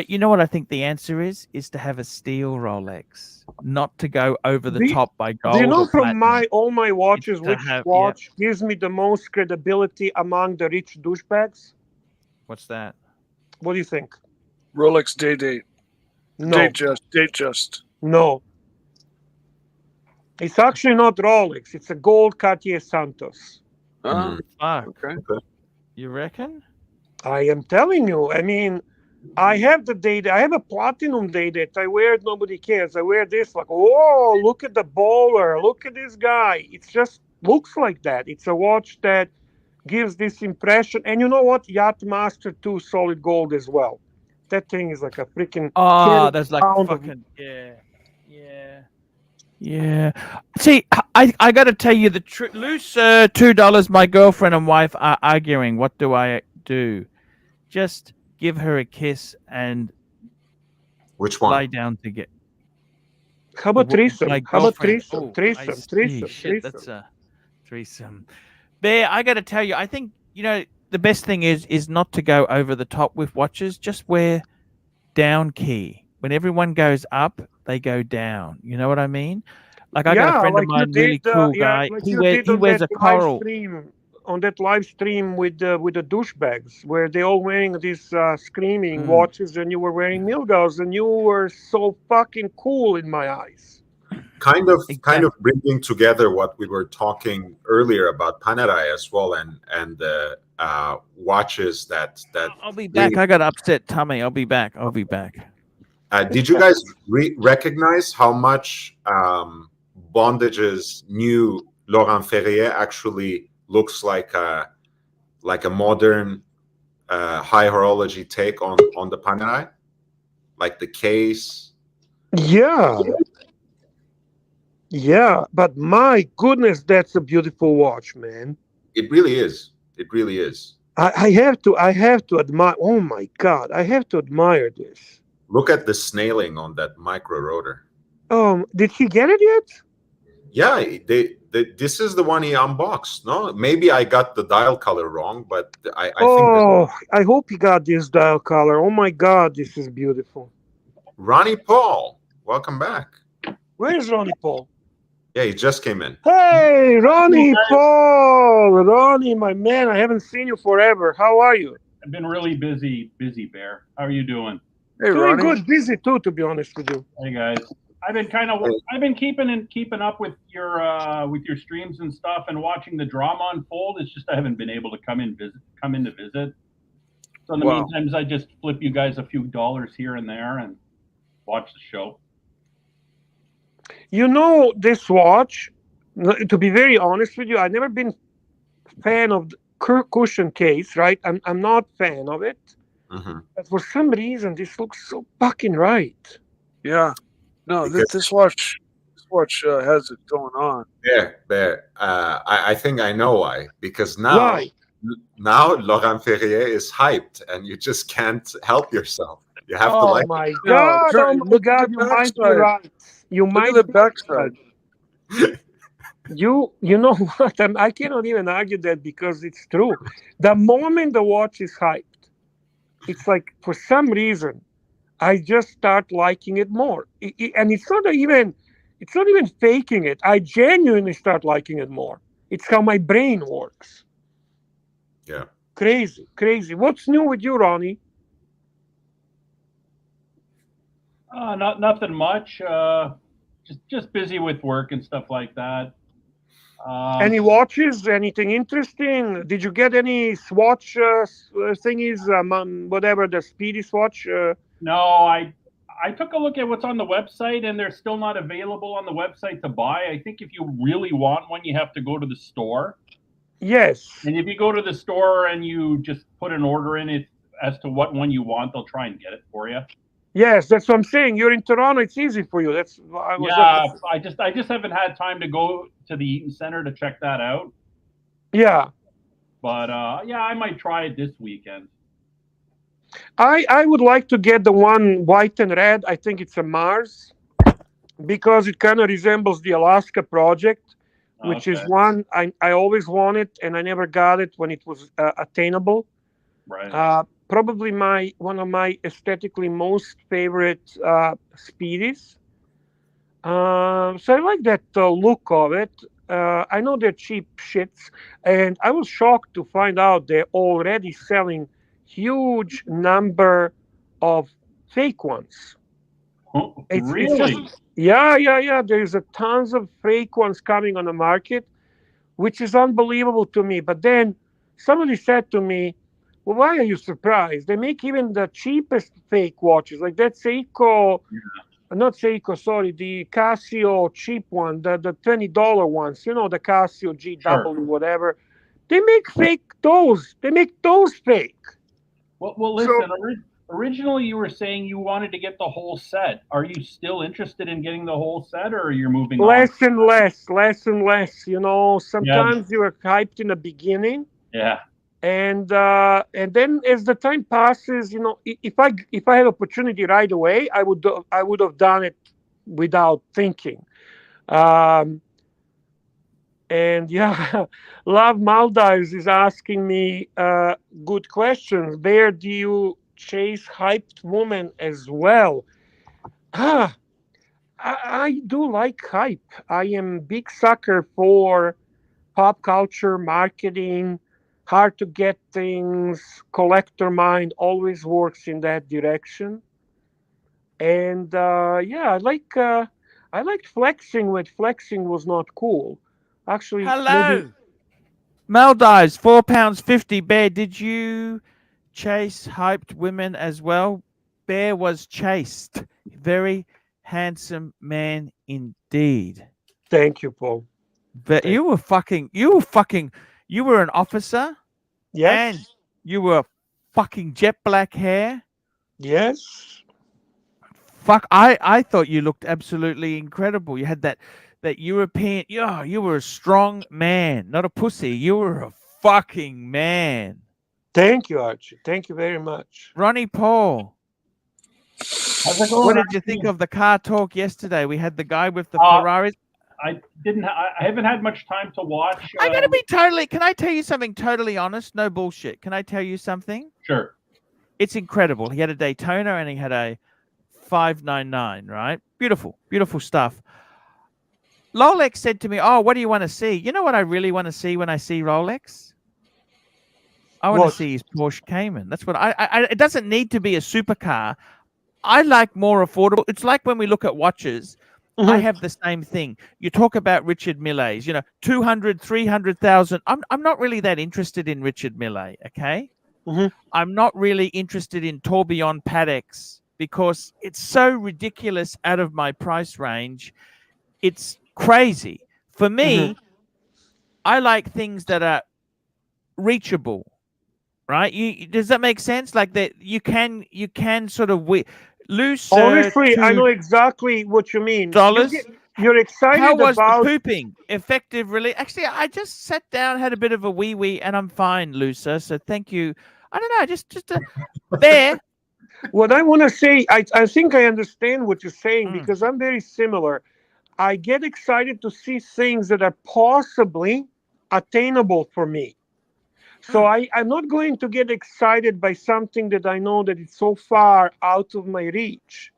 You know what I think the answer is to have a steel Rolex, not to go over the top by gold. Do you know from all my watches, which watch gives me the most credibility among the rich douchebags? What's that? What do you think? Rolex Day-Date. No. Date just. No. It's actually not Rolex. It's a gold Cartier Santos. Fuck. Okay. You reckon? I am telling you. I mean, I have the data. I have a platinum day that I wear. Nobody cares. I wear this like, oh, look at the bowler. Look at this guy. It just looks like that. It's a watch that gives this impression. And you know what? Yacht Master 2 solid gold as well. That thing is like a freaking that's like pound of fucking yeah. See, I got to tell you the truth. Loose $2. My girlfriend and wife are arguing. What do I do? Just give her a kiss and Which one? lie down to get. How about threesome? My How about girlfriend. threesome? Oh, I Threesome, see. threesome, Shit, threesome. that's a threesome. Bear, I got to tell you, I think the best thing is not to go over the top with watches. Just wear down key. When everyone goes up, they go down. You know what I mean? Like I got a friend of mine, really cool guy. Like He you did on wears that a live coral. stream, with the douchebags, where they all wearing these screaming watches, and you were wearing Milgauss, and you were so fucking cool in my eyes. Kind of bringing together what we were talking earlier about Panerai as well, and the watches that. I'll be back. I got upset tummy. I'll be back. Did you guys recognize how much Bondage's new Laurent Ferrier actually looks like a modern high horology take on the Panerai? Like the case. Yeah, but my goodness, that's a beautiful watch, man. It really is. I have to admire. Oh my God, I have to admire this. Look at the snailing on that micro rotor. Did he get it yet? Yeah, this is the one he unboxed. No, maybe I got the dial color wrong, but I think. I hope he got this dial color. Oh my God, this is beautiful. Ronnie Paul, welcome back. Where is Ronnie Paul? Yeah, he just came in. Hey, Ronnie Paul! Ronnie, my man, I haven't seen you forever. How are you? I've been really busy, Bear. How are you doing? Hey, Doing Ronnie. good, busy too, to be honest with you. Hey guys, I've been keeping up with your streams and stuff, and watching the drama unfold. It's just I haven't been able to come in to visit. So in the meantime, I just flip you guys a few dollars here and there and watch the show. You know, this watch, to be very honest with you, I've never been a fan of the cushion case, right? I'm not a fan of it. Mm-hmm. But for some reason, this looks so fucking right. Yeah. No, this watch has it going on. Bear. I think I know why. Because now Laurent Ferrier is hyped, and you just can't help yourself. You have to like. Oh my God! You might be right. You might be backside. You know what? I cannot even argue that because it's true. The moment the watch is hyped, it's like for some reason, I just start liking it more. And it's not even faking it. I genuinely start liking it more. It's how my brain works. Yeah. Crazy. What's new with you, Ronnie? Nothing much. Just busy with work and stuff like that. Any watches? Anything interesting? Did you get any swatch thingies? Whatever, the Speedy swatch? No, I took a look at what's on the website, and they're still not available on the website to buy. I think if you really want one, you have to go to the store. Yes. And if you go to the store and you just put an order in it as to what one you want, they'll try and get it for you. Yes, that's what I'm saying. You're in Toronto; it's easy for you. I just haven't had time to go to the Eaton Center to check that out. Yeah. But I might try it this weekend. I would like to get the one white and red. I think it's a Mars because it kind of resembles the Alaska project, which is one I always wanted, and I never got it when it was attainable. Right. Probably one of my aesthetically most favorite Speedies. So I like that look of it. I know they're cheap shits, and I was shocked to find out they're already selling huge number of fake ones. Oh, really? It's just, yeah. There's a tons of fake ones coming on the market, which is unbelievable to me. But then somebody said to me, Well, why are you surprised? They make even the cheapest fake watches, like that Seiko, not Seiko, sorry, the Casio cheap one, the $20 ones, you know, the Casio GW, whatever. They make fake those. They make those fake. Well, listen. Originally, you were saying you wanted to get the whole set. Are you still interested in getting the whole set, or are you moving less on? Less and less. You know, sometimes you are hyped in the beginning. Yeah. And then as the time passes, you know, if I had opportunity right away, I would have done it without thinking. And yeah, Love Maldives is asking me good questions. Where do you chase hyped women as well? I do like hype. I am big sucker for pop culture, marketing, hard to get things, collector mind always works in that direction. And yeah, I liked flexing when flexing was not cool. Actually, maybe Hello. Maldives, £4.50. Bear, did you chase hyped women as well? Bear was chased. Very handsome man indeed. Thank you, Paul. But you were an officer. Yes. And you were fucking jet black hair. Yes. Fuck, I thought you looked absolutely incredible. You had that European, you were a strong man, not a pussy. You were a fucking man. Thank you, Archie. Thank you very much. Ronnie Paul. What did you think of the car talk yesterday? We had the guy with the Ferraris. I haven't had much time to watch. I'm gonna be totally. Can I tell you something totally honest? No bullshit. Can I tell you something? Sure. It's incredible. He had a Daytona and he had a 599. Right? Beautiful, beautiful stuff. Rolex said to me, "Oh, what do you want to see?" You know what I really want to see when I see Rolex? I want to see his Porsche Cayman. That's what I. It doesn't need to be a supercar. I like more affordable. It's like when we look at watches. I have the same thing. You talk about Richard Millet's, 200, 300,000. I'm not really that interested in Richard Millet, okay? I'm not really interested in Tourbillon Patek's because it's so ridiculous out of my price range. It's crazy. For me, I like things that are reachable, right? Does that make sense? Like that you can sort of honestly, I know exactly what you mean. Dollars. You're excited How was about the pooping? Effective release. Actually, I just sat down, had a bit of a wee, and I'm fine, Lucer. So thank you. I don't know, just there. What I want to say, I think I understand what you're saying because I'm very similar. I get excited to see things that are possibly attainable for me. So I'm not going to get excited by something that I know that it's so far out of my reach.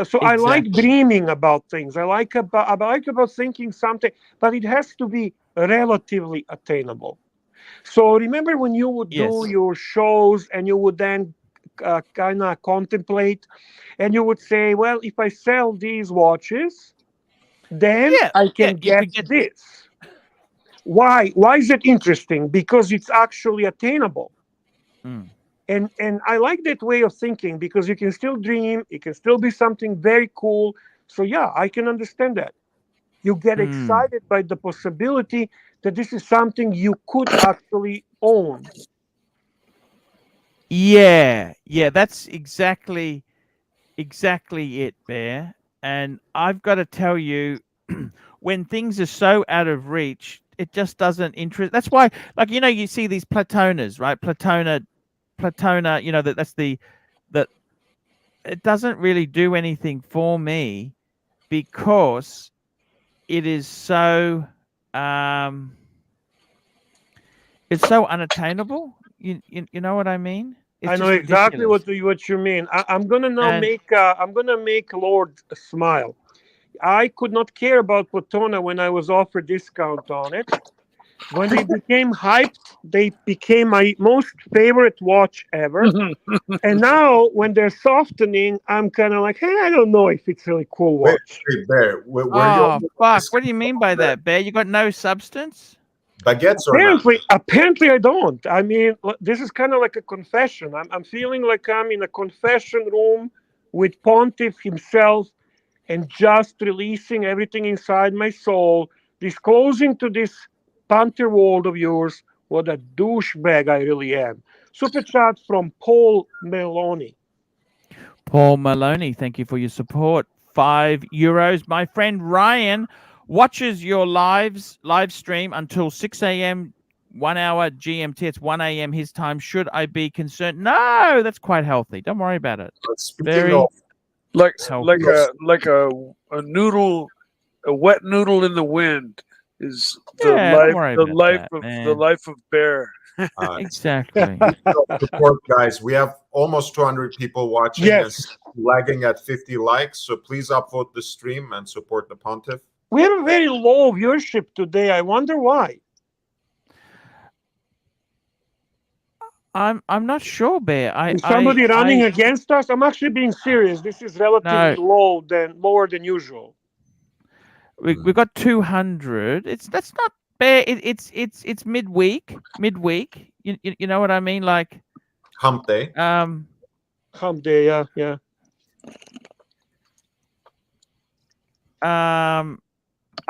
So I like dreaming about things. I like about thinking something, but it has to be relatively attainable. So remember when you would do your shows and you would then kind of contemplate and you would say, well, if I sell these watches, then I can get this. Why is it interesting? Because it's actually attainable. And I like that way of thinking because you can still dream, it can still be something very cool. So yeah, I can understand that. You get excited by the possibility that this is something you could actually own. Yeah, that's exactly it, Bear. And I've got to tell you, when things are so out of reach, it just doesn't interest. That's why, like, you see these Platonas, right? Platona, that's that it doesn't really do anything for me because it is so it's so unattainable. You know what I mean? It's I know exactly what you mean. I'm gonna now make Lord smile. I could not care about Platona when I was offered discount on it. When they became hyped, they became my most favorite watch ever. And now, when they're softening, I'm kind of like, hey, I don't know if it's really cool watch. Wait, Bear, fuck! What do you mean by that, Bear? You got no substance? Baguettes or not? Apparently, I don't. I mean, this is kind of like a confession. I'm feeling like I'm in a confession room with Pontiff himself, and just releasing everything inside my soul, disclosing to this Panther world of yours what a douchebag I really am. Super chat from Paul Meloni. Paul Maloney, thank you for your support. €5. My friend Ryan watches your live stream until 6 a.m. 1 hour GMT. It's 1 a.m. his time. Should I be concerned? No, that's quite healthy. Don't worry about it. Speaking of like a noodle, a wet noodle in the wind is the life of Bear. Exactly. Support, guys. We have almost 200 people watching us, lagging at 50 likes. So please upvote the stream and support the Pontiff. We have a very low viewership today. I wonder why. I'm not sure, Bear. Is somebody running against us? I'm actually being serious. This is relatively lower than usual. We got 200. That's not Bear. It's midweek. You know what I mean? Like hump day. Hump day. Yeah.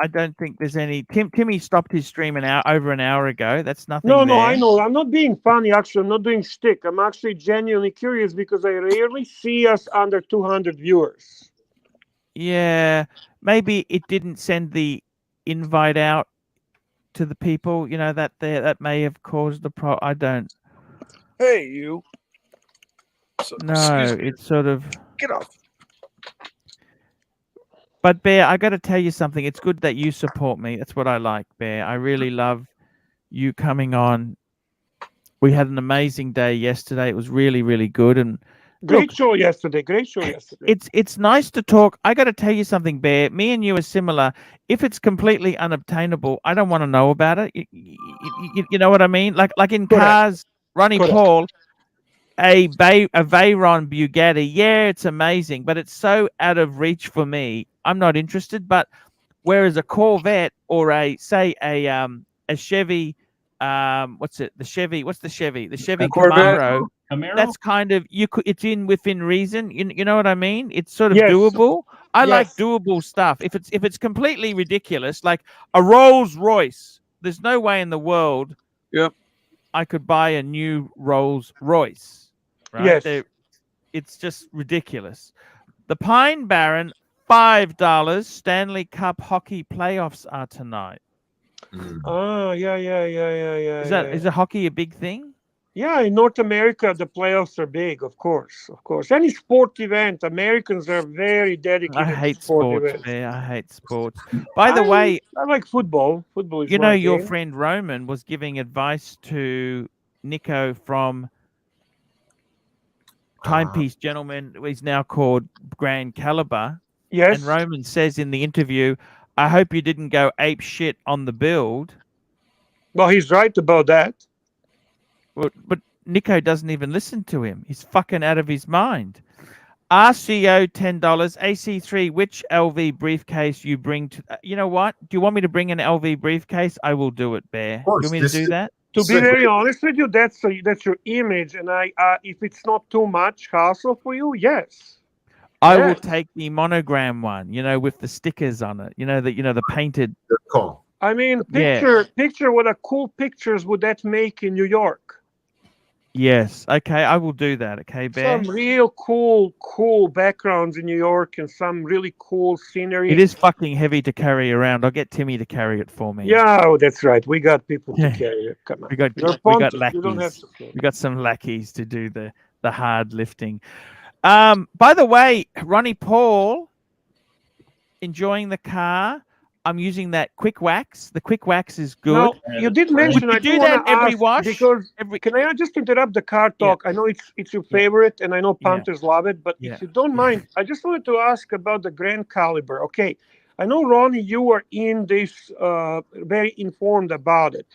I don't think there's any. Timmy stopped his stream over an hour ago. That's nothing. No, I know. I'm not being funny. Actually, I'm not doing shtick. I'm actually genuinely curious because I rarely see us under 200 viewers. Yeah, maybe it didn't send the invite out to the people. You know that may have caused the problem. I don't. Hey, you. No, it's sort of. Get off. But Bear, I got to tell you something. It's good that you support me. That's what I like, Bear. I really love you coming on. We had an amazing day yesterday. It was really, really good. And Great show yesterday. It's nice to talk. I got to tell you something, Bear. Me and you are similar. If it's completely unobtainable, I don't want to know about it. You know what I mean? Like in cars, Ronnie Paul. A Veyron Bugatti, yeah, it's amazing, but it's so out of reach for me. I'm not interested. But whereas a Corvette or a Chevy, what's the Chevy Camaro? That's kind of it's within reason. You know what I mean? It's sort of doable. I like doable stuff. If it's completely ridiculous, like a Rolls Royce, there's no way in the world. I could buy a new Rolls Royce. Right? Yes. It's just ridiculous. The Pine Baron, $5. Stanley Cup hockey playoffs are tonight. Oh, yeah. Is hockey a big thing? Yeah, in North America, the playoffs are big, of course. Any sport event, Americans are very dedicated. I hate sports, man. I hate sports. By the way, I like football. Football is your friend Roman was giving advice to Nico from Timepiece Gentleman. He's now called Grand Caliber. Yes. And Roman says in the interview, I hope you didn't go ape shit on the build. Well, he's right about that. Well, but Nico doesn't even listen to him. He's fucking out of his mind. RCO $10. AC3, which LV briefcase you bring to... you know what? Do you want me to bring an LV briefcase? I will do it, Bear. Do you want me to do that? To be very honest with you, that's your image, and if it's not too much hassle for you, yes. I will take the monogram one, with the stickers on it. The painted. I mean, picture what a cool pictures would that make in New York. Yes. Okay, I will do that. Okay, Bear. Some real cool backgrounds in New York and some really cool scenery. It is fucking heavy to carry around. I'll get Timmy to carry it for me. Yeah, that's right. We got people to carry it. Come on. We got lackeys. You don't have to we got some lackeys to do the hard lifting. By the way, Ronnie Paul, enjoying the car. I'm using that quick wax. The quick wax is good. Now, you did mention I do that every wash. Because can I just interrupt the car talk? I know it's your favorite, and I know Panthers love it. But if you don't mind, I just wanted to ask about the Grand Caliber. Okay, I know Ronnie, you are in this very informed about it.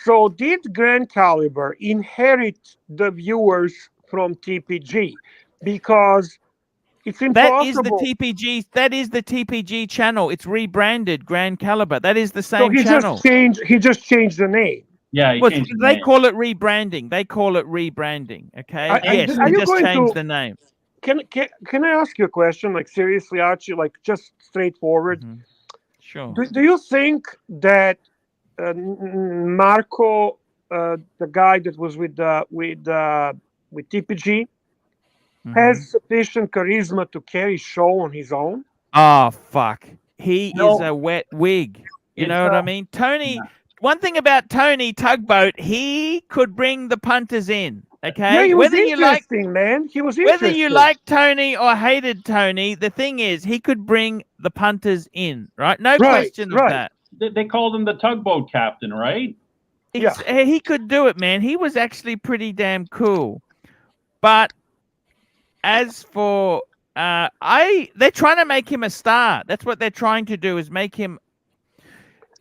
So did Grand Caliber inherit the viewers from TPG? Because It's impossible. That is the TPG. That is the TPG channel. It's rebranded Grand Caliber. That is the same channel. He just changed the name. Yeah, they call it rebranding. They call it rebranding. Okay. Yes, are they you just going changed to- the name. Can I ask you a question? Like seriously, Archie, like just straightforward. Sure. Do you think that Marco, the guy that was with TPG, has sufficient charisma to carry show on his own? Oh fuck! He is a wet wig. You know what I mean? Tony. One thing about Tony Tugboat, he could bring the punters in. Okay. Yeah, he was Whether interesting, man. He was Whether interesting. you like Tony or hated Tony, the thing is, he could bring the punters in, right? No question of that. They called him the tugboat captain, right? He could do it, man. He was actually pretty damn cool. But as for they're trying to make him a star. That's what they're trying to do, is make him.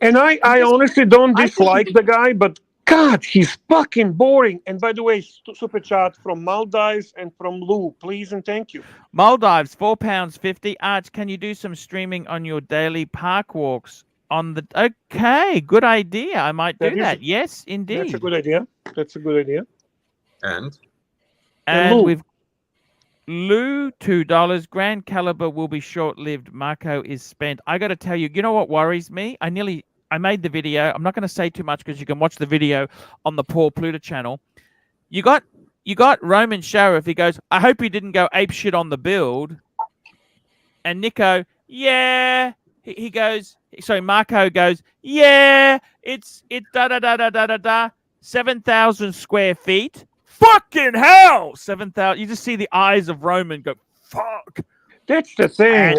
And I honestly don't dislike the guy, but God, he's fucking boring. And by the way, super chat from Maldives and from Lou, please and thank you. Maldives, £4.50. Arch, can you do some streaming on your daily park walks? Okay, good idea. I might do that. Yes, indeed. That's a good idea. And we've Lou, $2. Grand Caliber will be short-lived. Marco is spent. I got to tell you, you know what worries me? I made the video. I'm not going to say too much because you can watch the video on the Paul Pluta channel. You got Roman Sheriff. He goes, I hope he didn't go ape shit on the build. And Nico, yeah. He goes, sorry, Marco goes, yeah, it's da da da da da da da, 7,000 square feet. Fucking hell, 7,000. You just see the eyes of Roman go, fuck. That's the thing.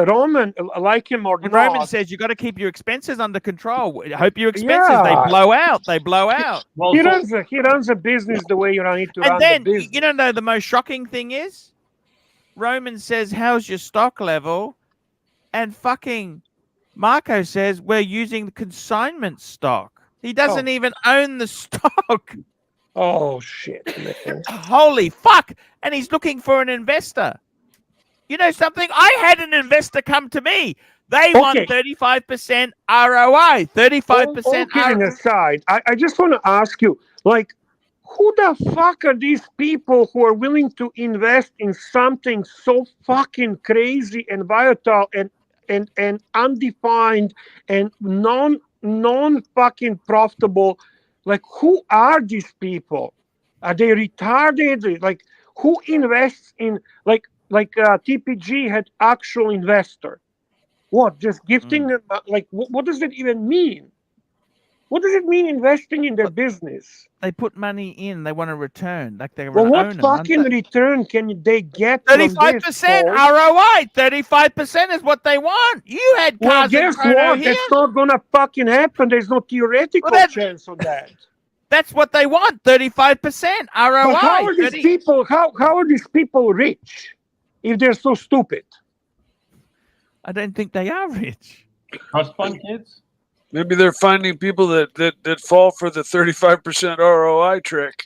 Roman, like him or not. Roman says you got to keep your expenses under control. I hope your expenses they blow out. They blow out. Well, he runs a business the way you need to run the business. You don't know the most shocking thing is, Roman says, "How's your stock level?" And fucking Marco says, "We're using consignment stock." He doesn't even own the stock. Oh shit, man. Holy fuck! And he's looking for an investor. You know something? I had an investor come to me. They want 35% ROI. 35% All kidding aside, I just want to ask you, like, who the fuck are these people who are willing to invest in something so fucking crazy and volatile and undefined and non fucking profitable? Like, who are these people? Are they retarded? Like, who invests in like TPG had actual investor? What, just gifting them? Like, what does it even mean? What does it mean investing in their business? They put money in. They want a return. Like they what own fucking return can they get? 35% ROI. 35% is what they want. You had cars. Well, guess what? That's not gonna fucking happen. There's no theoretical chance of that. That's what they want. 35% ROI. But how are these people? How are these people rich if they're so stupid? I don't think they are rich. Trust fund kids. Maybe they're finding people that fall for the 35% ROI trick.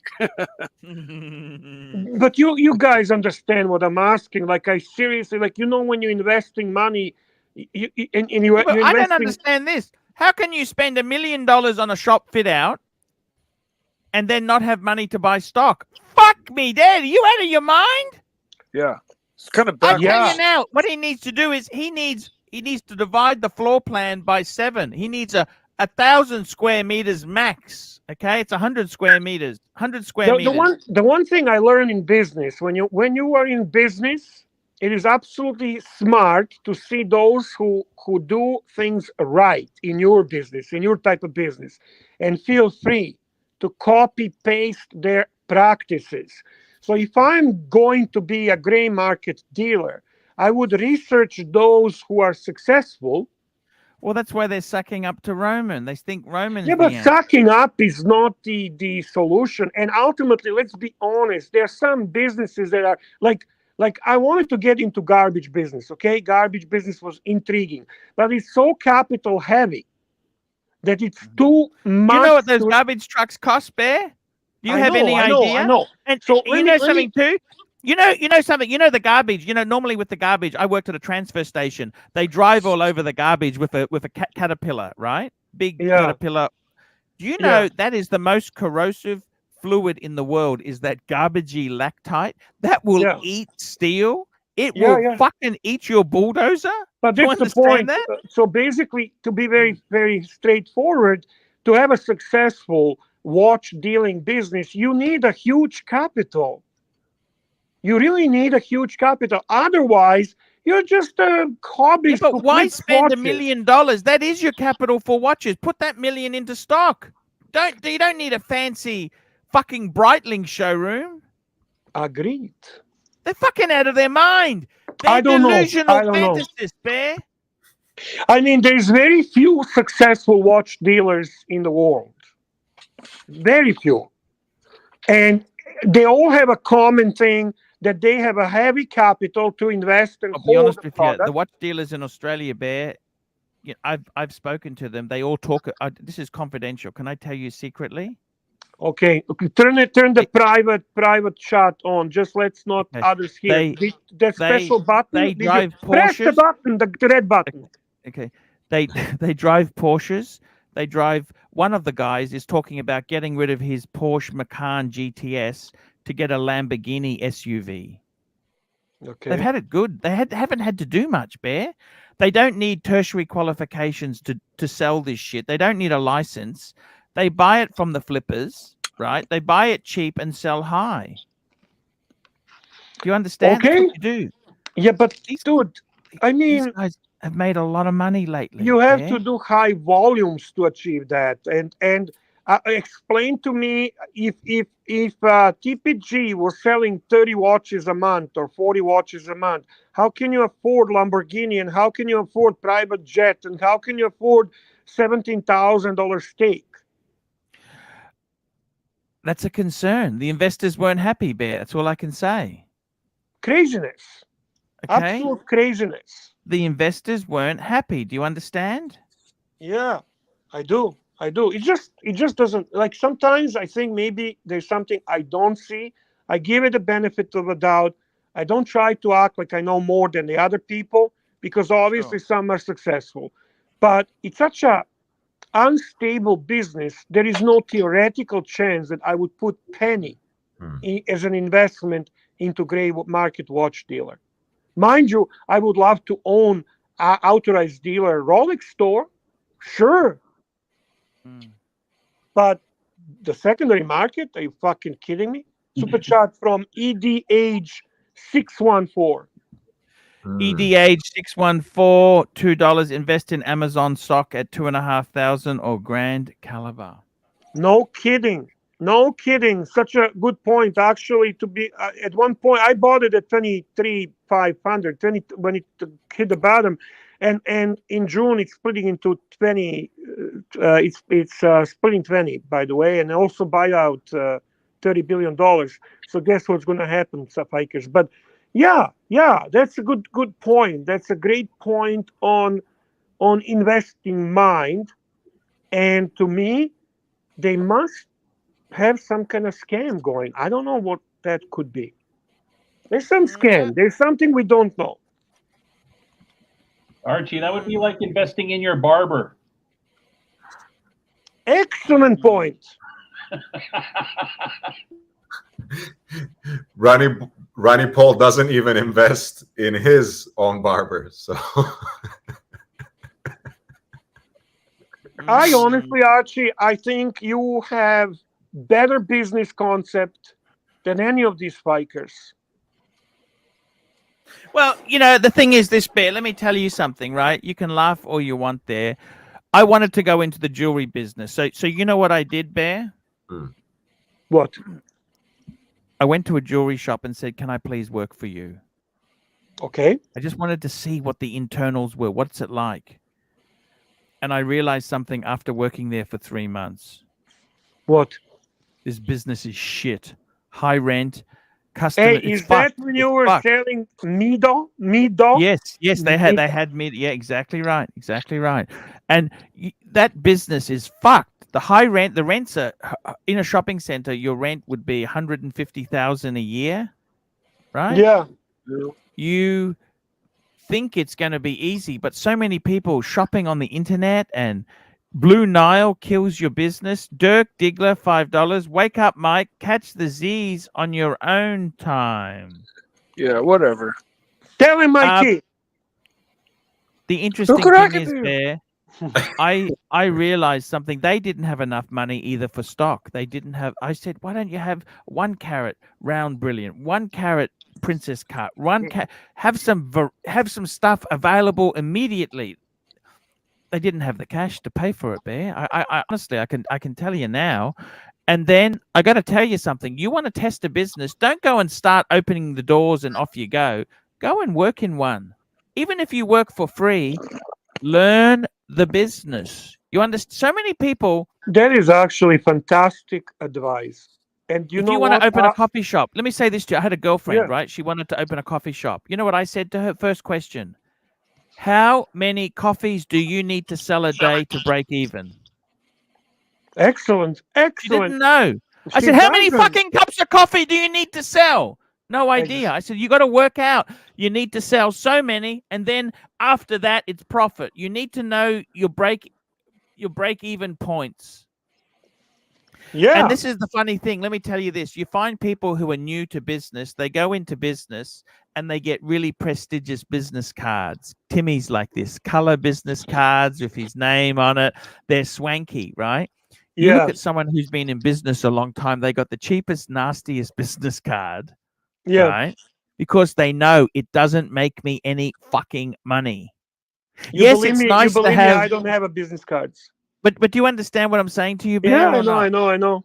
But you guys understand what I'm asking? Like, I seriously, like, when you're investing money, you're investing... I don't understand this. How can you spend $1 million on a shop fit out and then not have money to buy stock? Fuck me, Dad. Are you out of your mind? Yeah, it's kind of I backwards. tell you now, what he needs to do is he needs to divide the floor plan by 7. He needs 1,000 square meters max. Okay, it's 100 square meters. 100 square meters. The one thing I learned in business, when you are in business, it is absolutely smart to see those who do things right in your business, in your type of business, and feel free to copy paste their practices. So if I'm going to be a gray market dealer, I would research those who are successful. Well, that's why they're sucking up to Roman. They think Roman's but sucking up is not the solution. And ultimately, let's be honest, there are some businesses that are like I wanted to get into garbage business, okay? Garbage business was intriguing, but it's so capital heavy that it's too much. You know what those garbage trucks cost, Bear? Do you have any idea? I know. And so you know something too? You know something. You know the garbage. You know, normally with the garbage, I worked at a transfer station. They drive all over the garbage with a caterpillar, right? Big caterpillar. Do you know that is the most corrosive fluid in the world? Is that garbagey lactite that will eat steel? It will fucking eat your bulldozer. But Do you that's the point. understand that? So basically, to be very, very straightforward, to have a successful watch dealing business, you need a huge capital. You really need a huge capital. Otherwise, you're just a hobbyist. But why spend $1 million? That is your capital for watches. Put that million into stock. You don't need a fancy fucking Breitling showroom. Agreed. They're fucking out of their mind. They're I don't delusional know. I don't fantasists, Bear. I mean, there's very few successful watch dealers in the world. Very few. And they all have a common thing that they have a heavy capital to invest and I'll be honest with you. product. The watch dealers in Australia, Bear, I've spoken to them. They all talk. This is confidential. Can I tell you secretly? Okay, turn the private chat on. Just let's not others hear. That special button. They drive Porsches. Press the button, the red button. Okay. They drive Porsches. They drive. One of the guys is talking about getting rid of his Porsche Macan GTS to get a Lamborghini SUV. Okay. They've had it good. They haven't had to do much, Bear. They don't need tertiary qualifications to sell this shit. They don't need a license. They buy it from the flippers, right? They buy it cheap and sell high. Do you understand? Okay. That's what you do. Yeah, but dude, I mean, these guys have made a lot of money lately. You have to do high volumes to achieve that, and explain to me if TPG was selling 30 watches a month or 40 watches a month, how can you afford Lamborghini, and how can you afford private jet, and how can you afford $17,000 steak? That's a concern. The investors weren't happy, Bear. That's all I can say. Craziness. Okay? Absolute craziness. The investors weren't happy. Do you understand? Yeah, I do. It just doesn't, like, sometimes I think maybe there's something I don't see. I give it the benefit of a doubt. I don't try to act like I know more than the other people, because obviously some are successful. But it's such a unstable business. There is no theoretical chance that I would put penny as an investment into gray market watch dealer. Mind you, I would love to own an authorized dealer Rolex store, sure. But the secondary market, are you fucking kidding me? Super chat from EDH614. EDH614, $2. Invest in Amazon stock at $2,500 or Grand Caliber. No kidding. Such a good point. Actually, to be at one point, I bought it at 23,500. When it hit the bottom, and in June it's splitting into 20. It's splitting 20, by the way, and also buy out $30 billion. So guess what's going to happen, Hikers? But yeah, that's a good point. That's a great point on investing mind. And to me, they must have some kind of scam going. I don't know what that could be. There's some scam. There's something we don't know. Archie, that would be like investing in your barber. Excellent point. Ronnie Paul doesn't even invest in his own barber, so. I honestly, Archie, I think you have better business concept than any of these fikers. Well, the thing is this, Bear, let me tell you something, right? You can laugh all you want there. I wanted to go into the jewelry business. So you know what I did, Bear? What? I went to a jewelry shop and said, can I please work for you? Okay. I just wanted to see what the internals were. What's it like? And I realized something after working there for 3 months. What? This business is shit. High rent. Customer. Hey, is that when you were selling Mido? Yes, they had Mido. Yeah, exactly right. And that business is fucked. The high rent, the rents are in a shopping center. Your rent would be $150,000 a year. right? Yeah. You think it's going to be easy, but so many people shopping on the internet, and Blue Nile kills your business. Dirk Diggler, $5. Wake up, Mike. Catch the Z's on your own time. Yeah, whatever. Tell him, Mikey. The interesting thing is, Bear, I realized something. They didn't have enough money either for stock. They didn't have. I said, why don't you have 1 carat round brilliant, 1 carat princess cut, have some stuff available immediately. They didn't have the cash to pay for it, Bear. I honestly, I can tell you now. And then I got to tell you something. You want to test a business? Don't go and start opening the doors and off you go. Go and work in one. Even if you work for free, learn the business. You understand? So many people. That is actually fantastic advice. And if you want to open a coffee shop, let me say this to you. I had a girlfriend, right? She wanted to open a coffee shop. You know what I said to her? First question: how many coffees do you need to sell a day to break even? Excellent. She didn't know. I said, how many fucking cups of coffee do you need to sell? No idea. I said, you got to work out. You need to sell so many, and then after that, it's profit. You need to know your break even points. Yeah. And this is the funny thing. Let me tell you this. You find people who are new to business, they go into business and they get really prestigious business cards. Timmy's like this, color business cards with his name on it. They're swanky, right? You look at someone who's been in business a long time, they got the cheapest, nastiest business card, right? Because they know it doesn't make me any fucking money. Yes, it's nice to have. I don't have a business cards. But do you understand what I'm saying to you, Ben? Yeah, I know.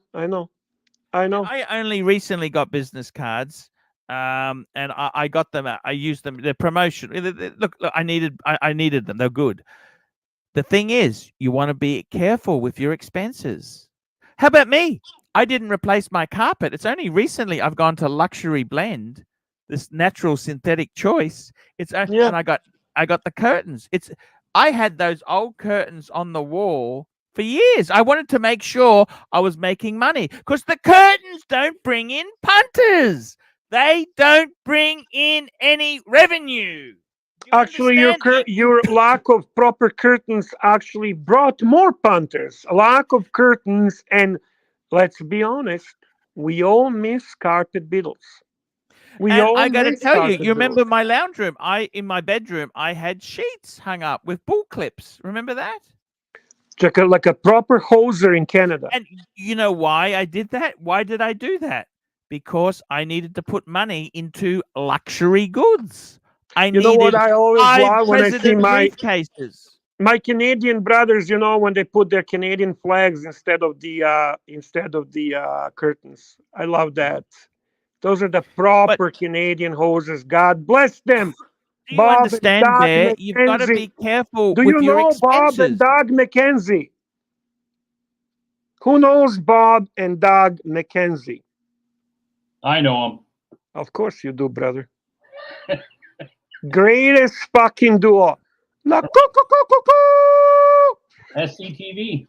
I only recently got business cards, and I got them. I used them. They're promotion. Look, I needed them. They're good. The thing is, you want to be careful with your expenses. How about me? I didn't replace my carpet. It's only recently I've gone to Luxury Blend, this natural synthetic choice. And I got the curtains. I had those old curtains on the wall for years. I wanted to make sure I was making money because the curtains don't bring in punters. They don't bring in any revenue. Actually, your lack of proper curtains actually brought more punters. A lack of curtains, and let's be honest, we all miss carpet beetles. I got to tell you, you remember my lounge room? In my bedroom, I had sheets hung up with bull clips. Remember that? Like a proper hoser in Canada. And you know why I did that? Why did I do that? Because I needed to put money into luxury goods. You know what I always love when I see briefcases. My Canadian brothers, when they put their Canadian flags instead of the curtains. I love that. Those are the proper Canadian hoses. God bless them. Do you understand there? You've got to be careful with your expenses. Bob and Doug McKenzie? Who knows Bob and Doug McKenzie? I know them. Of course you do, brother. Greatest fucking duo. SCTV.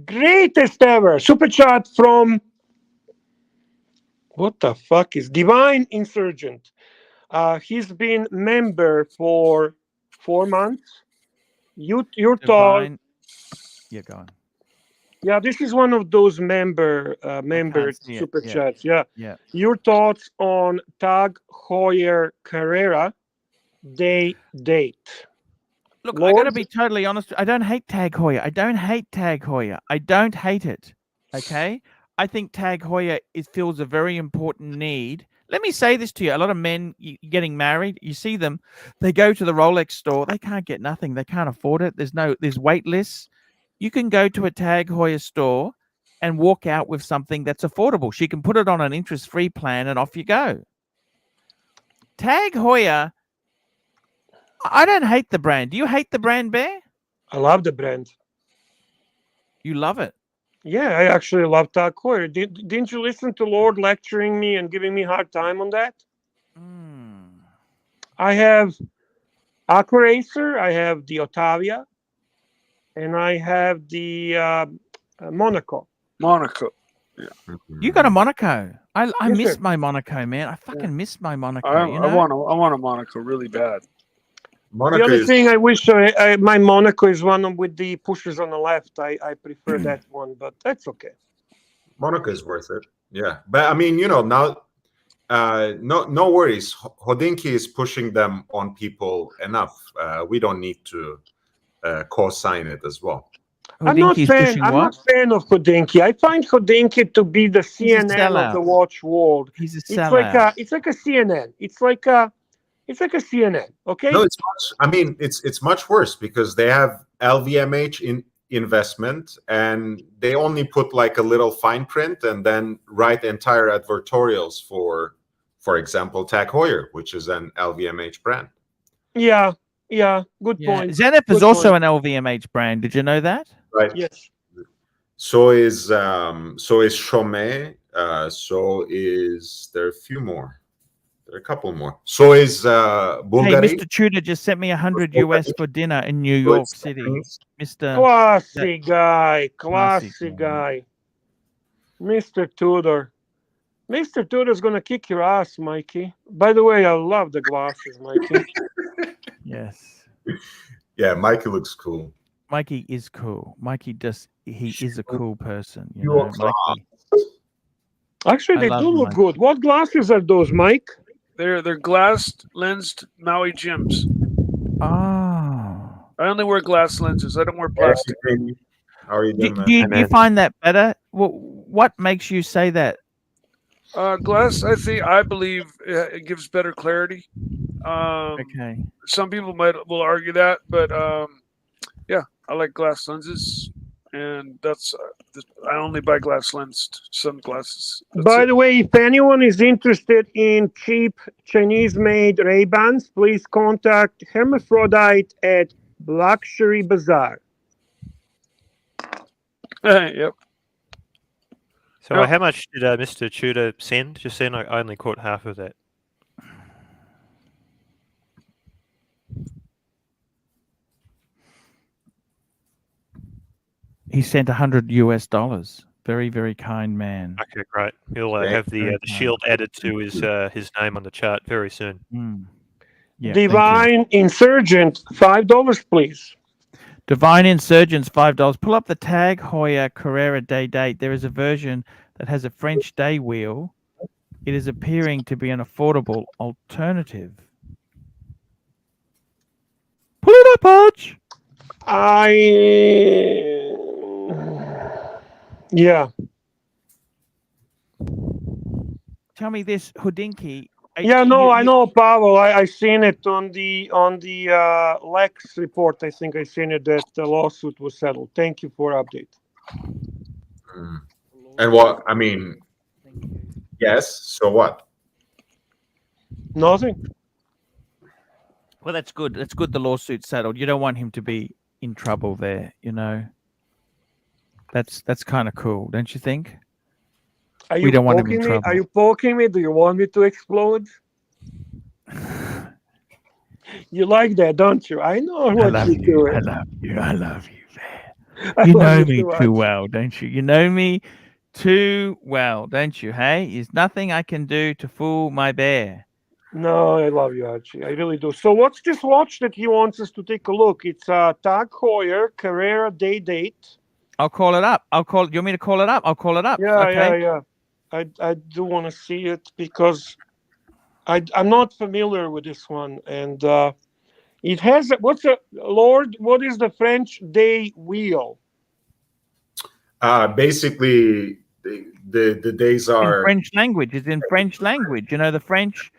Greatest ever. Super chat from what the fuck is Divine Insurgent. He's been member for 4 months. Your thought? Yeah, go on. Yeah, this is one of those member super chats. Yeah. Your thoughts on Tag Heuer Carrera date? Look, I got to be totally honest. I don't hate Tag Heuer. I don't hate it. Okay. I think Tag Heuer fills a very important need. Let me say this to you. A lot of men getting married, you see them, they go to the Rolex store. They can't get nothing. They can't afford it. There's wait lists. You can go to a Tag Heuer store and walk out with something that's affordable. She can put it on an interest-free plan and off you go. Tag Heuer, I don't hate the brand. Do you hate the brand, Bear? I love the brand. You love it? Yeah, I actually love Tag Heuer. Didn't you listen to Lord lecturing me and giving me a hard time on that? I have Aquaracer, I have the Ottavia, and I have the Monaco. You got a Monaco. I Yes, miss sir. my Monaco, man. I fucking miss my Monaco. I want a Monaco really bad. The only thing I wish my Monaco is one with the pushers on the left. I prefer that one, but that's okay. Monaco is worth it. Yeah, but I mean, now, no worries. Hodinky is pushing them on people enough. We don't need to co-sign it as well. I'm not fan of Hodinky. I find Hodinky to be the CNN of the watch world. He's a sellout. It's like a CNN. It's like a CNN. Okay. No, it's much worse because they have LVMH in investment and they only put like a little fine print and then write entire advertorials for example, Tag Heuer, which is an LVMH brand. Yeah. Good point. Zenith is also an LVMH brand. Did you know that? Right. Yes. So is Chaumet. So is there are a few more. There are a couple more. So is Bulgari. Hey, Mr. Tudor just sent me $100 US for dinner in New York City. Mr. Classy guy. Mr. Tudor. Mr. Tudor's gonna kick your ass, Mikey. By the way, I love the glasses, Mikey. Yes. Yeah, Mikey looks cool. Mikey is cool. He is a cool person. You know, Mikey. Actually, they do look good. What glasses are those, Mike? They're glass lensed Maui Jims. Oh. I only wear glass lenses. I don't wear plastic. How are you doing, do you find that better? What makes you say that? Glass, I believe it gives better clarity. Okay. Some people will argue that, but yeah, I like glass lenses, and that's I only buy glass lensed sunglasses. By the way, if anyone is interested in cheap Chinese-made Ray-Bans, please contact Hermaphrodite at Luxury Bazaar. Yep. So how much did Mr. Tudor send? Just then, I only caught half of that. He sent $100 US. Very, very kind man. Okay, great. He'll have the shield added to his name on the chart very soon. Yeah, Divine Insurgent, $5, please. Divine Insurgents, $5. Pull up the Tag Heuer Carrera Day Date. There is a version that has a French day wheel. It is appearing to be an affordable alternative. Pull it up, Arch. Yeah. Tell me this, Hodinky. Yeah, no, I know, Pavel. I seen it on the Lex report. I think I seen it that the lawsuit was settled. Thank you for update. And what I mean, yes. So what? Nothing. Well, that's good. That's good. The lawsuit settled. You don't want him to be in trouble there. You know. That's kind of cool, don't you think? We don't want him in trouble. Are you poking me? Do you want me to explode? You like that, don't you? I know what you're doing. I love you, man. You know me too well, don't you? You know me too well, don't you? Hey, there's nothing I can do to fool my bear. No, I love you, Archie. I really do. So what's this watch that he wants us to take a look? It's a Tag Heuer Carrera Day Date. I'll call it up. You want me to call it up? I'll call it up. Yeah. I do want to see it because I'm not familiar with this one, and it has what is the French day wheel? Basically, the days are in French language. It's in French language. You know the French.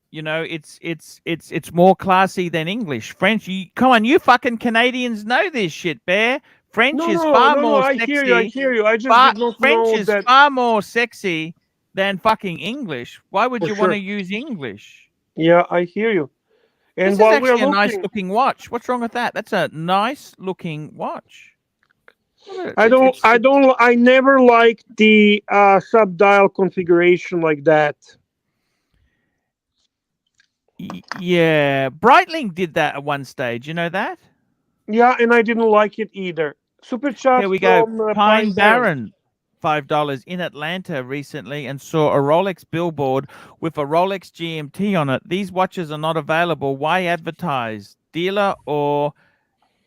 You know it's more classy than English. French. Come on, you fucking Canadians know this shit, Bear. French is far more sexy. I hear you. I just did not French know is that... far more sexy than fucking English. Why would you want to use English? Yeah, I hear you. And this is actually a nice looking watch. What's wrong with that? That's a nice looking watch. I never liked the sub-dial configuration like that. Yeah, Breitling did that at one stage. You know that? Yeah, and I didn't like it either. Super chat. Here we go. Pine Baron. $5 in Atlanta recently and saw a Rolex billboard with a Rolex GMT on it. These watches are not available. Why advertise? Dealer or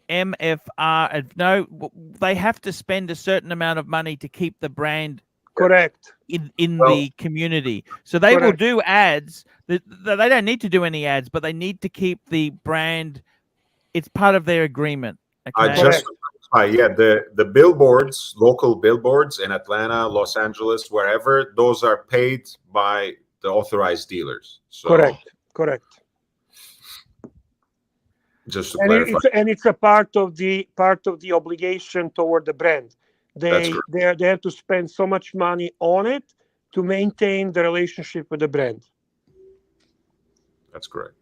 MFR? No, they have to spend a certain amount of money to keep the brand correct in the community. So they will do ads. They don't need to do any ads, but they need to keep the brand. It's part of their agreement. Okay? Just the billboards, local billboards in Atlanta, Los Angeles, wherever, those are paid by the authorized dealers. So, correct. Just to clarify, it's a part of the obligation toward the brand. They have to spend so much money on it to maintain the relationship with the brand. That's correct.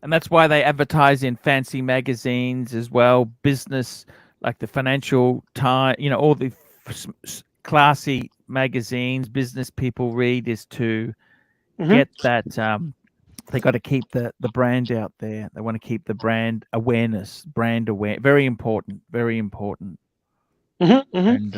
And that's why they advertise in fancy magazines as well, business, like the Financial Times, all the classy magazines business people read, is to get that. They got to keep the brand out there. They want to keep the brand awareness, very important, very important. And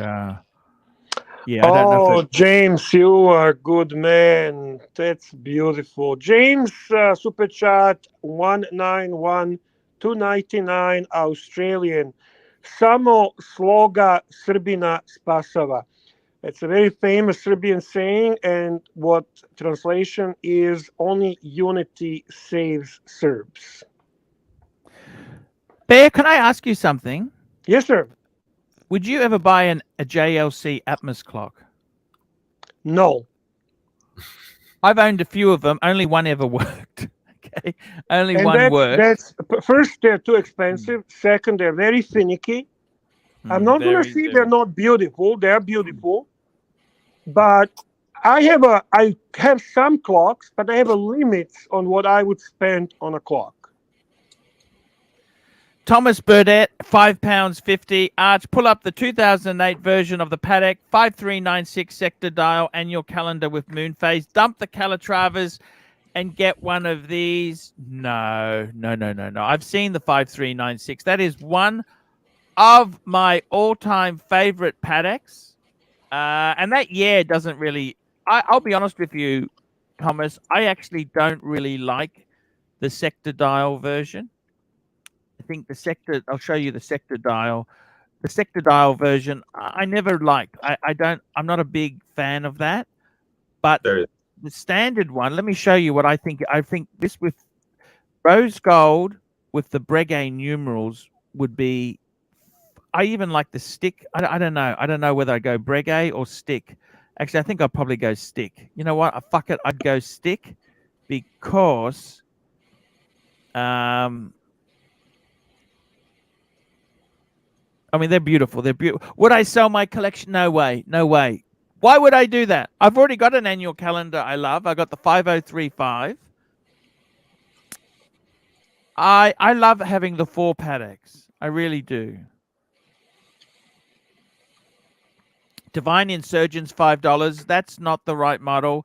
yeah, I don't know if James, you are a good man. That's beautiful. James, super chat 191-299 Australian. Samo sloga Srbina spasava. It's a very famous Serbian saying, and what translation is, only unity saves Serbs. Bear, can I ask you something? Yes, sir. Would you ever buy a JLC Atmos clock? No. I've owned a few of them. Only one ever worked. Okay, only one worked. First, they're too expensive. Second, they're very finicky. I'm not going to say they're not beautiful. They're beautiful. But I have some clocks, but I have a limit on what I would spend on a clock. Thomas Burdett, £5.50. Arch, pull up the 2008 version of the Patek 5396 sector dial annual calendar with moon phase. Dump the Calatravas and get one of these. No. I've seen the 5396. That is one of my all-time favorite Pateks. And that doesn't really. I'll be honest with you, Thomas. I actually don't really like the sector dial version. I think the sector. I'll show you the sector dial. The sector dial version, I never liked. I'm not a big fan of that. But the standard one. Let me show you what I think. I think this with rose gold with the Breguet numerals would be. I even like the stick. I don't know. I don't know whether I go Breguet or stick. Actually, I think I'd probably go stick. You know what? Fuck it. I'd go stick because I mean, they're beautiful. They're beautiful. Would I sell my collection? No way. No way. Why would I do that? I've already got an annual calendar I love. I got the 5035. I love having the 4 Pateks. I really do. Divine Insurgents, $5. That's not the right model.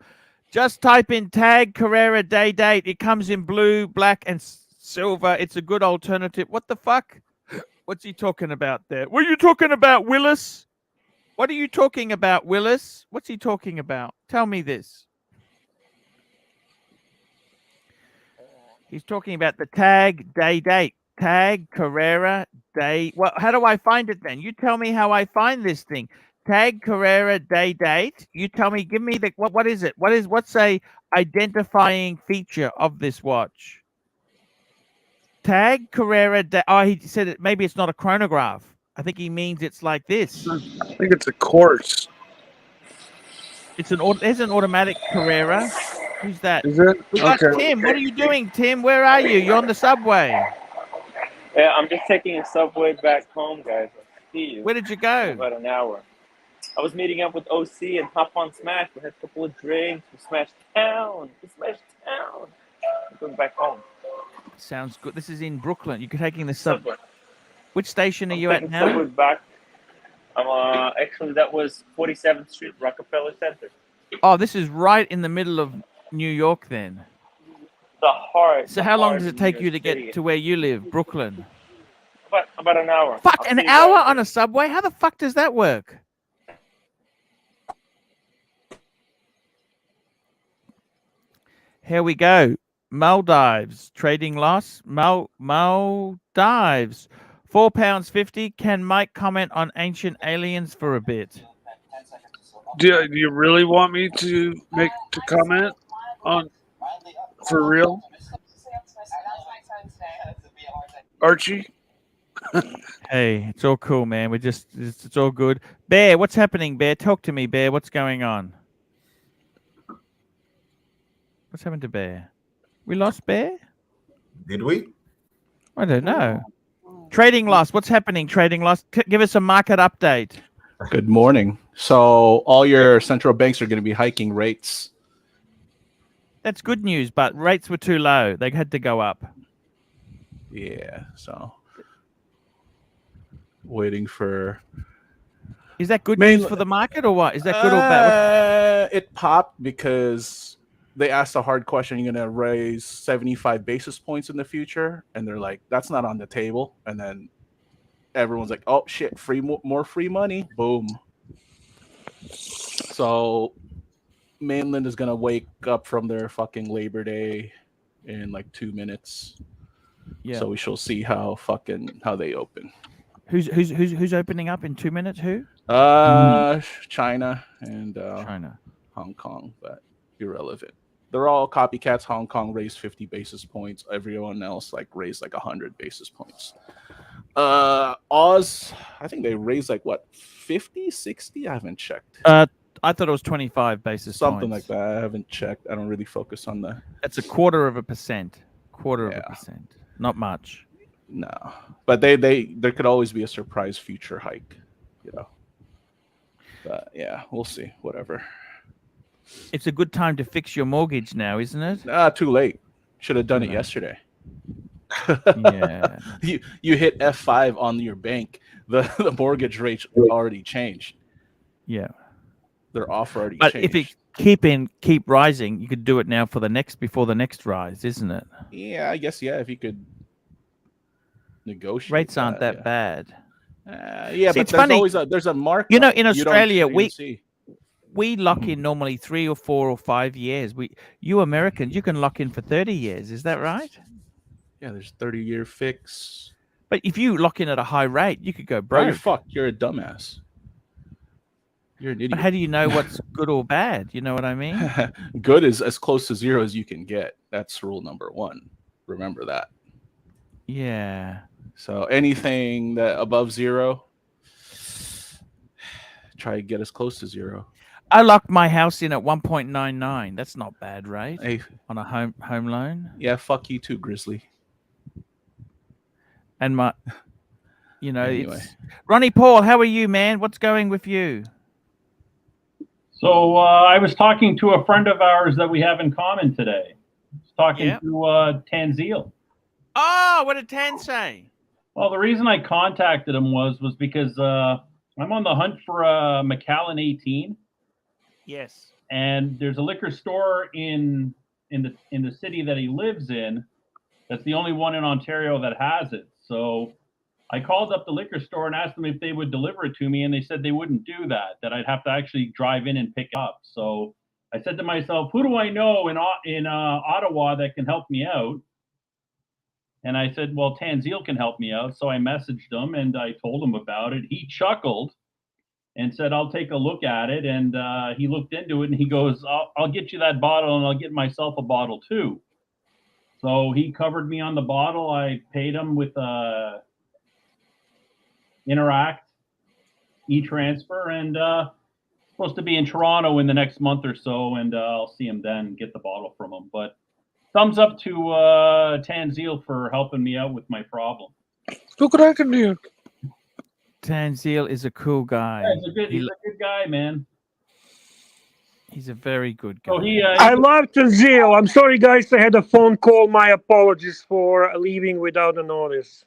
Just type in tag Carrera day date. It comes in blue, black, and silver. It's a good alternative. What the fuck? What's he talking about there? What are you talking about, Willis? What are you talking about, Willis? What's he talking about? Tell me this. He's talking about the tag day date. Tag Carrera day. Well, how do I find it then? You tell me how I find this thing. Tag Carrera day date. You tell me. Give me the what is it? What's a identifying feature of this watch? Tag Carrera day. Oh, he said it. Maybe it's not a chronograph. I think he means it's like this. I think it's a quartz. It's there's an automatic Carrera. Who's that? Is it? We got Tim. What are you doing, Tim? Where are you? You're on the subway. Yeah, I'm just taking a subway back home, guys. I'll see you. Where did you go? In about an hour. I was meeting up with OC and Hop on Smash. We had a couple of drinks. We smashed town. I'm going back home. Sounds good. This is in Brooklyn. You're taking the subway. Which station are you at now? Subway back. Actually, that was 47th Street, Rockefeller Center. Oh, this is right in the middle of New York then. The heart. So how long does it take you to get to where you live, Brooklyn? About About an hour. Fuck, I'll an see you hour guys. on a subway? How the fuck does that work? Here we go. Maldives trading loss. Maldives. £4.50. Can Mike comment on ancient aliens for a bit? Do you really want me to comment on for real, Archie? Hey, it's all cool, man. It's all good. Bear, what's happening, Bear? Talk to me, Bear. What's going on? What's happened to Bear? We lost Bear? Did we? I don't know. Trading loss. What's happening? Trading loss. Give us a market update. Good morning. So all your central banks are going to be hiking rates. That's good news, but rates were too low. They had to go up. Yeah. So waiting for. Is that good news for the market or what? Is that good or bad? It popped because they asked a hard question. You're going to raise 75 basis points in the future, and they're like, "That's not on the table." And then everyone's like, "Oh shit, more free money." Boom. So mainland is going to wake up from their fucking Labor Day in like 2 minutes. Yeah. So we shall see how they open. Who's opening up in 2 minutes? Who? China and China, Hong Kong, but irrelevant. They're all copycats. Hong Kong raised 50 basis points. Everyone else like raised like 100 basis points. Oz, I think they raised like what, 50, 60? I haven't checked. I thought it was 25 basis Something points. like that. I haven't checked. I don't really focus on the. That's 1/4%. 1/4%. Not much. No, but there could always be a surprise future hike, you know. But yeah, we'll see. Whatever. It's a good time to fix your mortgage now, isn't it? Too late. Should have done it yesterday. Yeah. You hit F5 on your bank. The mortgage rate already changed. Yeah. Their offer already but changed. If it keep rising, you could do it now before the next rise, isn't it? Yeah, I guess if you could negotiate. Rates aren't that bad. Yeah, See, but it's funny. There's a markup. You know, in Australia, see. we lock in normally 3 or 4 or 5 years. You Americans, you can lock in for 30 years. Is that right? Yeah, there's 30-year fix. But if you lock in at a high rate, you could go broke. Bro, you're fucked. You're a dumbass. You're an idiot. But how do you know what's good or bad? You know what I mean? Good is as close to zero as you can get. That's rule number 1. Remember that. Yeah. So anything that above zero, try to get as close to zero. I locked my house in at 1.99. That's not bad, right? Hey. On a home loan. Yeah, fuck you too, Grizzly. And anyway. it's Ronnie Paul. How are you, man? What's going with you? So I was talking to a friend of ours that we have in common today. I was talking to Tanzil. Oh, what did Tan say? Well, the reason I contacted him was because I'm on the hunt for a Macallan 18. Yes. And there's a liquor store in the city that he lives in. That's the only one in Ontario that has it. So I called up the liquor store and asked them if they would deliver it to me, and they said they wouldn't do that. That I'd have to actually drive in and pick it up. So I said to myself, who do I know in Ottawa that can help me out? And I said, well, Tanzil can help me out. So I messaged him and I told him about it. He chuckled and said, I'll take a look at it. And he looked into it and he goes, I'll get you that bottle and I'll get myself a bottle too. So he covered me on the bottle. I paid him with Interact e-transfer, and supposed to be in Toronto in the next month or so, and I'll see him then, get the bottle from him. But thumbs up to Tanzil for helping me out with my problem. Tanzil is a cool guy. Yeah, he's a good guy, man. He's a very good guy. So I love Tanzil. I'm sorry, guys. I had a phone call. My apologies for leaving without a notice.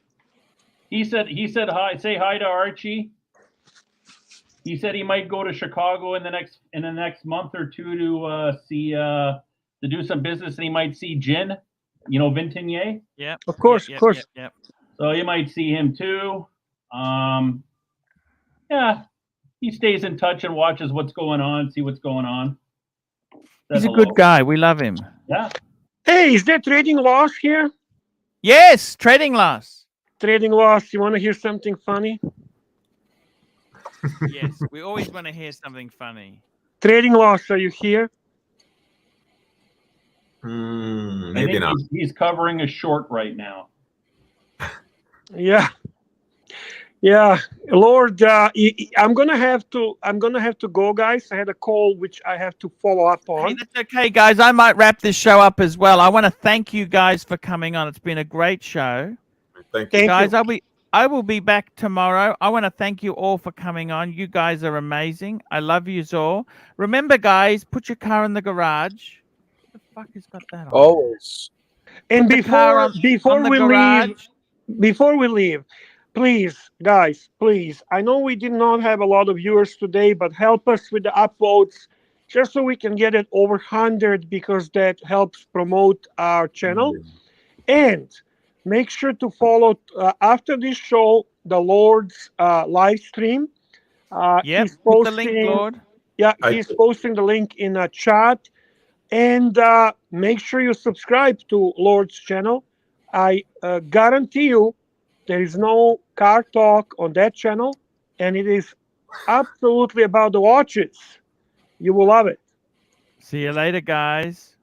He said hi. Say hi to Archie. He said he might go to Chicago in the next month or two to do some business, and he might see Jin, Vintenier. Yeah, of course. Yeah. So you might see him too. Yeah, he stays in touch and watches what's going on, see what's going on. He's a good guy. We love him. Yeah. Hey, is there trading loss here? Yes, trading loss. Trading loss. You want to hear something funny? Yes, we always want to hear something funny. Trading loss, are you here? Maybe not. He's covering a short right now. Yeah. Yeah, Lord, I'm gonna have to go, guys. I had a call which I have to follow up on. Hey, that's okay, guys. I might wrap this show up as well. I want to thank you guys for coming on. It's been a great show. Thank you, guys. I will be back tomorrow. I want to thank you all for coming on. You guys are amazing. I love you all. Remember, guys, put your car in the garage. What the fuck has got that on? Always. And before we leave, please, guys, please. I know we did not have a lot of viewers today, but help us with the upvotes just so we can get it over 100 because that helps promote our channel. And make sure to follow after this show the Lord's live stream. He's posting put the link, Lord. Yeah, he's posting the link in a chat. And make sure you subscribe to Lord's channel. I guarantee you there is no car talk on that channel, and it is absolutely about the watches. You will love it. See you later, guys.